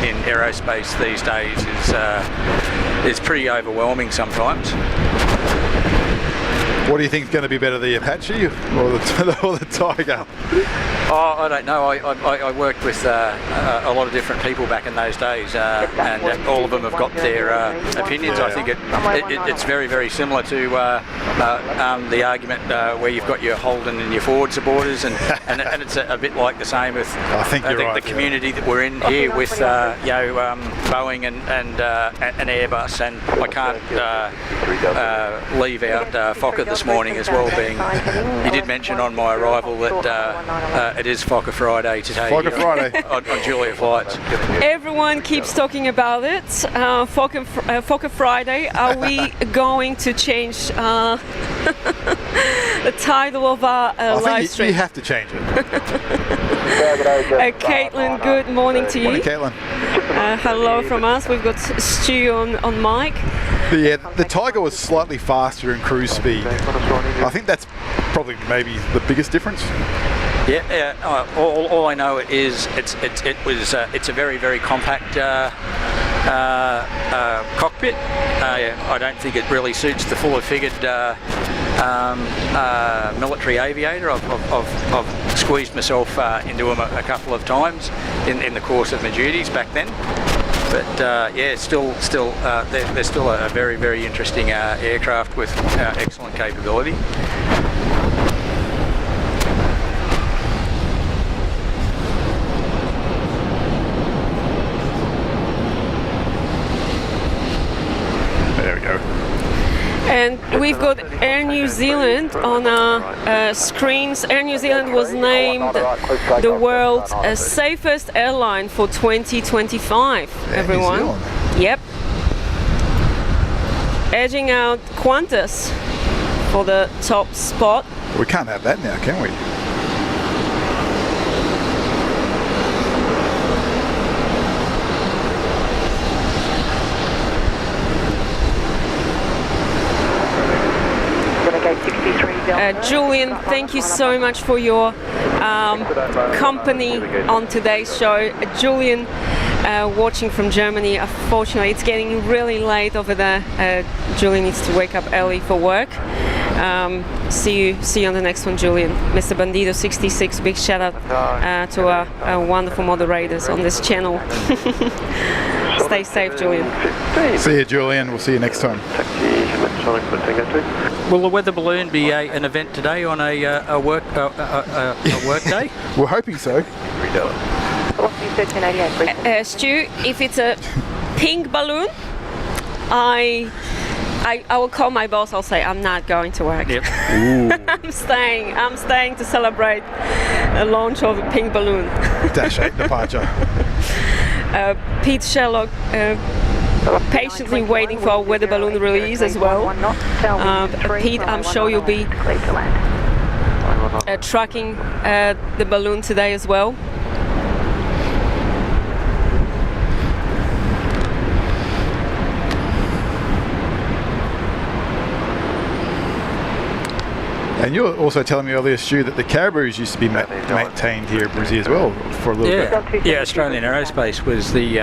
in aerospace these days is pretty overwhelming sometimes. What do you think is going to be better, the Apache or the Tiger? Oh, I don't know. I worked with a lot of different people back in those days, and all of them have got their opinions. Yeah. I think it's very, very similar to the argument where you've got your Holden and your Ford supporters, and it's a bit like the same with the community that we're in here with Boeing and Airbus, and I can't leave out Fokker this morning as well. Being, you did mention on my arrival that it is Fokker Friday today. Fokker Friday on Julia Flights. Everyone keeps talking about it. Fokker Friday. Are we going to change the title of our live stream? You have to change it. Caitlin, good morning to you. Morning, Caitlin. Hello from us. We've got Stu on mic. Yeah, the Tiger was slightly faster in cruise speed. I think that's probably maybe the biggest difference. Yeah. All I know is it's a very, very compact cockpit. I don't think it really suits the fuller figured military aviator. I've squeezed myself into them a couple of times in the course of my duties back then. But yeah, still they're still a very, very interesting aircraft with excellent capability. There we go. And we've got Air New Zealand on our screens. Air New Zealand was named the world's safest airline for 2025, everyone. New Zealand. Yep. Edging out Qantas for the top spot. We can't have that now, can we? Julian, thank you so much for your company on today's show. Julian, watching from Germany. Unfortunately, it's getting really late over there. Julian needs to wake up early for work. See you on the next one, Julian. Mr. Bandido 66, big shout out to our wonderful moderators on this channel. Stay safe, Julian. See you, Julian. We'll see you next time. Will the weather balloon be an event today on a work day? We're hoping so. Stu, if it's a pink balloon, I will call my boss. I'll say I'm not going to work. Yep. I'm staying to celebrate the launch of a pink balloon. Dash 8 departure. Pete Sherlock patiently waiting for our weather balloon release as well. Pete, I'm sure you'll be tracking the balloon today as well. And you were also telling me earlier, Stu, that the Caribous used to be maintained here at Brisbane as well for a little bit. Yeah, Australian Aerospace was the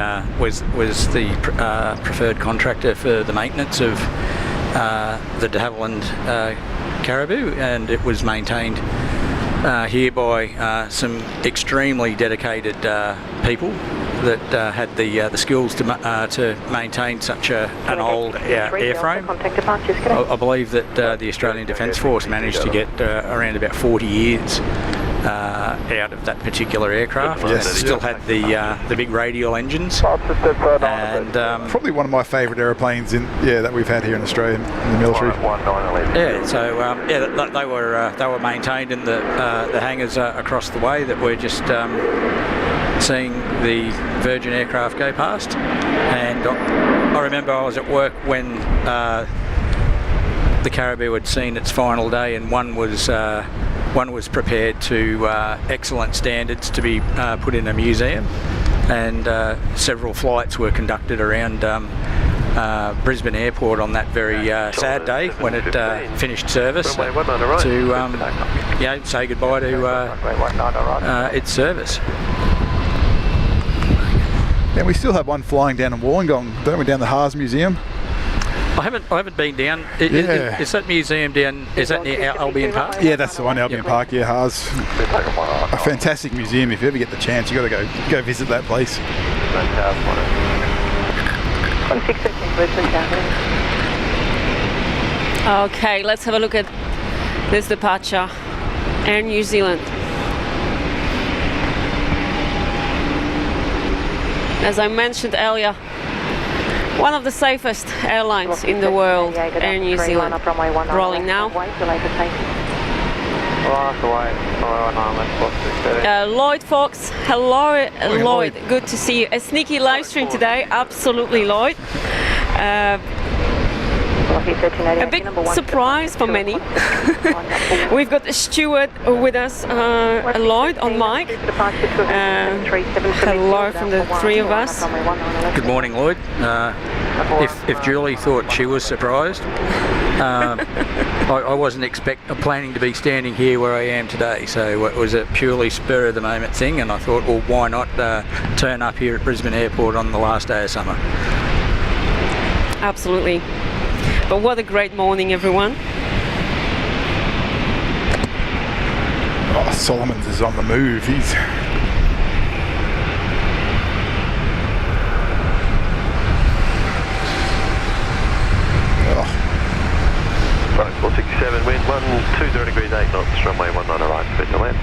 preferred contractor for the maintenance of the de Havilland Caribou, and it was maintained here by some extremely dedicated people that had the skills to maintain such an old airframe. I believe that the Australian Defence Force managed to get around about 40 years out of that particular aircraft. Yes. And it still had the big radial engines. And probably one of my favourite aeroplanes that we've had here in Australia in the military. Yeah, so they were maintained in the hangars across the way that were just seeing the Virgin aircraft go past. And I remember I was at work when the Caribou had seen its final day, and one was prepared to excellent standards to be put in a museum, and several flights were conducted around Brisbane Airport on that very sad day when it finished service to say goodbye to its service. And we still have one flying down in Wollongong, don't we, down the Haas Museum? I haven't been down. Is that museum down? Is that near Albion Park? Yeah, that's the one, Albion Park. Yeah, Haas. A fantastic museum. If you ever get the chance, you got to go visit that place. Okay, let's have a look at this departure. Air New Zealand. As I mentioned earlier, one of the safest airlines in the world, Air New Zealand. Rolling now. Lloyd Fox, hello Lloyd, good to see you. A sneaky live stream today, absolutely Lloyd. A big surprise for many. We've got Stuart with us, Lloyd on mic. Hello from the three of us. Good morning, Lloyd. If Julie thought she was surprised, I wasn't planning to be standing here where I am today, so it was a purely spur of the moment thing, and I thought, well, why not turn up here at Brisbane Airport on the last day of summer? Absolutely. But what a great morning, everyone. Oh, Solomons is on the move. 20 degrees 8 knots, runway 19 right, clear to land.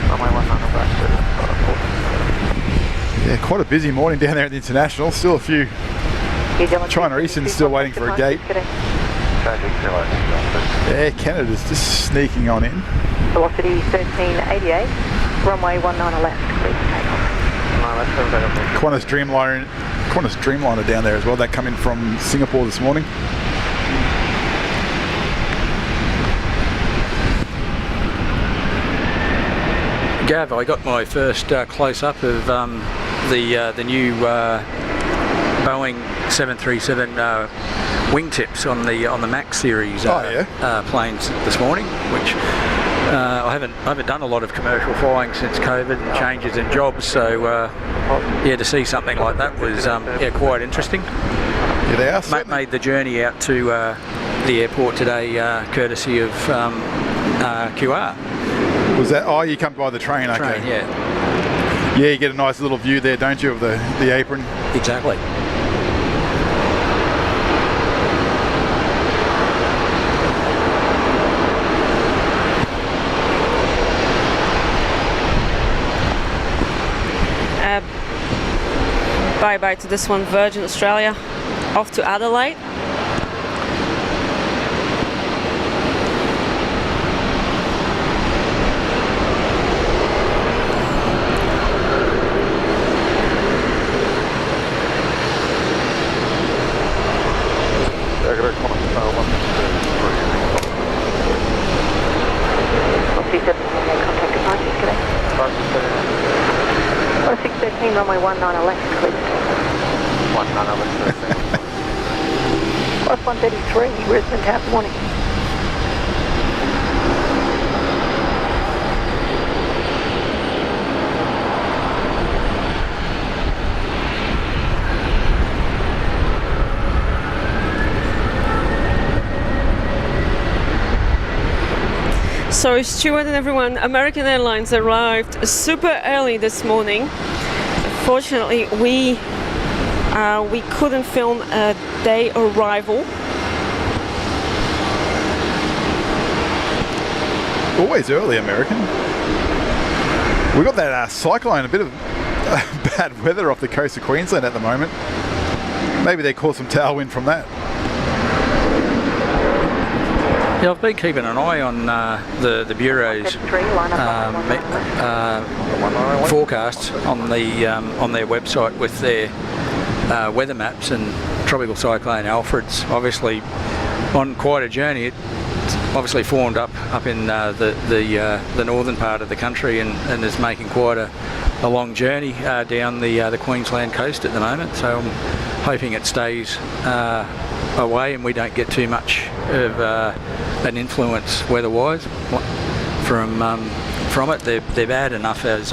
Runway 19 right, clear to land. Yeah, quite a busy morning down there at the International. Still a few China Eastern still waiting for a gate. Air Canada's just sneaking on in. Velocity 1388, runway 19 left, clear for takeoff. Qantas Dreamliner down there as well. That come in from Singapore this morning. Gav, I got my first close-up of the new Boeing 737 wingtips on the Max series planes this morning, which I haven't done a lot of commercial flying since COVID and changes in jobs, so yeah, to see something like that was quite interesting. Yeah, they are. Made the journey out to the airport today, courtesy of QR. Was that? Oh, you come by the train. Okay. Train, yeah. Yeah, you get a nice little view there, don't you, of the apron? Exactly. Bye-bye to this one, Virgin Australia, off to Adelaide. Runway 19 left, clear. 19 left, Plus 133, Brisbane, tap morning. So Stuart and everyone, American Airlines arrived super early this morning. Fortunately, we couldn't film a day arrival. Always early, American. We got that cyclone, a bit of bad weather off the coast of Queensland at the moment. Maybe they caught some tailwind from that. Yeah, I've been keeping an eye on the Bureau's forecasts on their website with their weather maps, and Tropical Cyclone Alfred's obviously on quite a journey. It's obviously formed up in the northern part of the country and is making quite a long journey down the Queensland coast at the moment. So I'm hoping it stays away and we don't get too much of an influence weather-wise from it. They're bad enough as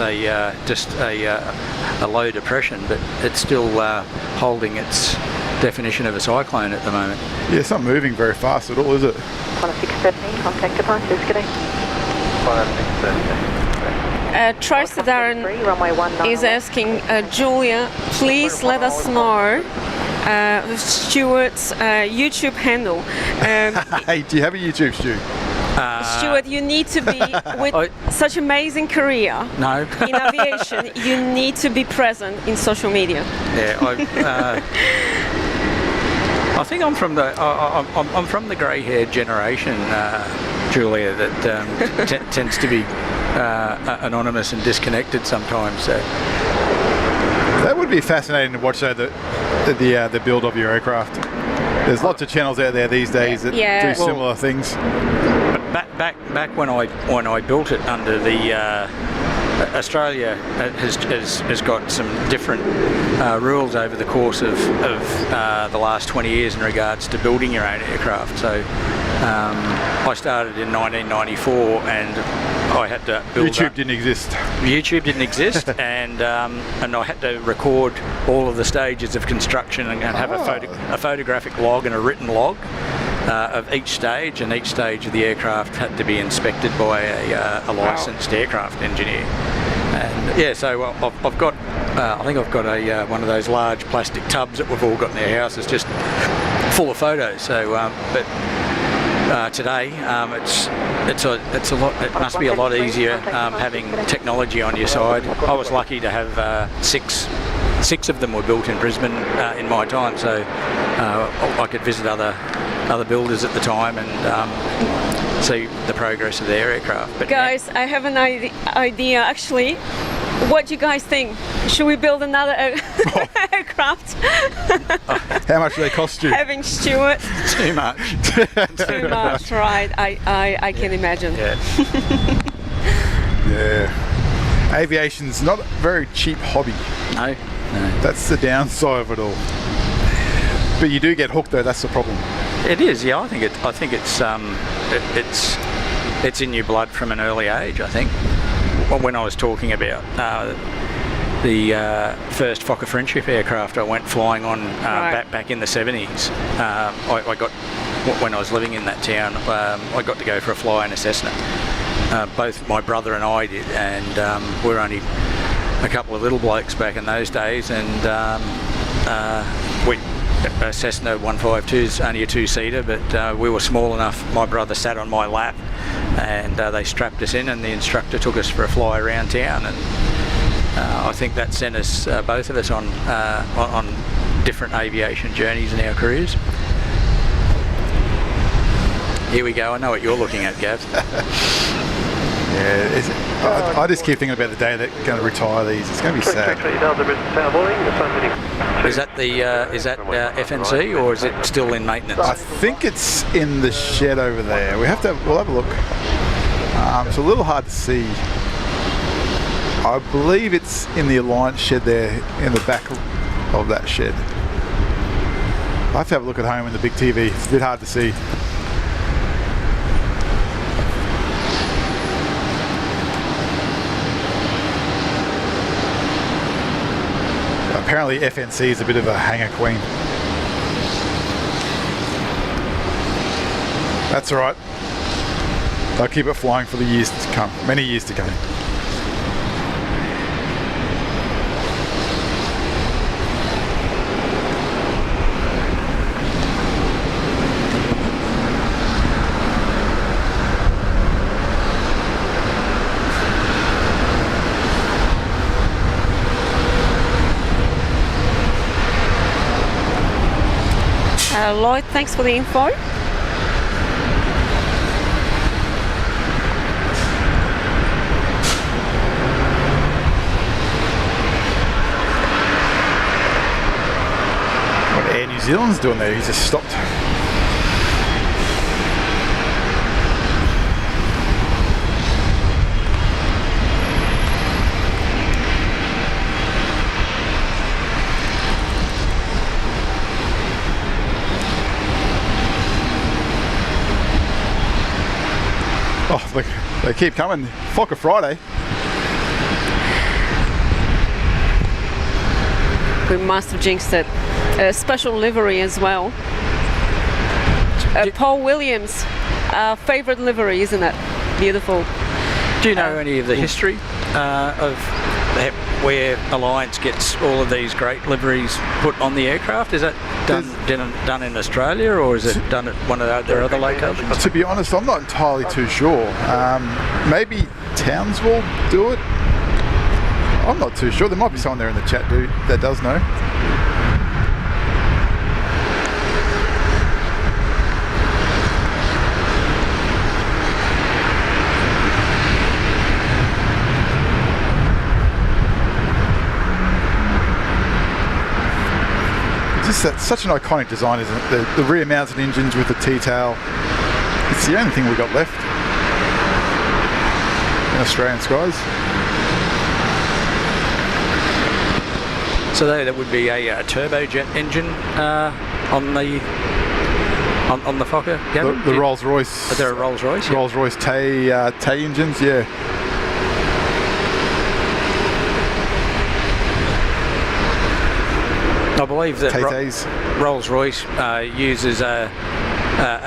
just a low depression, but it's still holding its definition of a cyclone at the moment. Yeah, it's not moving very fast at all, is it? 1613, contact departures, good day. Tricer Darren is asking Julia, please let us know Stuart's YouTube handle. Hey, do you have a YouTube, Stu? Stuart, you need to be, with such amazing career in aviation, you need to be present in social media. Yeah, I think I'm from the grey-haired generation, Julia, that tends to be anonymous and disconnected sometimes. So. That would be fascinating to watch, though, the build of your aircraft. There's lots of channels out there these days that do similar things. Back when I built it under the Australia has got some different rules over the course of the last 20 years in regards to building your own aircraft. So I started in 1994 and I had to build YouTube didn't exist. YouTube didn't exist, and I had to record all of the stages of construction and have a photographic log and a written log of each stage, and each stage of the aircraft had to be inspected by a licensed aircraft engineer. And yeah, so I've got, I think I've got one of those large plastic tubs that we've all got in our houses, just full of photos. So, but today, it's a lot. It must be a lot easier having technology on your side. I was lucky to have six of them were built in Brisbane in my time, so I could visit other builders at the time and see the progress of their aircraft. But guys, I have an idea actually. What do you guys think? Should we build another aircraft? How much do they cost you? Having Stuart. Too much. Too much, right? I can imagine. Yeah. Yeah. Aviation's not a very cheap hobby. No. That's the downside of it all. But you do get hooked though. That's the problem. It is. Yeah. I think it's in your blood from an early age. I think. When I was talking about the first Fokker Friendship aircraft I went flying on back in the 70s, I got, when I was living in that town, I got to go for a fly in a Cessna. Both my brother and I did, and we were only a couple of little blokes back in those days, and a Cessna 152 is only a two-seater, but we were small enough. My brother sat on my lap, and they strapped us in, and the instructor took us for a fly around town, and I think that sent us, both of us, on different aviation journeys in our careers. Here we go. I know what you're looking at, Gav. Yeah, I just keep thinking about the day they're going to retire these. It's going to be sad. Is that FNC, or is it still in maintenance? I think it's in the shed over there. We'll have a look. It's a little hard to see. I believe it's in the Alliance shed there, in the back of that shed. I have to have a look at home in the big TV. It's a bit hard to see. Apparently FNC is a bit of a hanger queen. That's alright. They'll keep it flying for the years to come, many years to come. Lloyd, thanks for the info. What Air New Zealand's doing there, he's just stopped. Oh, look, they keep coming. Fokker Friday. We must have jinxed it. A special livery as well. Paul Williams, our favourite livery, isn't it? Beautiful. Do you know any of the history of where Alliance gets all of these great liveries put on the aircraft? Is that done in Australia, or is it done at one of their other locations? To be honest, I'm not entirely too sure. Maybe Townsville do it. I'm not too sure. There might be someone there in the chat that does know. That's such an iconic design, isn't it? The rear mounted engines with the T-tail. It's the only thing we've got left in Australian skies. So that would be a turbojet engine on the Fokker. The Rolls-Royce. Are there a Rolls-Royce? Yeah. Rolls-Royce Tay engines, yeah. I believe that Rolls-Royce uses a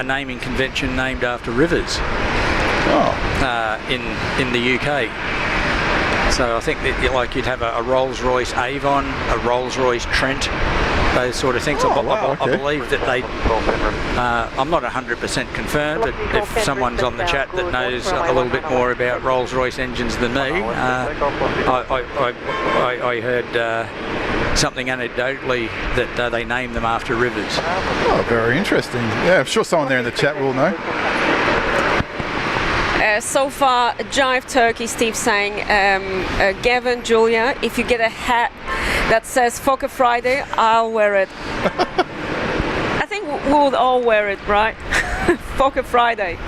naming convention named after rivers in the UK. So I think that you'd have a Rolls-Royce Avon, a Rolls-Royce Trent, those sort of things. Oh, wow, I okay. believe that they. I'm not 100% confirmed, but if someone's on the chat that knows a little bit more about Rolls-Royce engines than me, I heard something anecdotally that they name them after rivers. Oh, very interesting. Yeah, I'm sure someone there in the chat will know. So far, Jive Turkey, Steve saying, Gavin, Julia, if you get a hat that says Fokker Friday, I'll wear it. I think we would all wear it, right? Fokker Friday.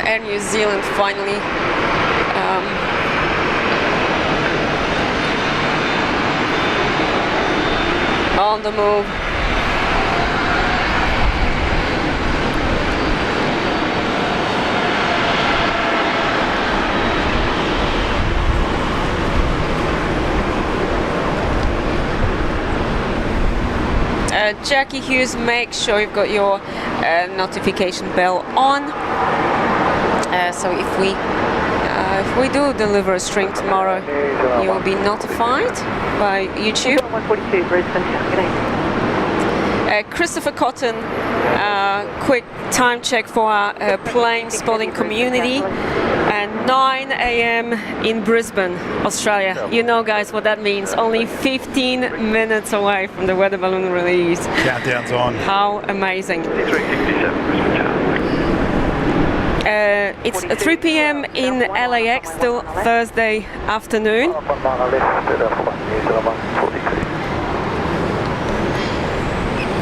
Air New Zealand finally. On the move. Jackie Hughes, make sure you've got your notification bell on. So if we do deliver a stream tomorrow, you will be notified by YouTube. 142 Brisbane. Christopher Cotton, quick time check for our plane spotting community. 9 a.m. in Brisbane, Australia. You know, guys, what that means. Only 15 minutes away from the weather balloon release. Countdown's on. How amazing. It's 3 p.m. in LAX, still Thursday afternoon.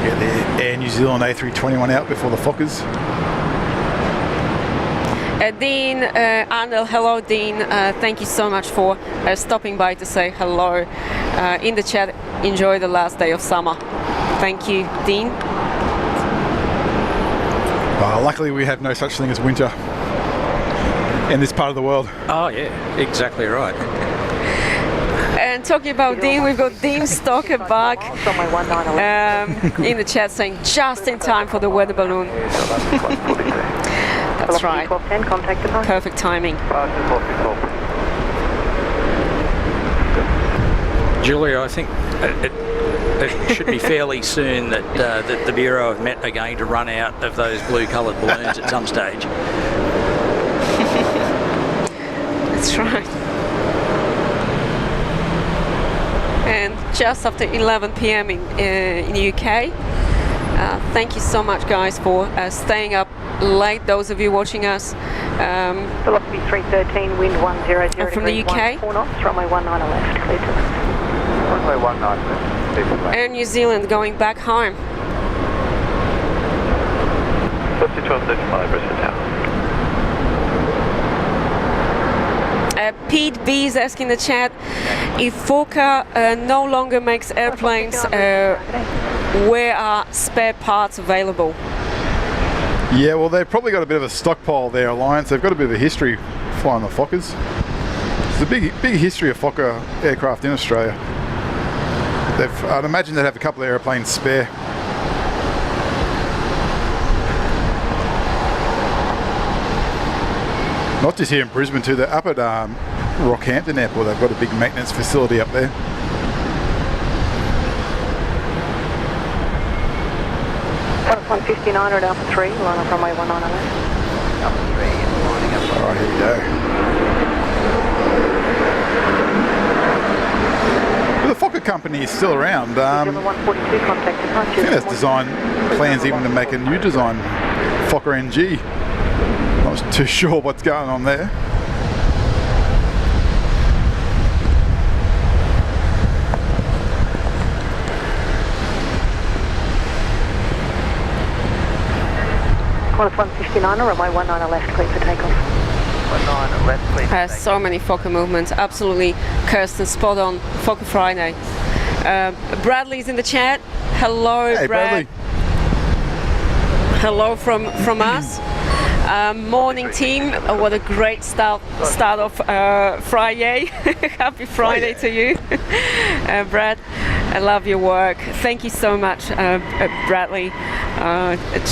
Get the Air New Zealand A321 out before the Fokkers. Dean Arnold, hello Dean, thank you so much for stopping by to say hello in the chat. Enjoy the last day of summer. Thank you, Dean. Luckily we have no such thing as winter in this part of the world. Oh yeah, exactly right. And talking about Dean, we've got Dean Stocker back in the chat saying just in time for the weather balloon. That's right. Perfect timing. Julia, I think it should be fairly soon that the Bureau of Met are going to run out of those blue-coloured balloons at some stage. That's right. And just after 11 p.m. in the UK. Thank you so much, guys, for staying up late, those of you watching us. Velocity 313, wind 100 from the UK. 4 knots, runway 19 left, clear to land. Runway 19 left. Air New Zealand going back home. 1235 Brisbane Tower. Pete B is asking the chat if Fokker no longer makes airplanes, where are spare parts available? Yeah, well, they've probably got a bit of a stockpile there, Alliance. They've got a bit of a history flying the Fokkers. There's a big history of Fokker aircraft in Australia. I'd imagine they'd have a couple of airplanes spare. Not just here in Brisbane too, they're up at Rockhampton Airport. They've got a big maintenance facility up there. Qantas 159 at Alpha 3, line up runway 19 left. Alpha 3, lining up. Alright, here we go. The Fokker company is still around. I 142 contact departure. think there's design plans even to make a new design, Fokker NG. Not too sure what's going on there. Qantas 159 runway 19 left, clear for takeoff. 19 left, please. So many Fokker movements, absolutely Kirsten, spot on. Fokker Friday. Bradley's in the chat. Hello, Hey, Brad. Bradley. Hello from us. Morning team. What a great start of Friday. Happy Friday to you, Brad. I love your work. Thank you so much, Bradley,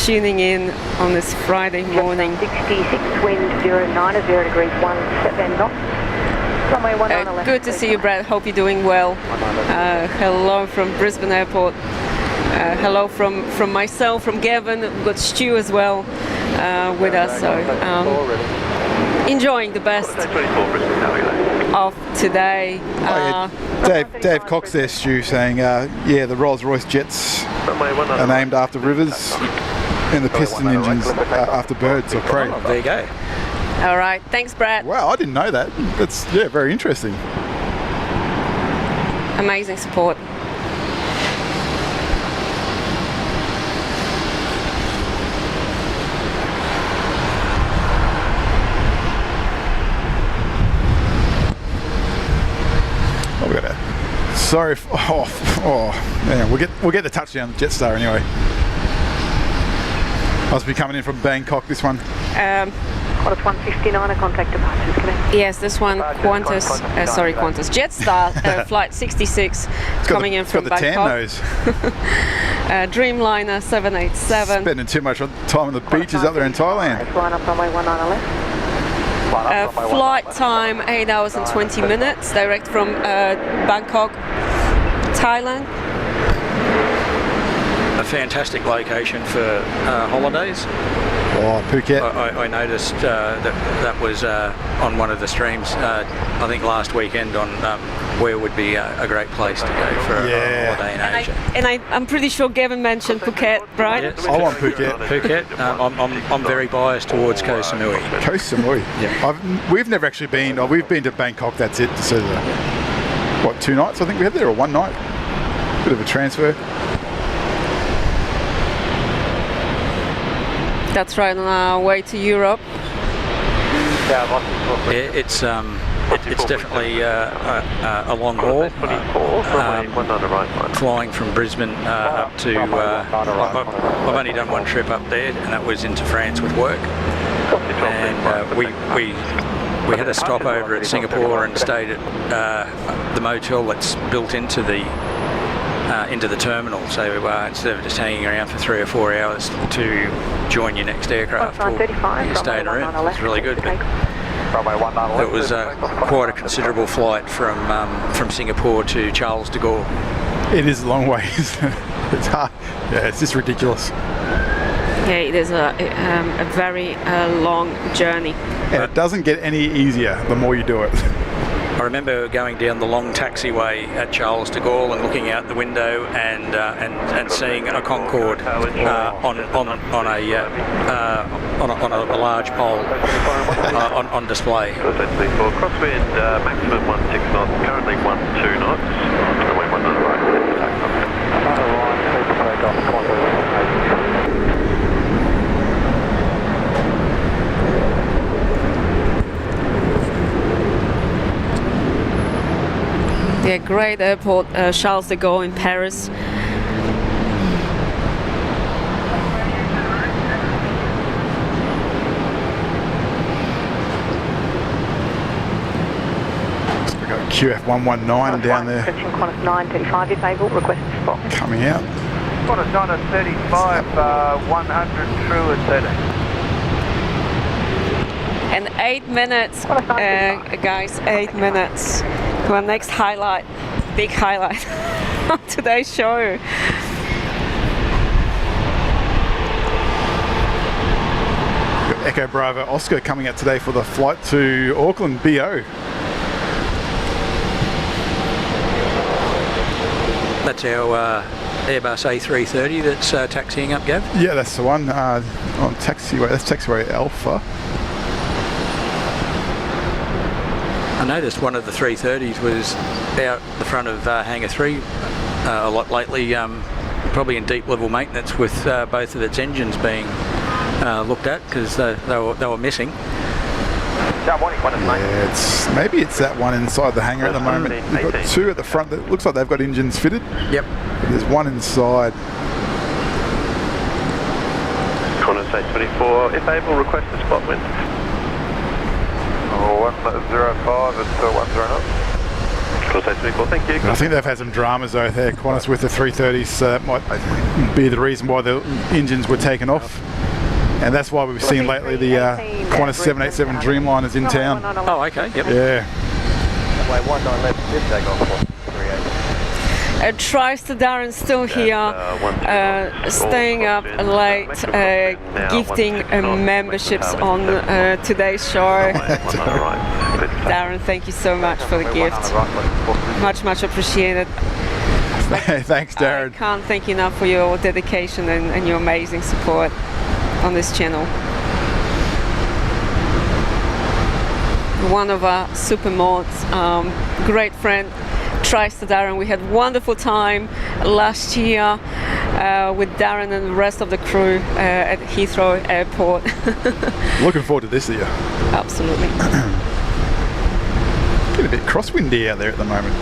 tuning in on this Friday morning. 66, wind 090 degrees 17 knots. Runway 19 left. Good to see you, Brad. Hope you're doing well. Hello from Brisbane Airport. Hello from myself, from Gavin. We've got Stu as well with us. So enjoying the best of today. Dave Cox there, Stu, saying, yeah, the Rolls-Royce jets are named after rivers and the piston engines after birds or prey. Oh, there you go. All right, thanks, Brad. Wow, I didn't know that. That's, yeah, very interesting. Amazing support. Sorry. Man, we'll get the touchdown with Jetstar anyway. Must be coming in from Bangkok. This one. Qantas 159, a contact departures connect. Yes, this one, Qantas. Qantas. Jetstar flight 66 coming in from Bangkok. It's got the tan nose. Dreamliner 787. Spending too much time on the beaches up there in Thailand. Line up runway 19 left. Flight time 8 hours and 20 minutes, direct from Bangkok, Thailand. A fantastic location for holidays. Oh, Phuket. I noticed that was on one of the streams, I think last weekend, on where would be a great place to go for a holiday in Asia. And I'm pretty sure Gavin mentioned Phuket, right? Yes. I want Phuket. Phuket. I'm very biased towards Koh Samui. Koh Samui. Yeah. We've never actually been. We've been to Bangkok. That's it. To see the 2 nights I think we had there, or 1 night. Bit of a transfer. That's right, on our way to Europe. Yeah, it's definitely a long haul. Flying from Brisbane up to. I've only done one trip up there, and that was into France with work. And we had a stopover at Singapore and stayed at the motel that's built into the terminal. So instead of just hanging around for 3 or 4 hours to join your next aircraft, you stayed around. It was really good. But it was quite a considerable flight from Singapore to Charles de Gaulle. It is a long way. It's hard. Yeah, it's just ridiculous. Yeah, it is a very long journey. And it doesn't get any easier the more you do it. I remember going down the long taxiway at Charles de Gaulle and looking out the window and seeing a Concorde on a large pole on display. Crosswind maximum 16 knots, currently 12 knots. Runway 19 right. Yeah, great airport, Charles de Gaulle in Paris. We've got QF119 down there. Qantas 935 if able, request to spot. Coming out. Qantas 935, 100 true at 13. And 8 minutes, guys, 8 minutes. Our next highlight, big highlight of today's show. Got Echo Bravo Oscar coming out today for the flight to Auckland, BO. That's our Airbus A380 that's taxiing up, Gav? Yeah, that's the one on taxiway. That's taxiway Alpha. I noticed one of the 330s was out the front of Hangar 3 a lot lately, probably in deep level maintenance with both of its engines being looked at because they were missing. Yeah, maybe it's that one inside the hangar at the moment. They've got 2 at the front that looks like they've got engines fitted. Yep. But there's one inside. Qantas A24, if able, request a spot wind. 105 at 10 knots. Cross 824, thank you. I think they've had some dramas though there, Qantas, with the 330s. Might be the reason why the engines were taken off. And that's why we've seen lately the Qantas 787 Dreamliners in town. Oh, okay, yep. Yeah. Runway 19 left, did take off. Tries to Darren still here, staying up late, gifting memberships on today's show. Darren, thank you so much for the gift. Much appreciated. Thanks, Darren. I can't thank you enough for your dedication and your amazing support on this channel. One of our super mods, great friend, tries to Darren. We had wonderful time last year with Darren and the rest of the crew at Heathrow Airport. Looking forward to this year. Absolutely. Getting a bit crosswindy out there at the moment.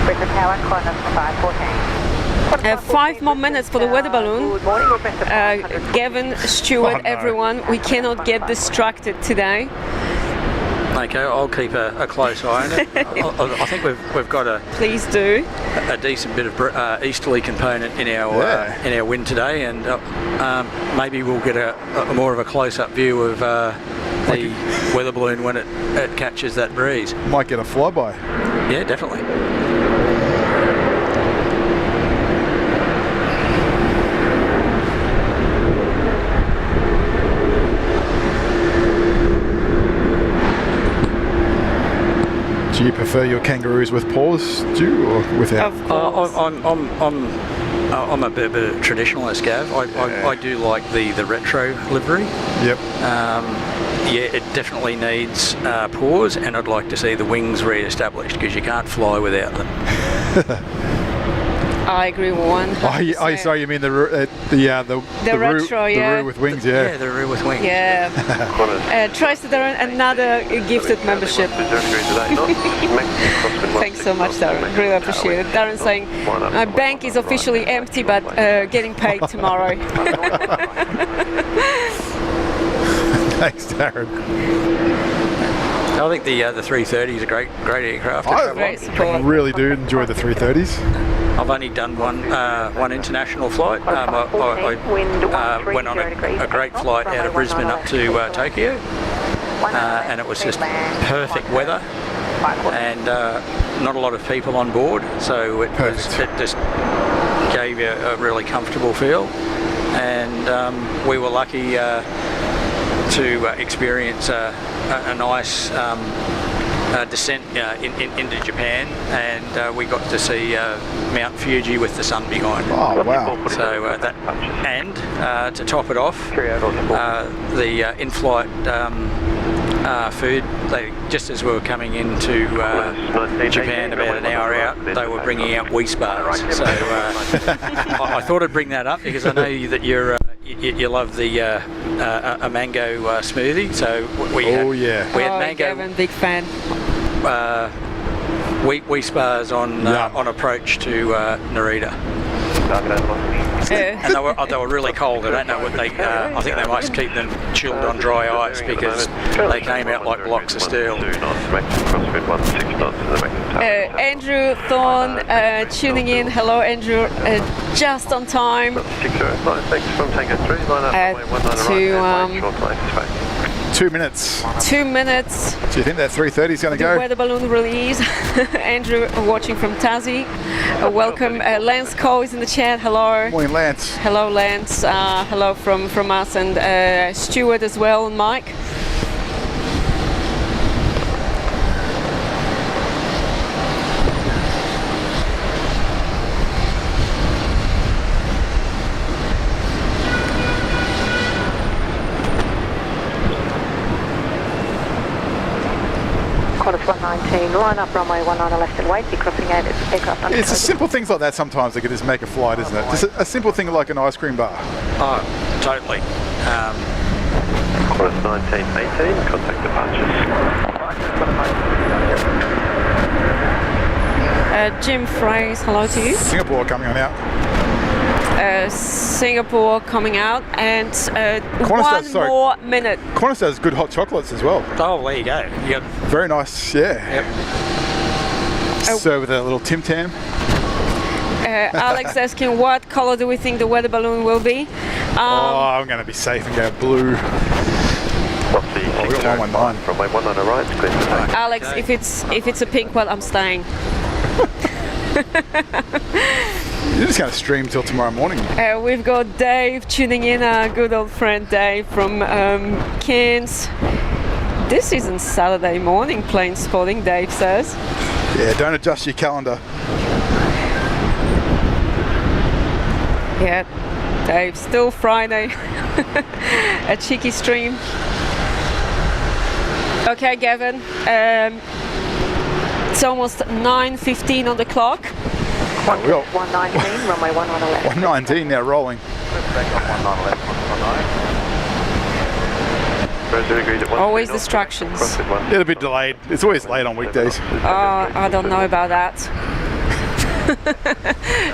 Brisbane Tower, Qantas 514. 5 more minutes for the weather balloon. Good morning, Rebecca. Gavin, Stuart, Oh, no. everyone, we cannot get distracted today. Okay, I'll keep a close eye on it. I think we've got Please do. a decent bit of easterly component in our wind today, and maybe we'll get a more of a close-up view of the weather balloon when it catches that breeze. Might get a flyby. Yeah, definitely. Do you prefer your kangaroos with paws, Stu, or without? Of course. I'm a bit of a traditionalist, Gav. I do like the retro livery. Yep. Yeah, it definitely needs paws, and I'd like to see the wings re-established because you can't fly without them. I agree 100%. Oh, sorry, you mean the retro, yeah. The Roo with wings, yeah. Yeah, the Roo with wings. Yeah. Tries to Darren, another gifted membership. Thanks so much, Darren. Really appreciate it. Darren saying, my bank is officially empty, but getting paid tomorrow. Thanks, Darren. I think the 330 is a great aircraft. Great support. I really do enjoy the 330s. I've only done one international flight. I went on a great flight out of Brisbane up to Tokyo, and it was just perfect weather and not a lot of people on board, so it just gave you a really comfortable feel, and we were lucky to experience a nice descent into Japan, and we got to see Mount Fuji with the sun behind. Oh, wow. So that, and to top it off, the in-flight food, just as we were coming into Japan about an hour out, they were bringing out Wispas. So I thought I'd bring that up because I know that you love the a mango smoothie. So we had mango. Gavin, big fan. Wispas on approach to Narita. And they were really cold. I don't know what they. I think they must keep them chilled on dry ice because they came out like blocks of steel. Andrew Thorne tuning in. Hello, Andrew. Just on time. To 2 minutes. 2 minutes. Do you think that 330 is going to go? Weather balloon release. Andrew watching from Tassie. Welcome. Lance Cole is in the chat. Hello. Morning, Lance. Hello, Lance. Hello from us, and Stuart as well, and Mike. Qantas 119, line up runway 19 left and wait, be crossing aircraft under It's the simple things like that sometimes that can just make a flight, isn't it? Just a simple thing like an ice cream bar. Oh, totally. Qantas 1918, contact Jim Fraser, hello to you. Singapore coming on out. Singapore coming out, and Qantas one more minute. Qantas has good hot chocolates as well. Oh, there you go. Yep. Very nice, yeah. Yep. So with a little Tim Tam. Alex asking what color do we think the weather balloon will be? I'm going to be safe and go blue. Aussie we got 119. Runway 19 right, clear for takeoff. Alex, if it's a pink one, I'm staying. You're just going to stream till tomorrow morning. We've got Dave tuning in, our good old friend Dave from Cairns. This isn't Saturday morning plane spotting, Dave says. Yeah, don't adjust your calendar. Yeah, Dave, still Friday. A cheeky stream. Okay, Gavin. It's almost 9:15 on the clock. 119, runway 19 left. 119 now rolling. Always distractions. It'll be delayed. It's always late on weekdays. I don't know about that.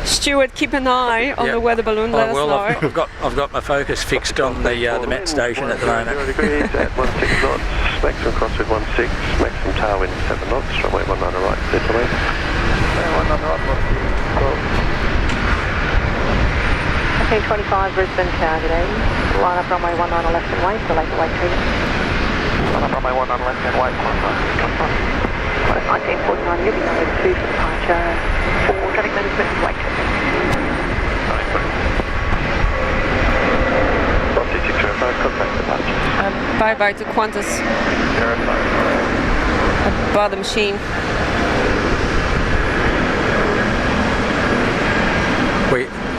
Stuart, keep an eye on the weather balloon. Let us know. I've got my focus fixed on the Met station at the moment. 0 degrees at 16 knots, maximum crosswind 16, maximum tailwind 7 knots, runway 19 right, clear to land. 19 right, 1525 Brisbane targeting. Line up runway 19 left and wait, delay to wait 2. Line up runway 19 left and wait, 1949, you'll be number 2 for departure. 4 traffic management, wait 2. Aussie 605, contact departure. Bye-bye to Qantas. About the machine.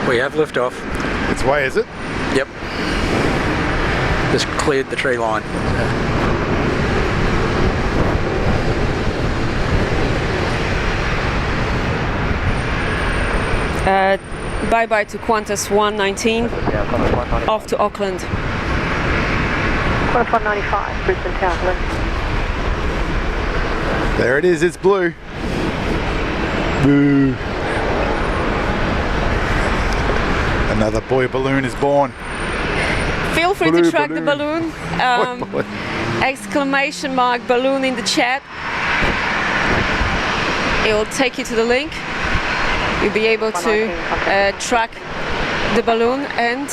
We have liftoff. It's way, is it? Yep. Just cleared the tree line. Bye-bye to Qantas 119. Off to Auckland. Qantas 195 Brisbane targeting. There it is, it's blue. Boo. Another boy balloon is born. Feel free Blue to track balloon. the balloon. Exclamation mark balloon in the chat. It will take you to the link. You'll be able to track the balloon and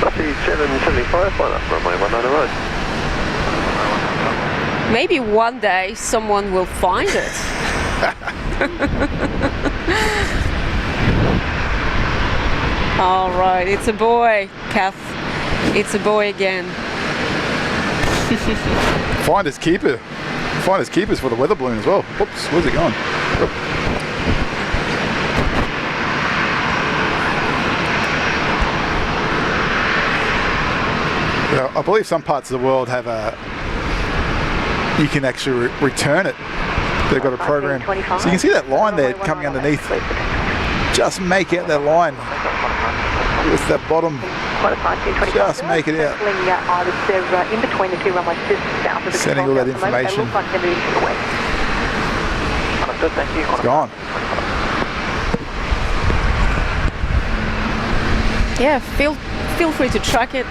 Aussie 775, line up runway 19 right. maybe one day someone will find it. All right, it's a boy, Kath. It's a boy again. Finders keeper. Finders keepers for the weather balloon as well. Whoops, where's it going? I believe some parts of the world have you can actually return it. They've got a program. So you can see that line there coming underneath. Just make out that line with that bottom. Just make it out. In between the two runways, just south of the Sending all that information. They look like they're moving to the west. Understood, thank you. It's gone. Yeah, feel free to track it.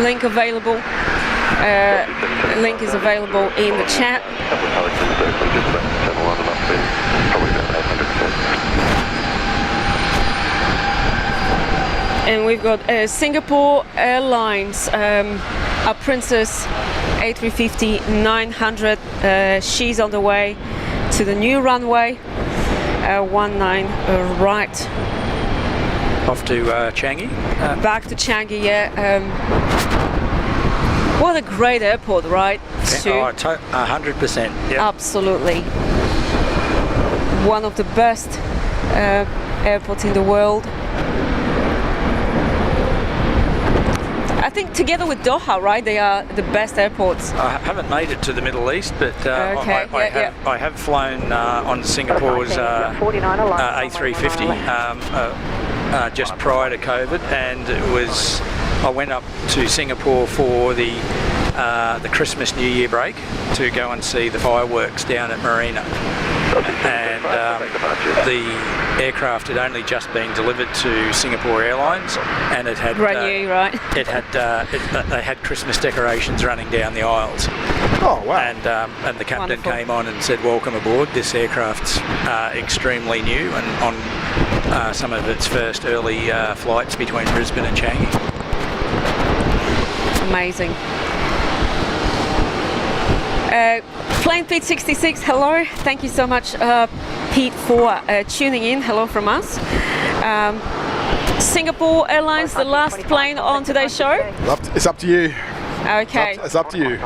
Link available. Link is available in the chat. And we've got Singapore Airlines, a Princess A380 900. She's on the way to the new runway, 19 right. Off to Changi. Back to Changi, yeah. What a great airport, right? 100%. Yep. Absolutely. One of the best airports in the world. I think together with Doha, right? They are the best airports. I haven't made it to the Middle East, but Okay, I have flown on Singapore's A350 just prior to COVID, and I went up to Singapore for the Christmas New Year break to go and see the fireworks down at Marina. and the aircraft had only just been delivered to Singapore Airlines, and it had Brand new, right? It had they had Christmas decorations running down the aisles. Oh wow! And the captain Wonderful. came on and said, "Welcome aboard. This aircraft's extremely new and on some of its first early flights between Brisbane and Changi." Amazing. Plane Pete 66, hello. Thank you so much, Pete, for tuning in. Hello from us. Singapore Airlines, the last plane on today's show. It's up to you. Okay. It's up to you.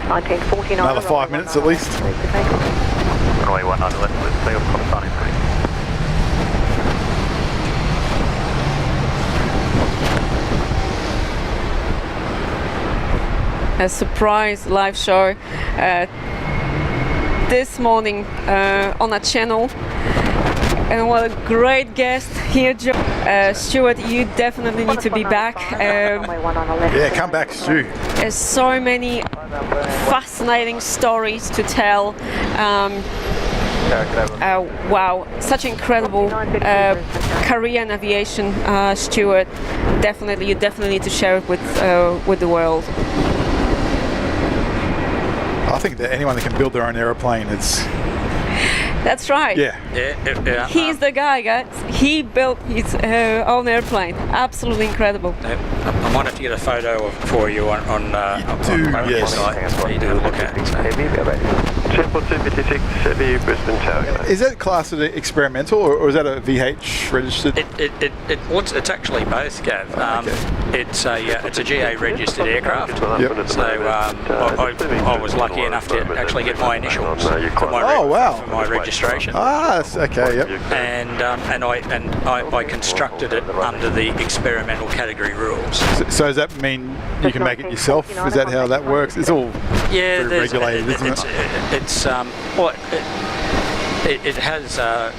1949. Another 5 minutes at least. Runway 19 left, let's take off corresponding please. A surprise live show this morning on a channel, and what a great guest here, Joe. Stuart, you definitely need to be back. Yeah, come back, Stu. There's so many fascinating stories to tell. Wow, such incredible career in aviation, Stuart. Definitely, you definitely need to share it with the world. I think that anyone that can build their own aeroplane, it's... That's right. Yeah. He's the guy, guys. He built his own airplane. Absolutely incredible. I might have to get a photo for you on yes. for you to look at. Simple 256, Heavy Brisbane Tower. Is that classed as experimental, or is that a VH registered? It's actually both, Gav. It's a GA registered aircraft. Yep. So I was lucky enough to actually get my initials for my for my registration. Ah, okay, yep. And I constructed it under the experimental category rules. So does that mean you can make it yourself? Is that how that works? It's all very regulated, isn't it? It has a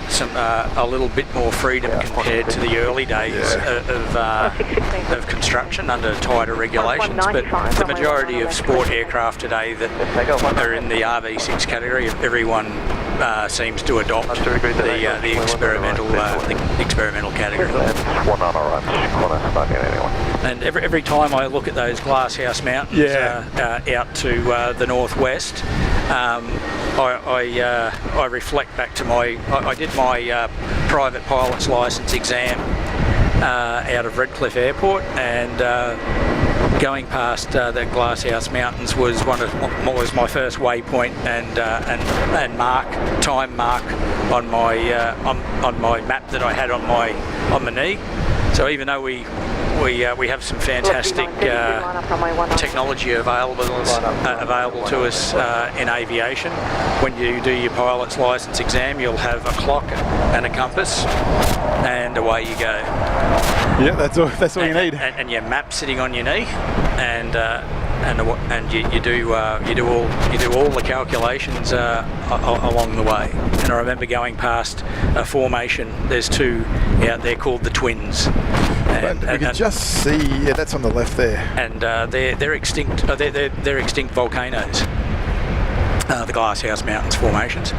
little bit more freedom compared to the early days of construction under tighter regulations, but the majority of sport aircraft today that are in the RV6 category, everyone seems to adopt the experimental category. And every time I look at those glasshouse mountains out to the northwest, I reflect back to I did my private pilot's license exam out of Redcliffe Airport, and going past the Glasshouse Mountains was my first waypoint and time mark on my map that I had on my knee. So even though we have some fantastic technology available to us in aviation, when you do your pilot's license exam, you'll have a clock and a compass, and away you go. Yeah, that's all you need. And your map sitting on your knee, and you do all the calculations along the way. And I remember going past a formation. There's two out there called the Twins. And we can just see, that's on the left there. And they're extinct. They're extinct volcanoes. The Glasshouse Mountains formations.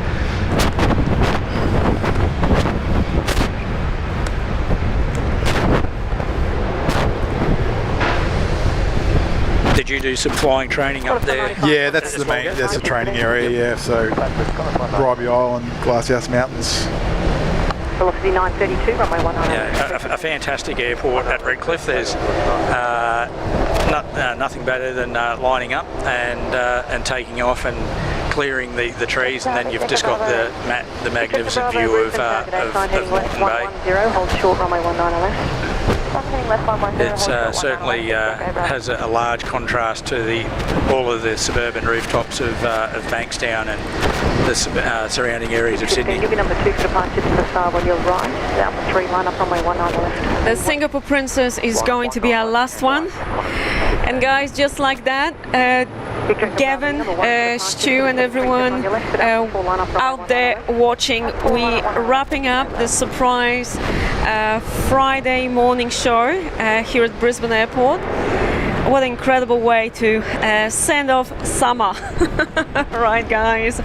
Did you do some flying training up there? Yeah, that's the main. That's the training area. Yeah, so Bribey Island, Glasshouse Mountains. Velocity 932, runway 19. Yeah, a fantastic airport at Redcliffe. There's nothing better than lining up and taking off and clearing the trees, and then you've just got the magnificent view of Moreton Bay. Hold short, runway 19 left. It certainly has a large contrast to all of the suburban rooftops of Bankstown and the surrounding areas of Sydney. You'll be number 2 for departure to the far on your right. Alpha 3, line up runway 19 left. The Singapore Princess is going to be our last one. And guys, just like that, Gavin, Stu and everyone out there watching, we wrapping up the surprise Friday morning show here at Brisbane Airport. what an incredible way to send off summer. Right, guys?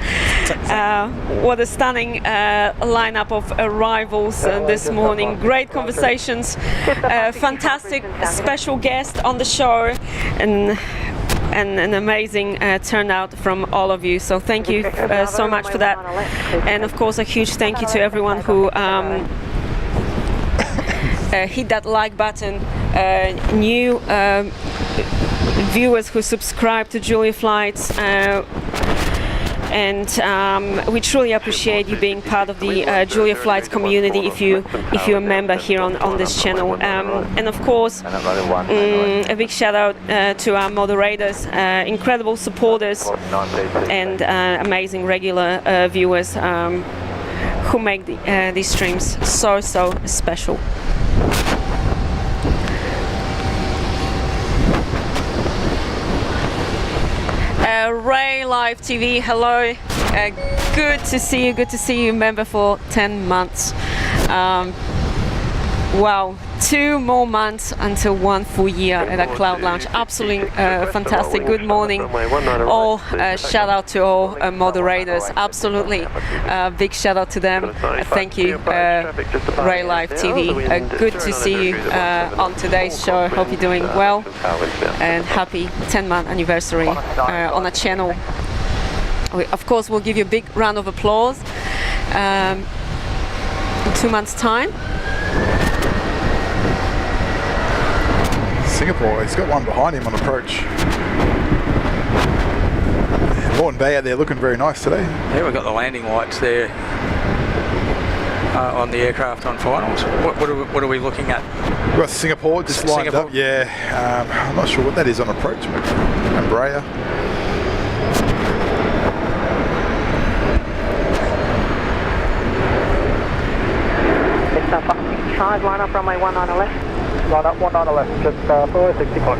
What a stunning lineup of arrivals this morning. Great conversations, fantastic special guest on the show, and an amazing turnout from all of you. So thank you so much for that. And of course, a huge thank you to everyone who hit that like button, new viewers who subscribe to Julia Flights, and we truly appreciate you being part of the Julia Flights community if you're a member here on this channel. And of course, a big shout out to our moderators, incredible supporters, and amazing regular viewers who make these streams so special. Ray Live TV, hello. Good to see you, member for 10 months. Wow, 2 more months until 1 full year at a Cloud Lounge. Absolutely fantastic. Good morning. All shout out to all moderators. Absolutely. Big shout out to them. Thank you, Ray Live TV. Good to see you on today's show. Hope you're doing well. And happy 10-month anniversary on a channel. Of course, we'll give you a big round of applause in 2 months' time. Singapore, he's got one behind him on approach. Moreton Bay out there looking very nice today. Yeah, we've got the landing lights there on the aircraft on finals. What are we looking at? We've got Singapore just lined Singapore. up. Yeah, I'm not sure what that is on approach. Embraer. Jetstar 565, line up runway 19 left. Line up 19 left, Jetstar 465.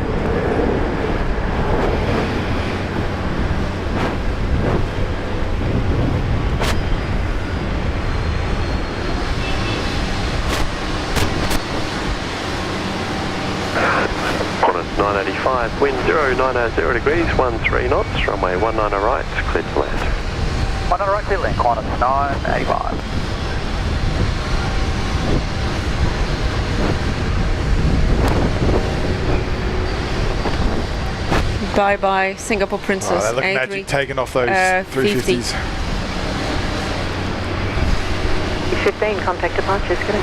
Qantas 985, wind 090 degrees, 13 knots, runway 19 right, cleared to land. 19 right, clear land, Qantas 985. Bye bye, Singapore Princess. They look magic taking off those 350s. 15, contact departures, good day.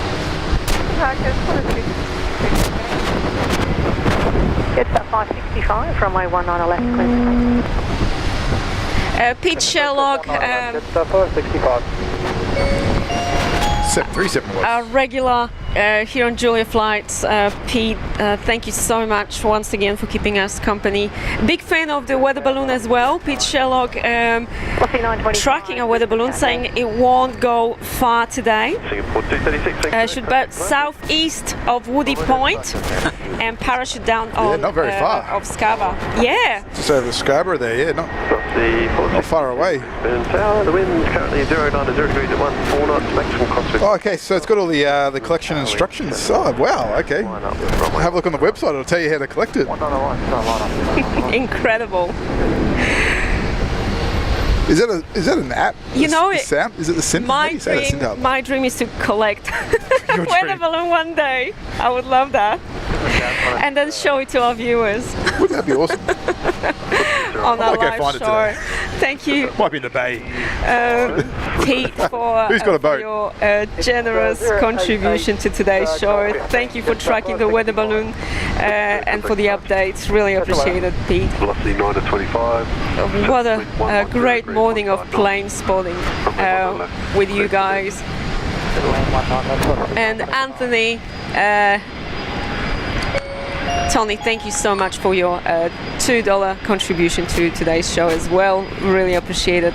Jetstar 565, runway 19 left, clear. Pete Sherlock, Jetstar 465. 371. regular here on Julia Flights. Pete, thank you so much once again for keeping us company. Big fan of the weather balloon as well. Pete Sherlock tracking a weather balloon, saying it won't go far today. Singapore 236. Should be southeast of Woody Point and parachute down on not very far. of Scarborough. Yeah. Just over Scarborough there, yeah, not far away. Brisbane Tower, the wind currently 090 degrees at 14 knots, maximum crosswind. Oh, okay, so it's got all the collection instructions. Oh, wow, okay. Have a look on the website, it'll tell you how to collect it. Incredible. Is that an app? You know it. Sound? Is it the synth? My dream is to collect weather balloon one day. I would love that. And then show it to our viewers. Wouldn't that be awesome? On our go live find it show. today. Thank you, Might be in the bay. Pete, for Who's got a boat? your generous contribution to today's show. Thank you for tracking the weather balloon and for the updates. Really appreciate it, Pete. Velocity 9 to 25. What a great morning of plane spotting with you guys. And Anthony, Tony, thank you so much for your $2 contribution to today's show as well. Really appreciate it,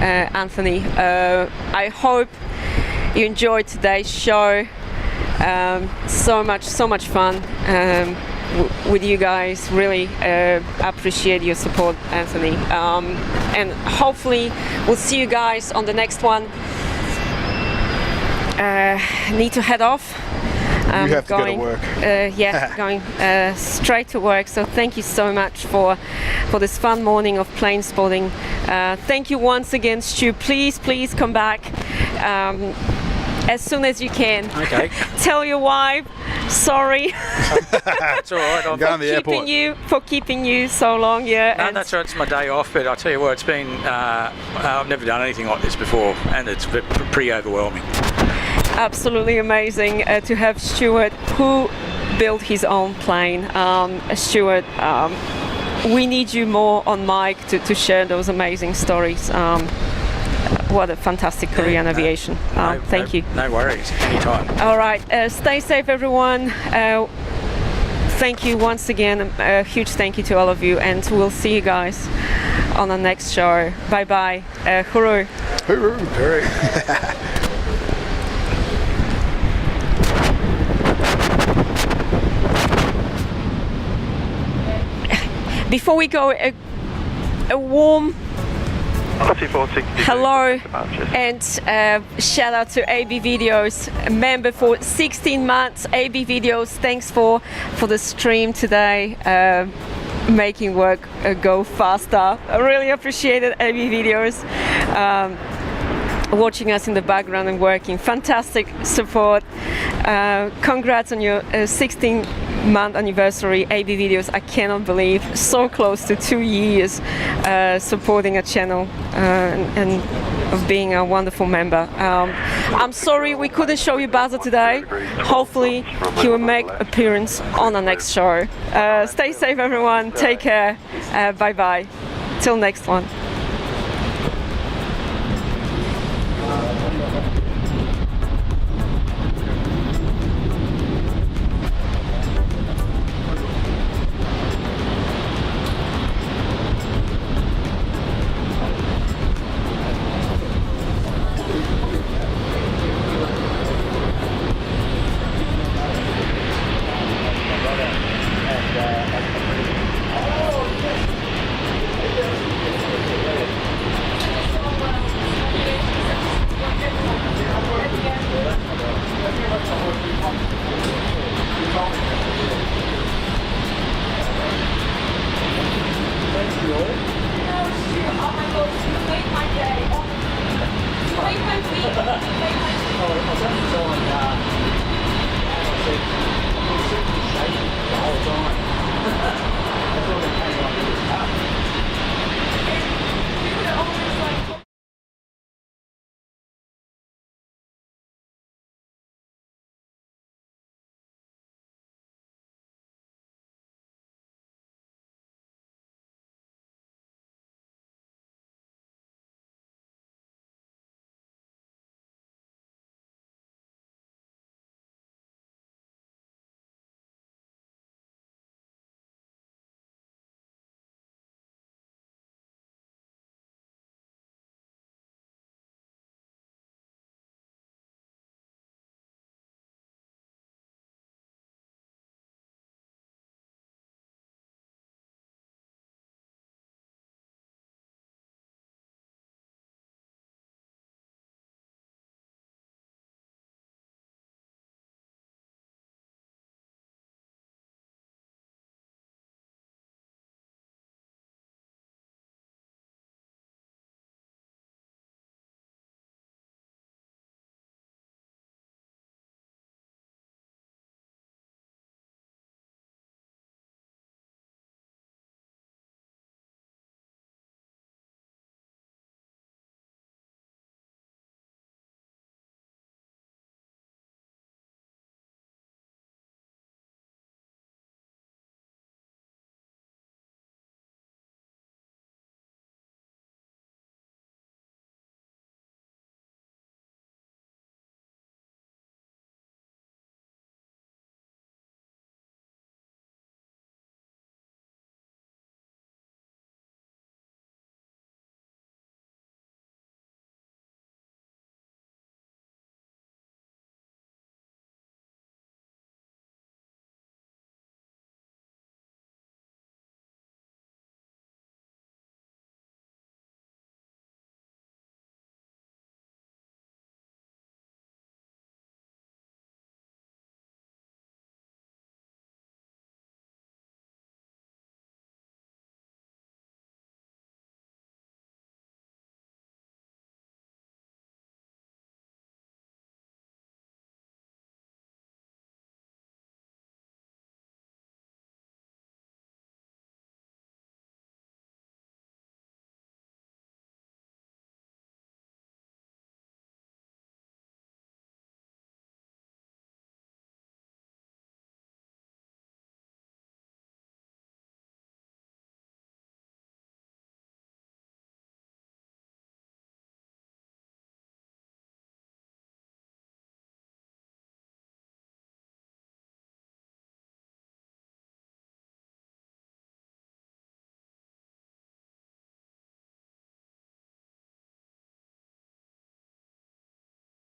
Anthony. I hope you enjoyed today's show. So much fun with you guys. Really appreciate your support, Anthony. And hopefully we'll see you guys on the next one. Need to head off. You have to go to going, work. going straight to work. So thank you so much for this fun morning of plane spotting. Thank you once again, Stu. Please come back as soon as you can. Okay. Tell your wife, sorry. It's all right. Go on the airport. For keeping you so long. Yeah. No, that's right. It's my day off, but I tell you what, it's been. I've never done anything like this before, and it's pretty overwhelming. Absolutely amazing to have Stuart, who built his own plane. Stuart, we need you more on mic to share those amazing stories. What a fantastic career in aviation. Thank you. No worries, anytime. All right, stay safe, everyone. Thank you once again. A huge thank you to all of you, and we'll see you guys on the next show. Bye bye. Hooroo. Hooroo. Before we go, a warm Aussie 460. hello and shout out to AB Videos, a member for 16 months. AB Videos, thanks for the stream today, making work go faster. I really appreciate it, AB Videos. Watching us in the background and working. Fantastic support. Congrats on your 16-month anniversary, AB Videos. I cannot believe so close to 2 years supporting a channel and of being a wonderful member. I'm sorry we couldn't show you Baza today. Hopefully he will make appearance on the next show. Stay safe, everyone. Take care. Bye bye. Till next one. That's what they came like this.